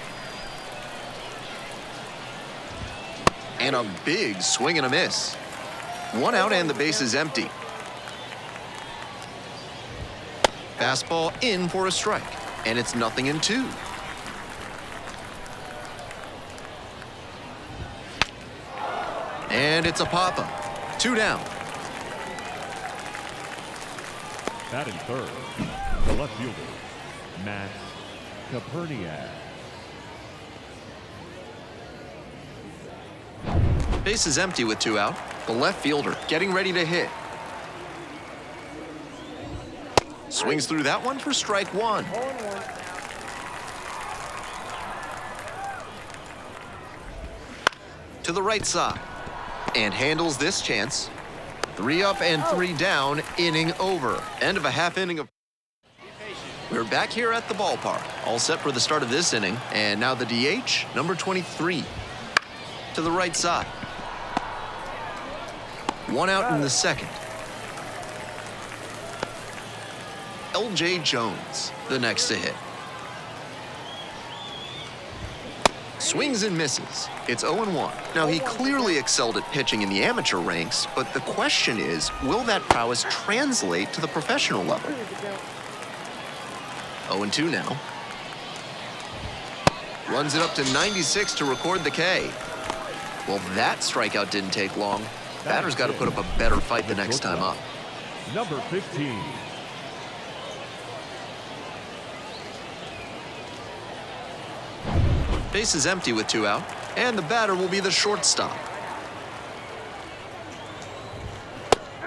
And a big swing and a miss. 1 out and the base is empty. Fastball in for a strike. And it's 0-2. And it's a pop-up. 2 down. Batting third, the left fielder, Matt Caperniak. Base is empty with 2 out. The left fielder getting ready to hit. Swings through that one for strike 1. To the right side. And handles this chance. 3 up and 3 down, inning over. End of a half inning of... We're back here at the ballpark. All set for the start of this inning. And now the DH, number 23. To the right side. 1 out in the second. L.J. Jones, the next to hit. Swings and misses. It's 0-1. Now, he clearly excelled at pitching in the amateur ranks, but the question is, will that prowess translate to the professional level? 0-2 now. Runs it up to 96 to record the K. Well, that strikeout didn't take long. Batter's got to put up a better fight the next time up. Number 15. Base is empty with 2 out, and the batter will be the shortstop.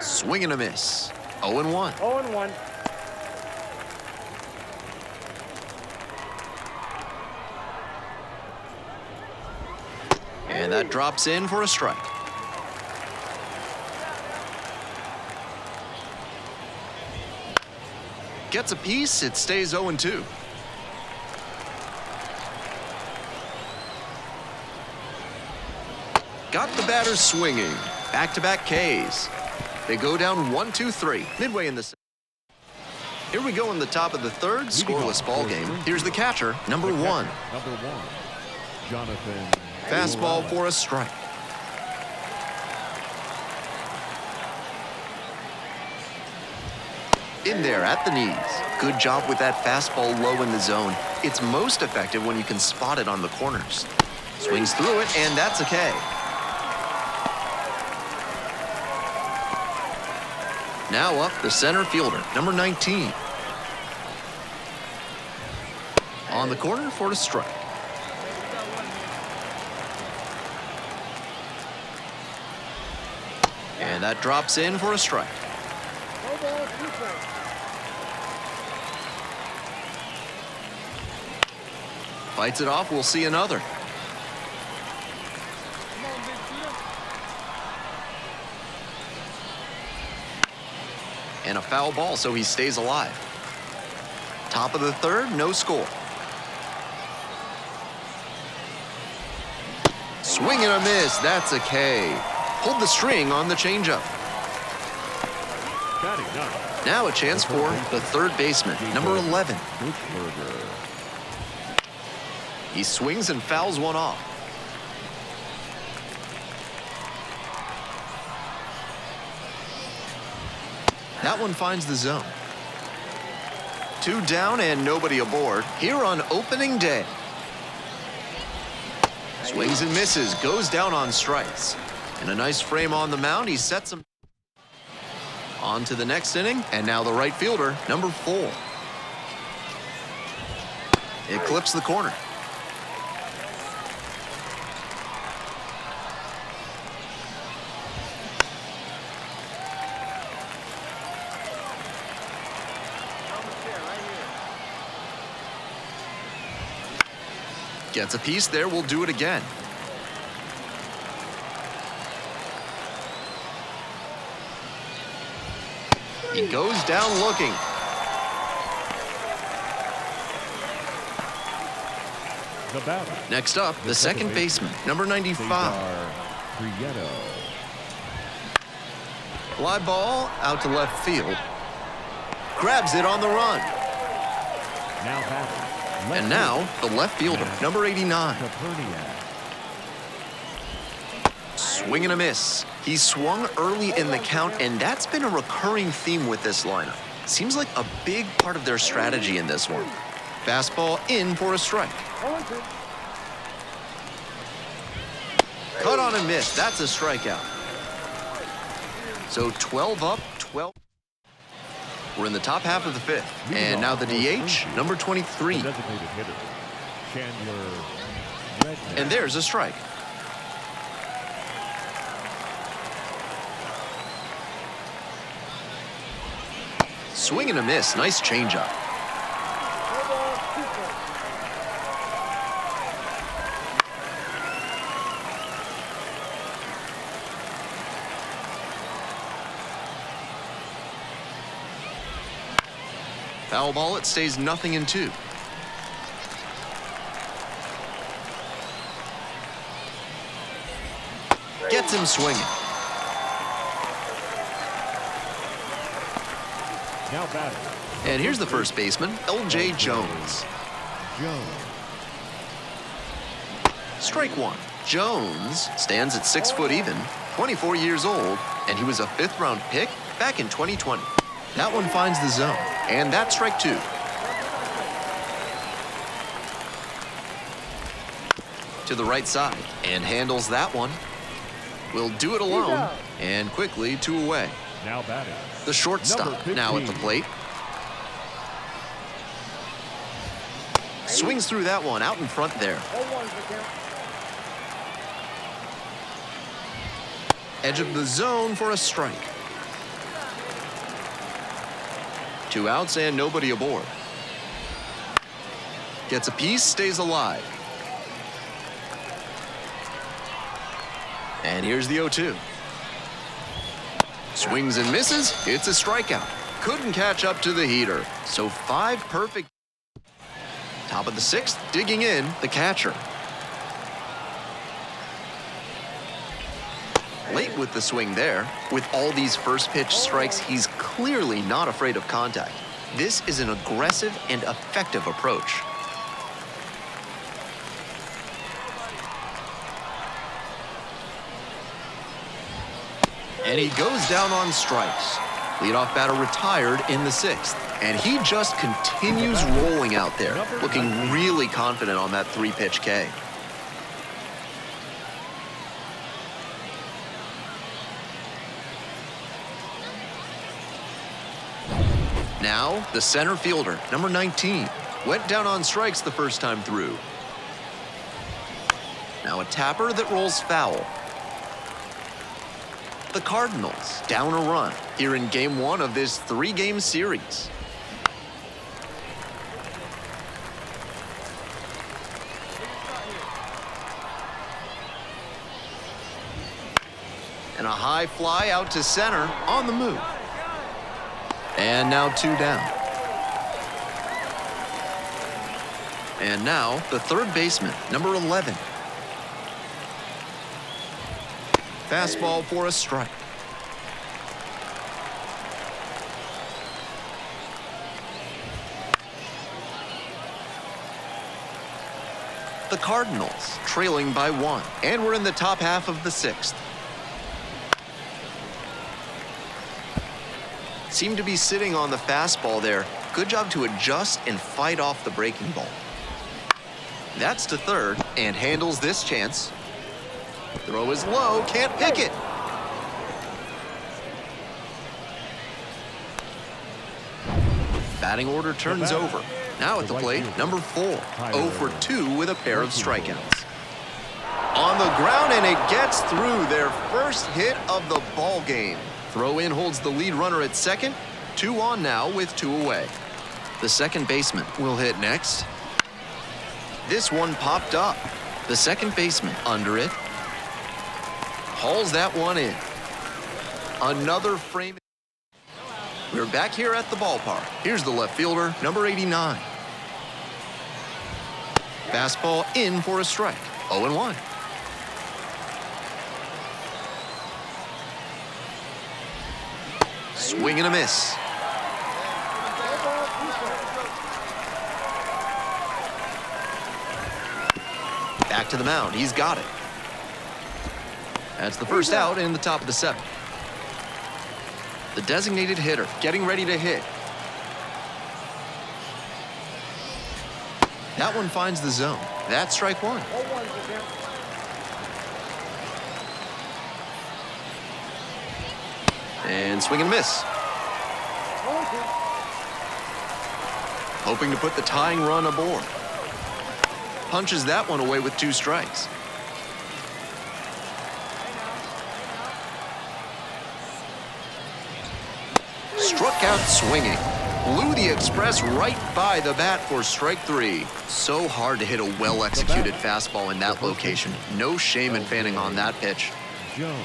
Swing and a miss. 0-1. 0-1. And that drops in for a strike. Gets a piece, it stays 0-2. Got the batter swinging. Back-to-back Ks. They go down 1-2-3, midway in the... Here we go in the top of the third, scoreless ball game. Here's the catcher, number 1. Number 1, Jonathan. Fastball for a strike. In there at the knees. Good job with that fastball low in the zone. It's most effective when you can spot it on the corners. Swings through it, and that's a K. Now up the center fielder, number 19. On the corner for a strike. And that drops in for a strike. Fights it off, we'll see another. And a foul ball, so he stays alive. Top of the third, no score. Swing and a miss, that's a K. Hold the string on the changeup. Now a chance for the third baseman, number 11. He swings and fouls one off. That one finds the zone. 2 down and nobody aboard here on opening day. Swings and misses, goes down on strikes. And a nice frame on the mound, he sets him. On to the next inning, and now the right fielder, number 4. It clips the corner. Gets a piece there, will do it again. He goes down looking. The batter. Next up, the second baseman, number 95. Prieto. Fly ball out to left field. Grabs it on the run. Now batting. And now, the left fielder, number 89. Swing and a miss. He swung early in the count, and that's been a recurring theme with this lineup. Seems like a big part of their strategy in this one. Fastball in for a strike. Cut on a miss. That's a strikeout. So 12 up, 12. We're in the top half of the fifth. And now the DH, number 23. And there's a strike. Swing and a miss. Nice changeup. Foul ball, it stays 0-2. Gets him swinging. Now batting. And here's the first baseman, L.J. Jones. Strike one. Jones stands at 6 foot even, 24 years old, and he was a fifth-round pick back in 2020. That one finds the zone, and that's strike two. To the right side, and handles that one. Will do it alone, and quickly 2 away. Now batting. The shortstop now at the plate. Swings through that one out in front there. Edge of the zone for a strike. 2 outs and nobody aboard. Gets a piece, stays alive. And here's the 0-2. Swings and misses. It's a strikeout. Couldn't catch up to the heater. So 5 perfect. Top of the 6th, digging in, the catcher. Late with the swing there. With all these first pitch strikes, he's clearly not afraid of contact. This is an aggressive and effective approach. And he goes down on strikes. Leadoff batter retired in the 6th. And he just continues rolling out there, looking really confident on that 3-pitch K. Now, the center fielder, number 19, went down on strikes the first time through. Now a tapper that rolls foul. The Cardinals down a run here in game 1 of this 3-game series. And a high fly out to center on the move. And now 2 down. And now the third baseman, number 11. Fastball for a strike. The Cardinals trailing by 1, and we're in the top half of the 6th. Seem to be sitting on the fastball there. Good job to adjust and fight off the breaking ball. That's to third, and handles this chance. Throw is low, can't pick it. Batting order turns over. Now at the plate, number 4, 0 for 2 with a pair of strikeouts. On the ground, and it gets through, their first hit of the ball game. Throw in holds the lead runner at second. 2 on now with 2 away. The second baseman will hit next. This one popped up. The second baseman under it. Hauls that one in. Another frame. We're back here at the ballpark. Here's the left fielder, number 89. Fastball in for a strike. 0-1. Swing and a miss. Back to the mound. He's got it. That's the first out in the top of the seventh. The designated hitter getting ready to hit. That one finds the zone. That's strike one. And swing and miss. Hoping to put the tying run aboard. Punches that one away with 2 strikes. Struck out swinging. Blew the express right by the bat for strike 3. So hard to hit a well-executed fastball in that location. No shame in fanning on that pitch. Jones.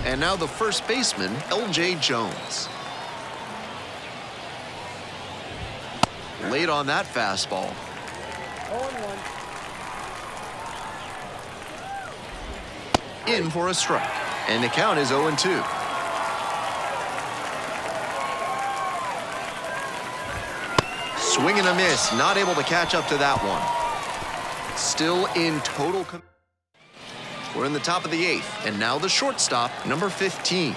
And now the first baseman, L.J. Jones. Late on that fastball. 0-1. In for a strike. And the count is 0-2. Swing and a miss. Not able to catch up to that one. Still in total. We're in the top of the 8th. And now the shortstop, number 15.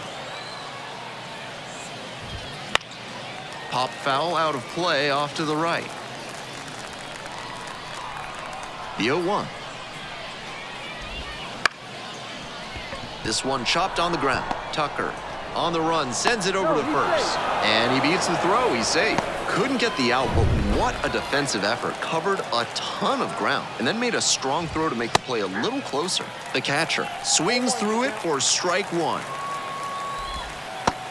Pop foul out of play off to the right. The 0-1. This one chopped on the ground. Tucker on the run, sends it over to first. And he beats the throw. He's safe. Couldn't get the out, but what a defensive effort. Covered a ton of ground and then made a strong throw to make the play a little closer. The catcher swings through it for strike 1.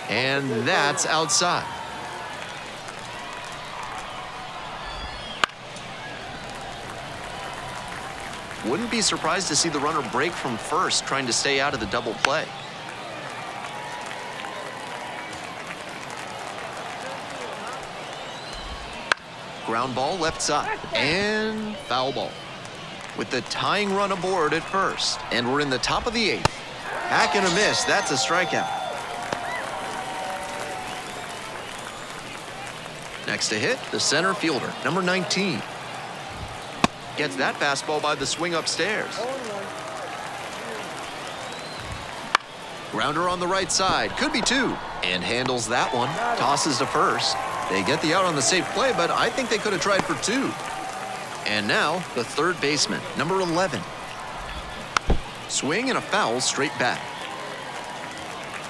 And that's outside. Wouldn't be surprised to see the runner break from first, trying to stay out of the double play. Ground ball left side, and foul ball. With the tying run aboard at first, and we're in the top of the 8th. Hack and a miss, that's a strikeout. Next to hit, the center fielder, number 19. Gets that fastball by the swing upstairs. Grounder on the right side, could be 2, and handles that one. Tosses to first. They get the out on the safe play, but I think they could have tried for 2. And now, the third baseman, number 11. Swing and a foul straight back.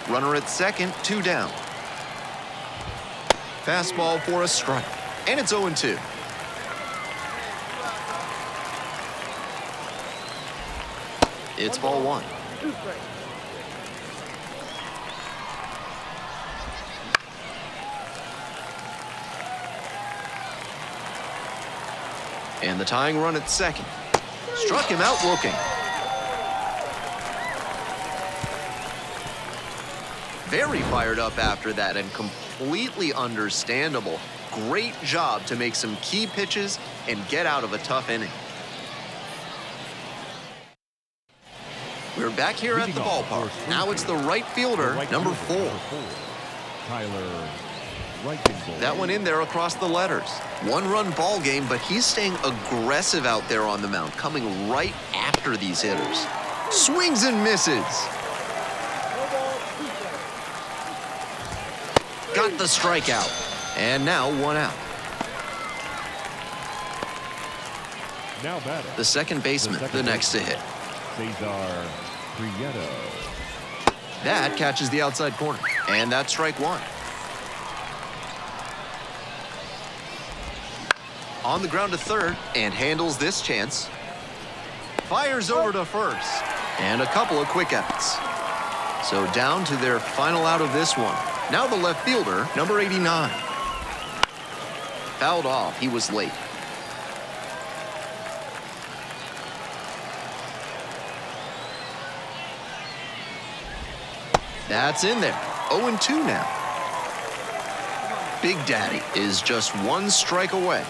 Runner at second, 2 down. Fastball for a strike, and it's 0-2. It's ball 1. And the tying run at second. Struck him out looking. Very fired up after that and completely understandable. Great job to make some key pitches and get out of a tough inning. We're back here at the ballpark. Now it's the right fielder, number 4. Tyler. That one in there across the letters. 1-run ball game, but he's staying aggressive out there on the mound, coming right after these hitters. Swings and misses. Got the strikeout. And now 1 out. Now batter. The second baseman, the next to hit. Cesar Prieto. That catches the outside corner. And that's strike 1. On the ground to third and handles this chance. Fires over to first. And a couple of quick outs. So down to their final out of this one. Now the left fielder, number 89. Fouled off. He was late. That's in there. 0-2 now. Big Daddy is just one strike away.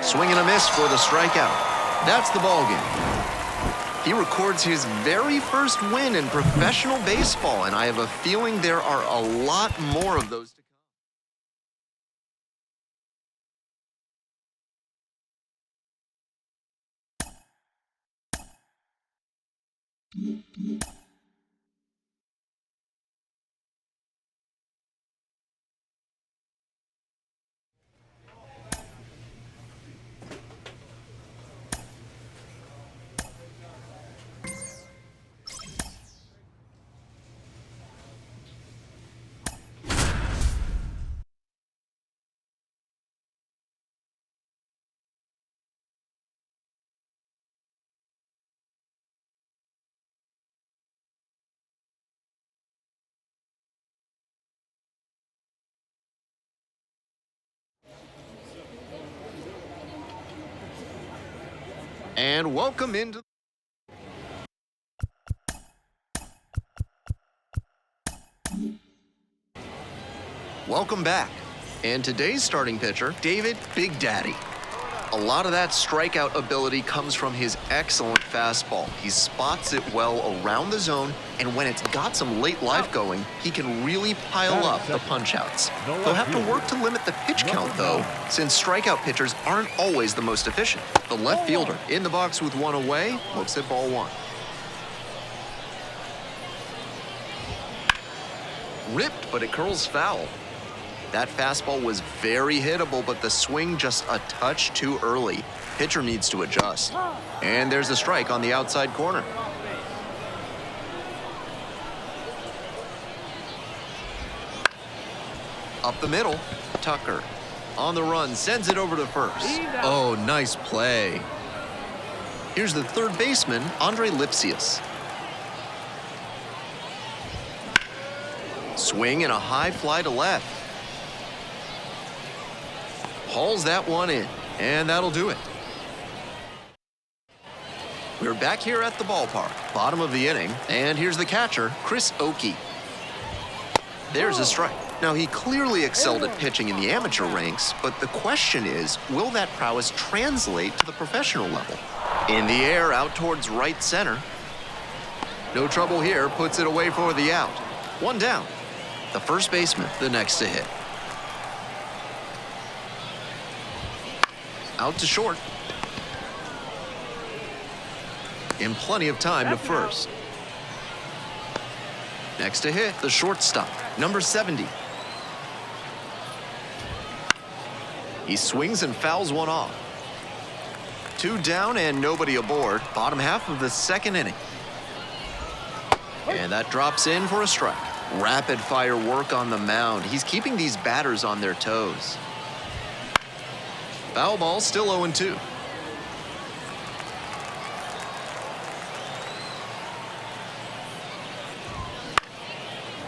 Swing and a miss for the strikeout. That's the ball game. He records his very first win in professional baseball, and I have a feeling there are a lot more of those to come. And welcome into Welcome back. And today's starting pitcher, David Big Daddy. A lot of that strikeout ability comes from his excellent fastball. He spots it well around the zone, and when it's got some late life going, he can really pile up the punch-outs. He'll have to work to limit the pitch count, though, since strikeout pitchers aren't always the most efficient. The left fielder in the box with one away, looks at ball one. Ripped, but it curls foul. That fastball was very hittable, but the swing just a touch too early. Pitcher needs to adjust. And there's a strike on the outside corner. Up the middle, Tucker. On the run, sends it over to first. Oh, nice play. Here's the third baseman, Andre Lipsius. Swing and a high fly to left. Hauls that one in, and that'll do it. We're back here at the ballpark, bottom of the inning, and here's the catcher, Chris Oakey. There's a strike. Now, he clearly excelled at pitching in the amateur ranks, but the question is, will that prowess translate to the professional level? In the air, out towards right center. No trouble here, puts it away for the out. One down. The first baseman, the next to hit. Out to short. In plenty of time to first. Next to hit, the shortstop, number 70. He swings and fouls one off. Two down and nobody aboard. Bottom half of the second inning. And that drops in for a strike. Rapid fire work on the mound. He's keeping these batters on their toes. Foul ball, still 0-2.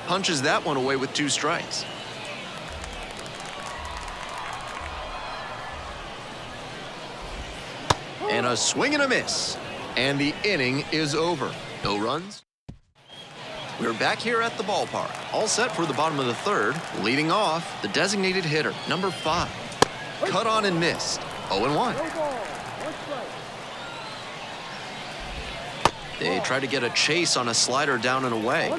Punches that one away with two strikes. And a swing and a miss. And the inning is over. No runs. We're back here at the ballpark. All set for the bottom of the third. Leading off, the designated hitter, number 5. Cut on and missed. 0-1. They try to get a chase on a slider down and away.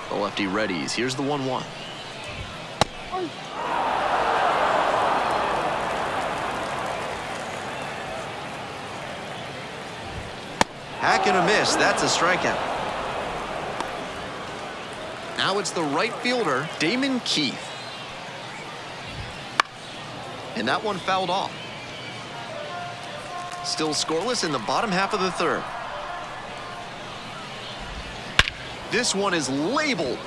The lefty readies. Here's the 1-1. Hack and a miss. That's a strikeout. Now it's the right fielder, Damon Keith. And that one fouled off. Still scoreless in the bottom half of the third. This one is labeled.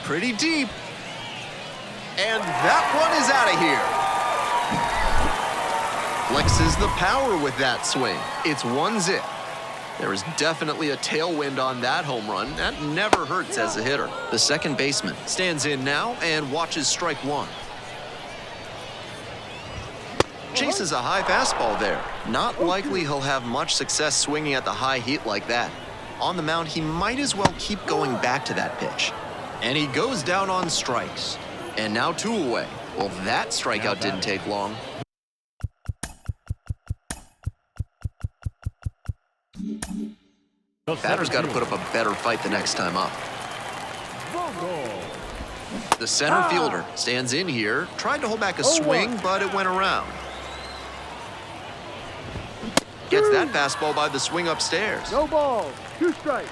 Pretty deep. And that one is out of here. Flexes the power with that swing. It's 1-zip. There is definitely a tailwind on that home run. That never hurts as a hitter. The second baseman stands in now and watches strike one. Chases a high fastball there. Not likely he'll have much success swinging at the high heat like that. On the mound, he might as well keep going back to that pitch. And he goes down on strikes. And now 2 away. Well, that strikeout didn't take long. Batter's got to put up a better fight the next time up. The center fielder stands in here, tried to hold back a swing, but it went around. Gets that fastball by the swing upstairs. No ball. 2 strikes.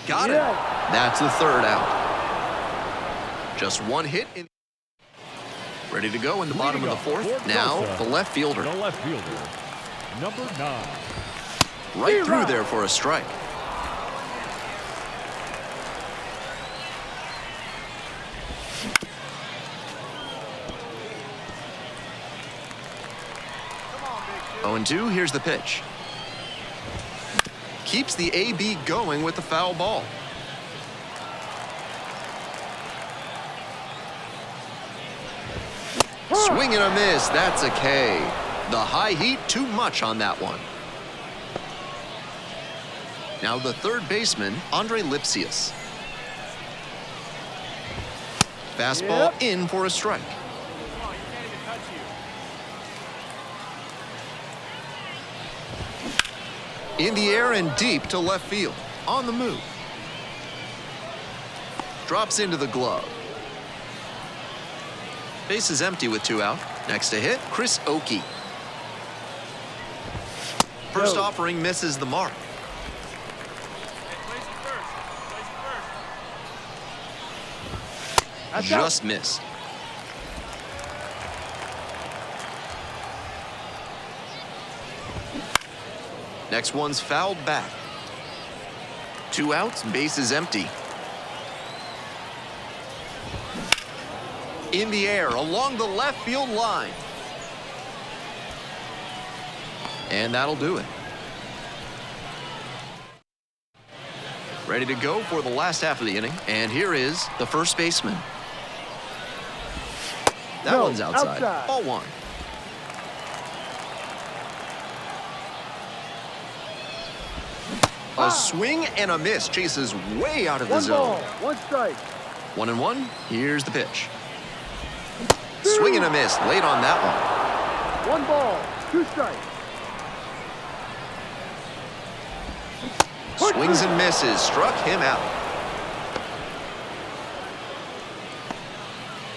Got it. That's the third out. Just 1 hit. Ready to go in the bottom of the fourth. Now, the left fielder. The left fielder, number 9. Right through there for a strike. Oh, and 2, here's the pitch. Keeps the AB going with the foul ball. Swing and a miss, that's a K. The high heat, too much on that one. Now the third baseman, Andre Lipsius. Fastball in for a strike. In the air and deep to left field. On the move. Drops into the glove. Base is empty with 2 out. Next to hit, Chris Oakey. First offering misses the mark. Just missed. Next one's fouled back. 2 outs, base is empty. In the air, along the left field line. And that'll do it. Ready to go for the last half of the inning. And here is the first baseman. That one's outside. Ball 1. A swing and a miss. Chases way out of the zone. 1 strike. 1-1. Here's the pitch. Swing and a miss. Late on that one. 1 ball. 2 strikes. Swings and misses. Struck him out.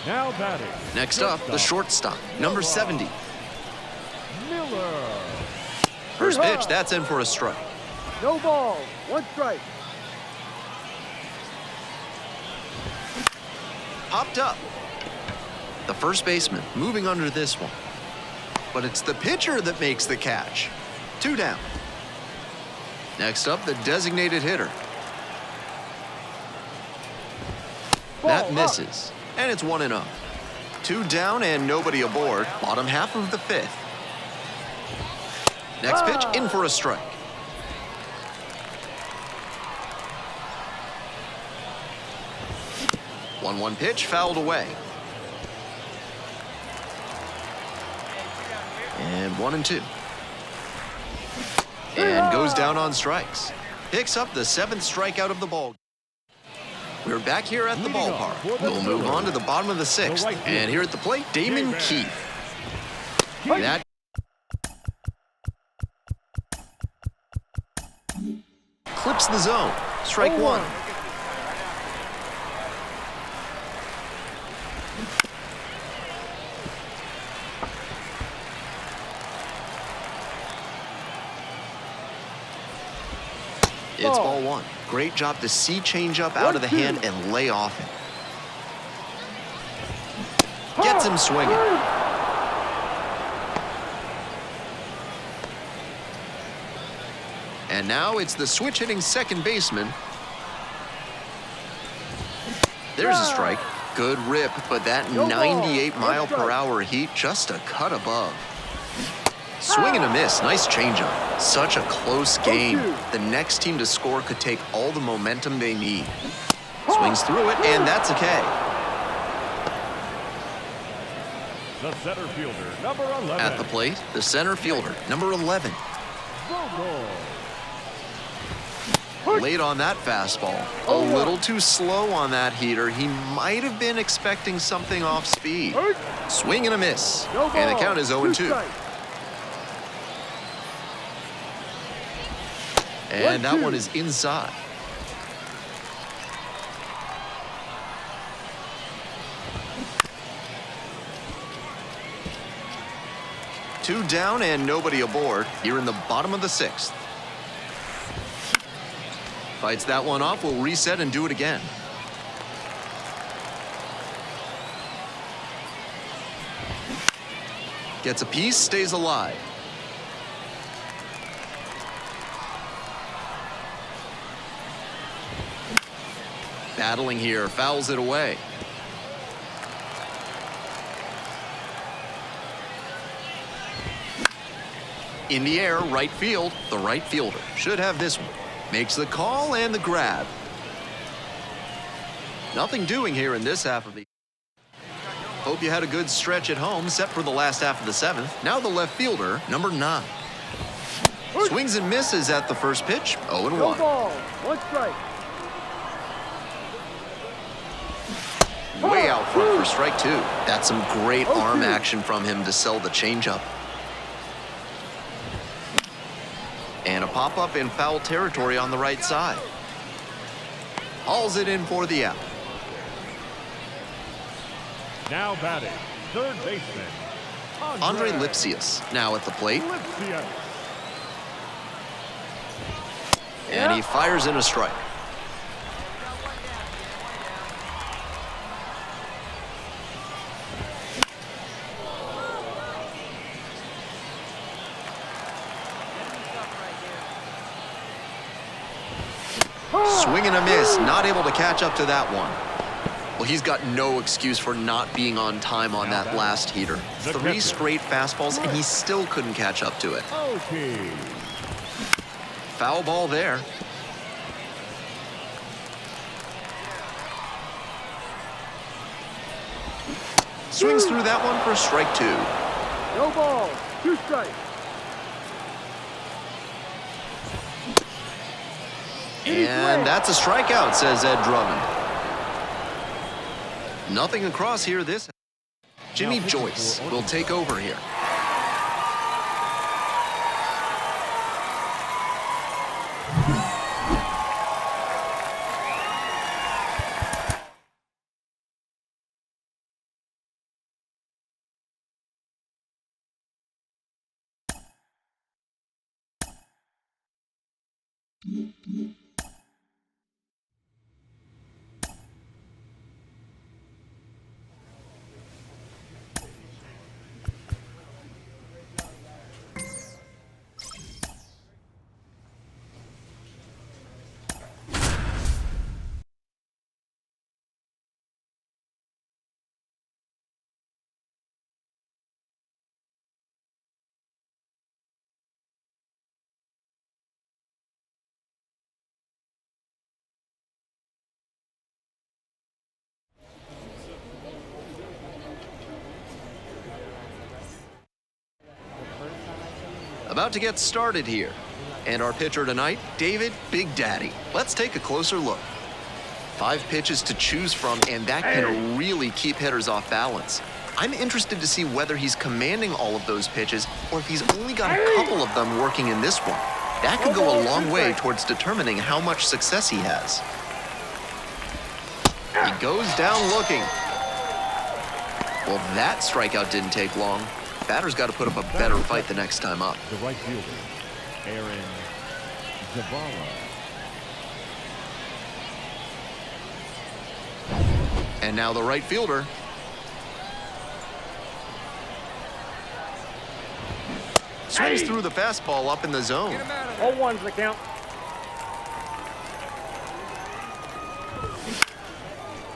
Now batting. Next up, the shortstop, number 70. Miller. First pitch, that's in for a strike. No ball. 1 strike. Popped up. The first baseman moving under this one. But it's the pitcher that makes the catch. 2 down. Next up, the designated hitter. That misses. And it's 1-0. 2 down and nobody aboard. Bottom half of the 5th. Next pitch, in for a strike. One pitch, fouled away. And 1-2. And goes down on strikes. Picks up the 7th strikeout of the ball. We're back here at the ballpark. We'll move on to the bottom of the 6th. And here at the plate, Damon Keith. That clips the zone. Strike 1. It's ball 1. Great job to see changeup out of the hand and lay off it. Gets him swinging. And now it's the switch hitting second baseman. There's a strike. Good rip, but that No ball. 98-mile-per-hour heat just a cut above. Swing and a miss. Nice changeup. Such a close game. The next team to score could take all the momentum they need. Swings through it, and that's a K. The center fielder, number 11. At the plate, the center fielder, number 11. Late on that fastball. A little too slow on that heater. He might have been expecting something off speed. Swing and a miss. And the count is 0-2. And that one is inside. Two down and nobody aboard here in the bottom of the 6th. Fights that one off, will reset and do it again. Gets a piece, stays alive. Battling here, fouls it away. In the air, right field, the right fielder should have this one. Makes the call and the grab. Nothing doing here in this half of the. Hope you had a good stretch at home, set for the last half of the 7th. Now the left fielder, number 9. Swings and misses at the first pitch, 0-1. No ball. 1 strike. Way out front for strike 2. That's some great arm action from him to sell the changeup. And a pop-up in foul territory on the right side. Hauls it in for the out. Now batting, third baseman, Andre Lipsius now at the plate. Lipsius. And he fires in a strike. Swing and a miss, not able to catch up to that one. Well, he's got no excuse for not being on time on that last heater. 3 straight fastballs, and he still couldn't catch up to it. Okay. Foul ball there. Swings through that one for strike 2. No ball. 2 strikes. And that's a strikeout, says Ed Drummond. Nothing across here this. Jimmy Joyce will take over here. About to get started here. And our pitcher tonight, David Big Daddy. Let's take a closer look. 5 pitches to choose from, and that can really keep hitters off balance. I'm interested to see whether he's commanding all of those pitches or if he's only got a couple of them working in this one. That could go a long way towards determining how much success he has. He goes down looking. Well, that strikeout didn't take long. Batter's got to put up a better fight the next time up. The right fielder, Aaron Zavala. And now the right fielder. Swings through the fastball up in the zone. 0-1's the count.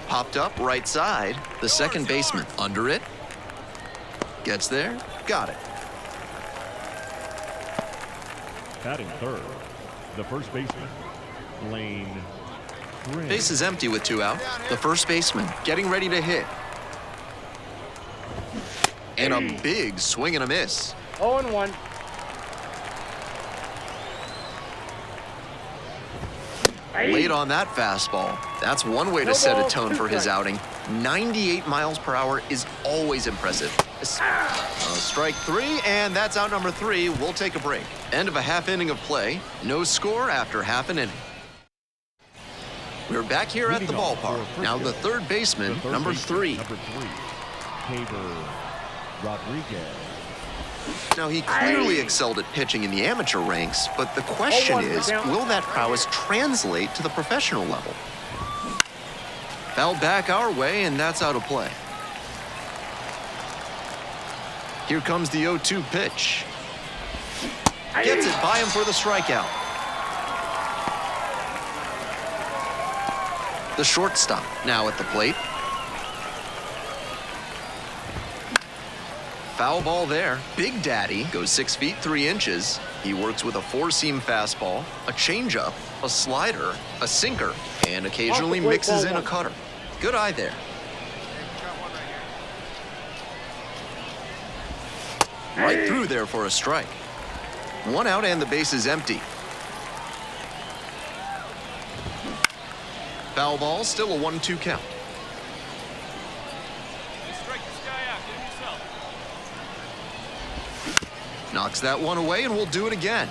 Popped up right side. The second baseman under it. Gets there. Got it. Batting third, the first baseman, Lane Green. Base is empty with 2 out. The first baseman getting ready to hit. And a big swing and a miss. 0-1. Late on that fastball. That's one way to set a tone for his outing. 98 miles per hour is always impressive. Strike 3, and that's out number 3. We'll take a break. End of a half inning of play. No score after half an inning. We're back here at the ballpark. Now the third baseman, number 3. Caver Rodriguez. Now, he clearly excelled at pitching in the amateur ranks, but the question is, will that prowess translate to the professional level? Fouled back our way, and that's out of play. Here comes the 0-2 pitch. Gets it by him for the strikeout. The shortstop now at the plate. Foul ball there. Big Daddy goes 6 feet 3 inches. He works with a 4-seam fastball, a changeup, a slider, a sinker, and occasionally mixes in a cutter. Good eye there. Right through there for a strike. 1 out and the base is empty. Foul ball, still a 1-2 count. Knocks that one away, and we'll do it again.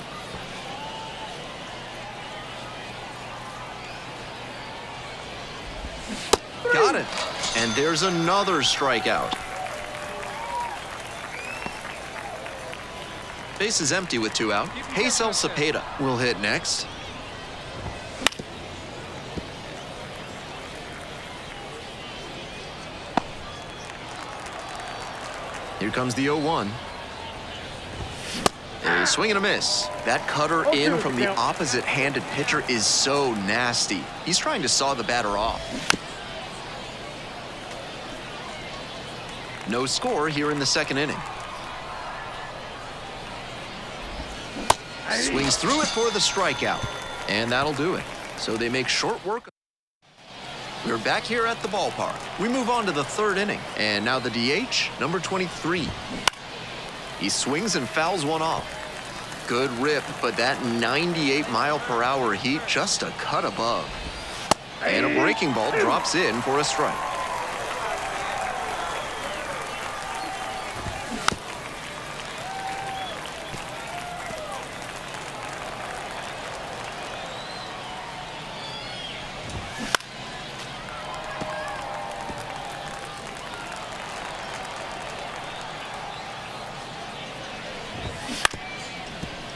Got it. And there's another strikeout. Base is empty with 2 out. Hazel Cepeda will hit next. Here comes the 0-1. A swing and a miss. That cutter in from the opposite-handed pitcher is so nasty. He's trying to saw the batter off. No score here in the second inning. Swings through it for the strikeout. And that'll do it. So they make short work. We're back here at the ballpark. We move on to the third inning. And now the DH, number 23. He swings and fouls one off. Good rip, but that 98-mile-per-hour heat just a cut above. And a breaking ball drops in for a strike.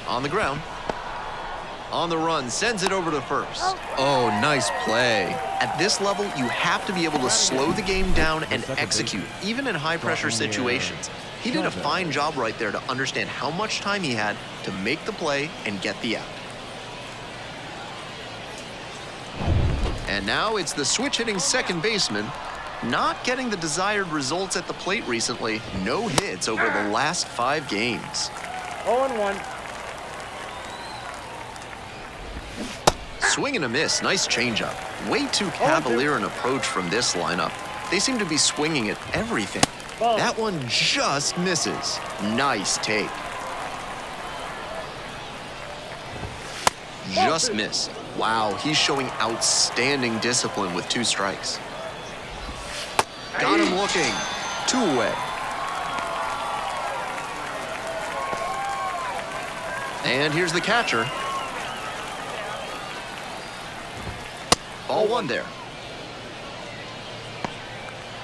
On the ground. On the run, sends it over to first. Oh, nice play. At this level, you have to be able to slow the game down and execute, even in high-pressure situations. He did a fine job right there to understand how much time he had to make the play and get the out. And now it's the switch-hitting second baseman. Not getting the desired results at the plate recently. No hits over the last 5 games. 0-1. Swing and a miss. Nice changeup. Way too cavalier an approach from this lineup. They seem to be swinging at everything. That one just misses. Nice take. Just missed. Wow, he's showing outstanding discipline with 2 strikes. Got him looking. 2 away. And here's the catcher. Ball 1 there.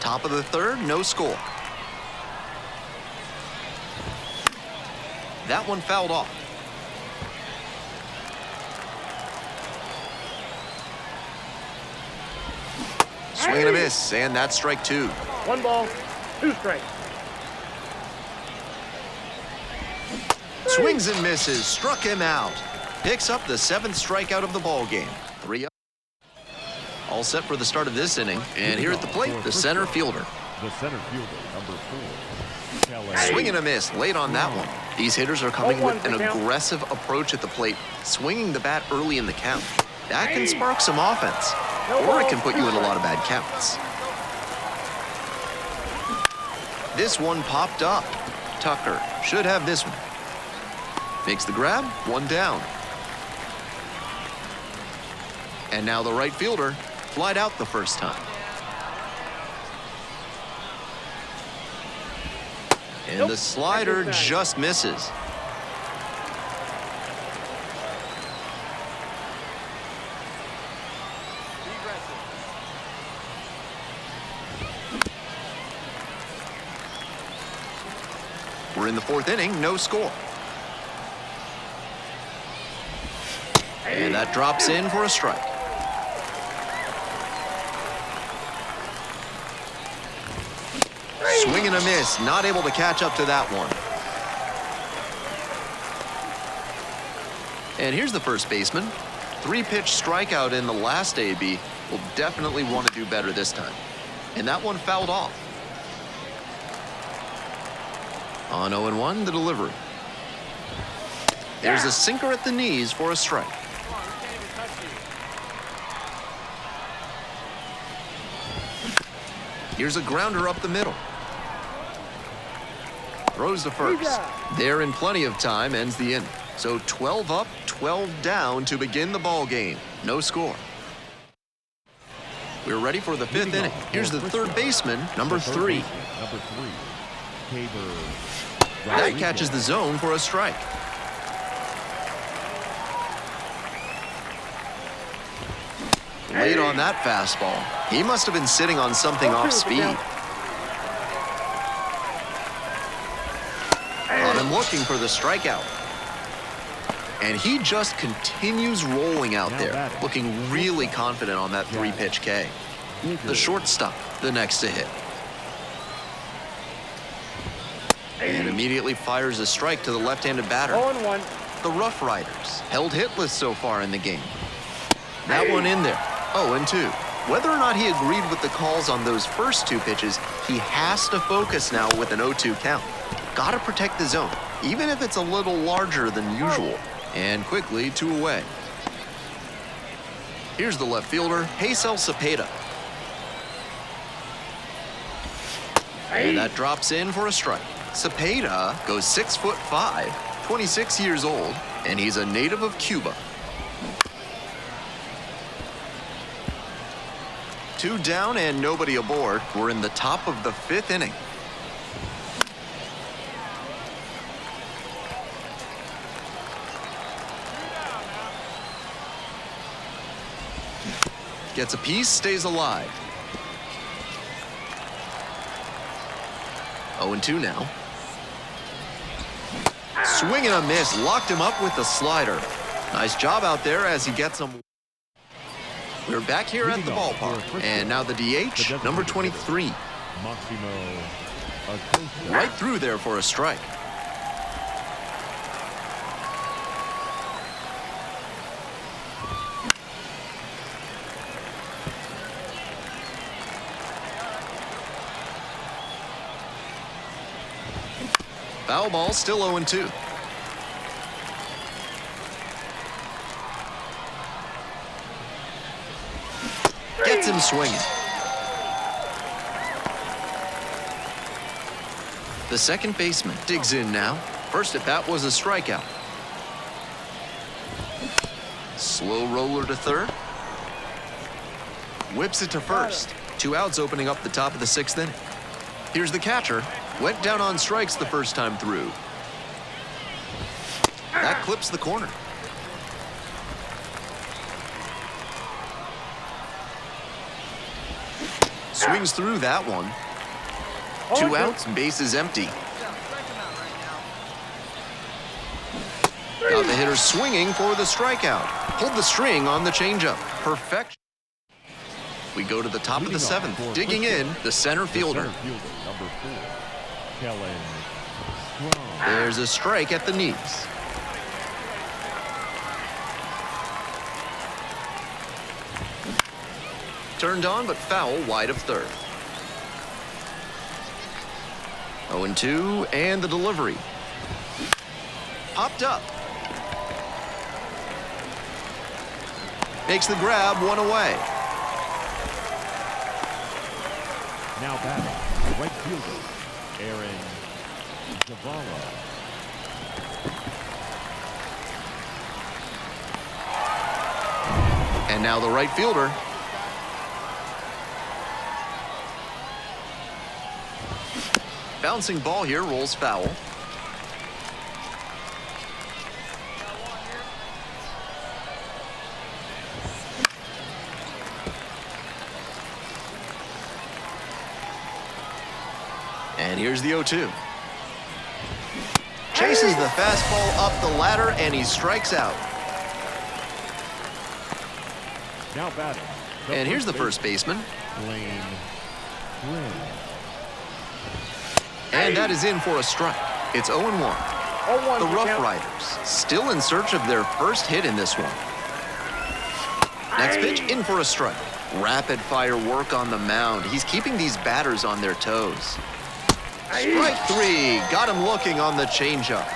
Top of the third, no score. That one fouled off. Swing and a miss, and that's strike 2. 1 ball, 2 strikes. Swings and misses, struck him out. Picks up the 7th strikeout of the ball game. 3 up. All set for the start of this inning. And here at the plate, the center fielder. The center fielder, number 4. Kelly. Swing and a miss late on that one. These hitters are coming with an aggressive approach at the plate, swinging the bat early in the count. That can spark some offense, or it can put you in a lot of bad counts. This one popped up. Tucker should have this one. Makes the grab, one down. And now the right fielder flied out the first time. And the slider just misses. We're in the 4th inning, no score. And that drops in for a strike. Swing and a miss, not able to catch up to that one. And here's the first baseman. 3-pitch strikeout in the last AB. Will definitely want to do better this time. And that one fouled off. On 0-1, the delivery. There's a sinker at the knees for a strike. Here's a grounder up the middle. Throws to first. There in plenty of time, ends the inning. So 12 up, 12 down to begin the ball game. No score. We're ready for the 5th inning. Here's the third baseman, number 3. Number 3. Tabor. That catches the zone for a strike. Late on that fastball. He must have been sitting on something off speed. Caught him looking for the strikeout. And he just continues rolling out there, looking really confident on that 3-pitch K. The shortstop, the next to hit. And immediately fires a strike to the left-handed batter. 0-1. The Rough Riders held hitless so far in the game. That one in there, 0-2. Whether or not he agreed with the calls on those first 2 pitches, he has to focus now with an 0-2 count. Gotta protect the zone, even if it's a little larger than usual. And quickly, 2 away. Here's the left fielder, Hazel Cepeda. And that drops in for a strike. Cepeda goes 6'5", 26 years old, and he's a native of Cuba. 2 down and nobody aboard. We're in the top of the 5th inning. Gets a piece, stays alive. 0-2 now. Swing and a miss, locked him up with the slider. Nice job out there as he gets him. We're back here at the ballpark, and now the DH, number 23. Right through there for a strike. Foul ball, still 0-2. Gets him swinging. The second baseman digs in now. First at bat was a strikeout. Slow roller to third. Whips it to first. 2 outs opening up the top of the 6th inning. Here's the catcher. Went down on strikes the first time through. That clips the corner. Swings through that one. 2 outs, base is empty. Got the hitter swinging for the strikeout. Pulled the string on the changeup. Perfection. We go to the top of the 7th. Digging in, the center fielder. Number 4. Kellen. There's a strike at the knees. Turned on, but foul wide of third. 0-2, and the delivery. Popped up. Makes the grab, one away. Now batting, right fielder, Aaron Zavala. And now the right fielder. Bouncing ball here, rolls foul. And here's the 0-2. Chases the fastball up the ladder, and he strikes out. Now batting. And here's the first baseman. Lane Quinn. And that is in for a strike. It's 0-1. 0-1. The Rough Riders still in search of their first hit in this one. Next pitch, in for a strike. Rapid fire work on the mound. He's keeping these batters on their toes. Strike three. Got him looking on the changeup.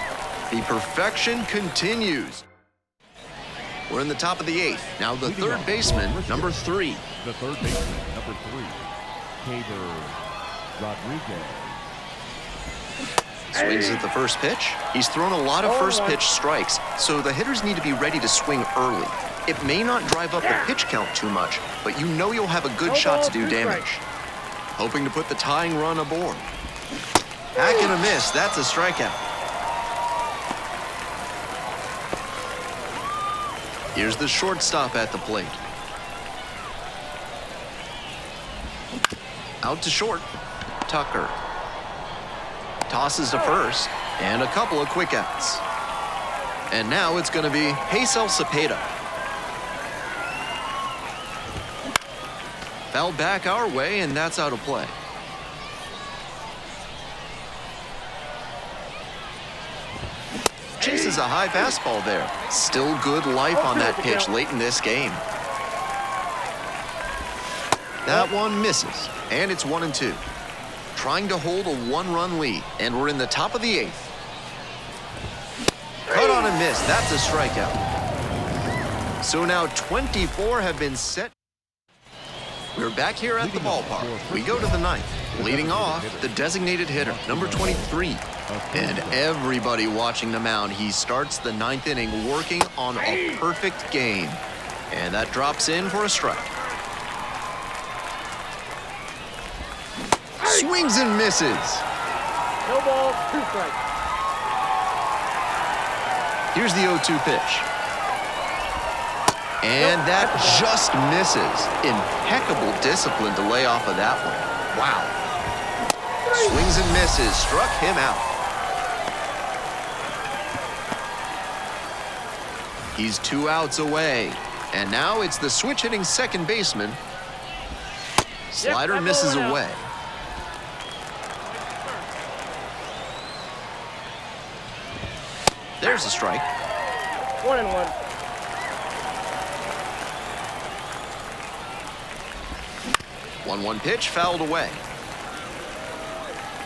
The perfection continues. We're in the top of the 8th. Now the third baseman, number 3. The third baseman, number 3, Caber Rodriguez. Swings at the first pitch. He's thrown a lot of first pitch strikes, so the hitters need to be ready to swing early. It may not drive up the pitch count too much, but you know you'll have a good shot to do damage. Hoping to put the tying run aboard. Hack and a miss. That's a strikeout. Here's the shortstop at the plate. Out to short. Tucker. Tosses to first, and a couple of quick outs. And now it's going to be Hazel Cepeda. Fouled back our way, and that's out of play. Chases a high fastball there. Still good life on that pitch late in this game. That one misses, and it's 1-2. Trying to hold a 1-run lead, and we're in the top of the 8th. Cut on a miss. That's a strikeout. So now 24 have been set. We're back here at the ballpark. We go to the 9th. Leading off, the designated hitter, number 23. And everybody watching the mound, he starts the 9th inning working on a perfect game. And that drops in for a strike. Swings and misses. No balls, 2 strikes. Here's the 0-2 pitch. And that just misses. Impeccable discipline to lay off of that one. Wow. Swings and misses. Struck him out. He's 2 outs away. And now it's the switch hitting second baseman. Slider misses away. There's a strike. 1-1. 1-1 pitch fouled away.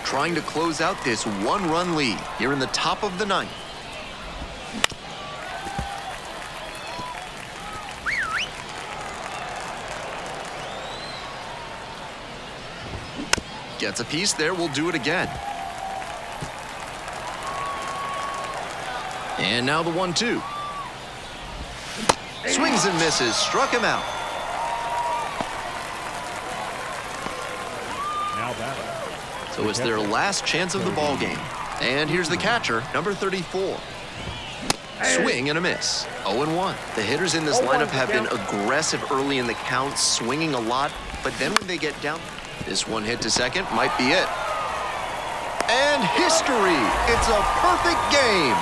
Trying to close out this 1-run lead here in the top of the 9th. Gets a piece there, we'll do it again. And now the 1-2. Swings and misses, struck him out. Now batting. So it's their last chance of the ball game. And here's the catcher, number 34. Swing and a miss. 0-1. The hitters in this lineup have been aggressive early in the count, swinging a lot, but then when they get down, this one hit to second might be it. And history! It's a perfect game!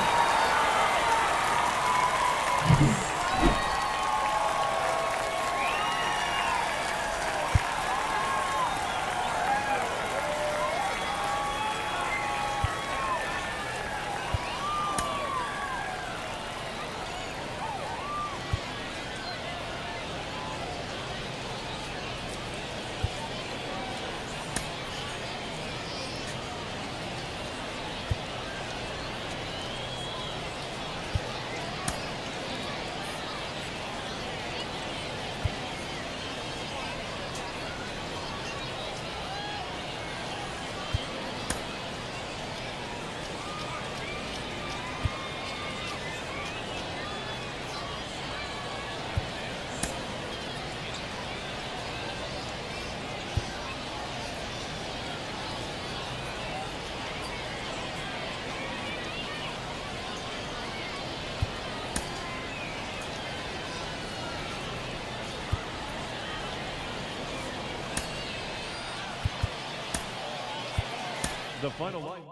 The final line.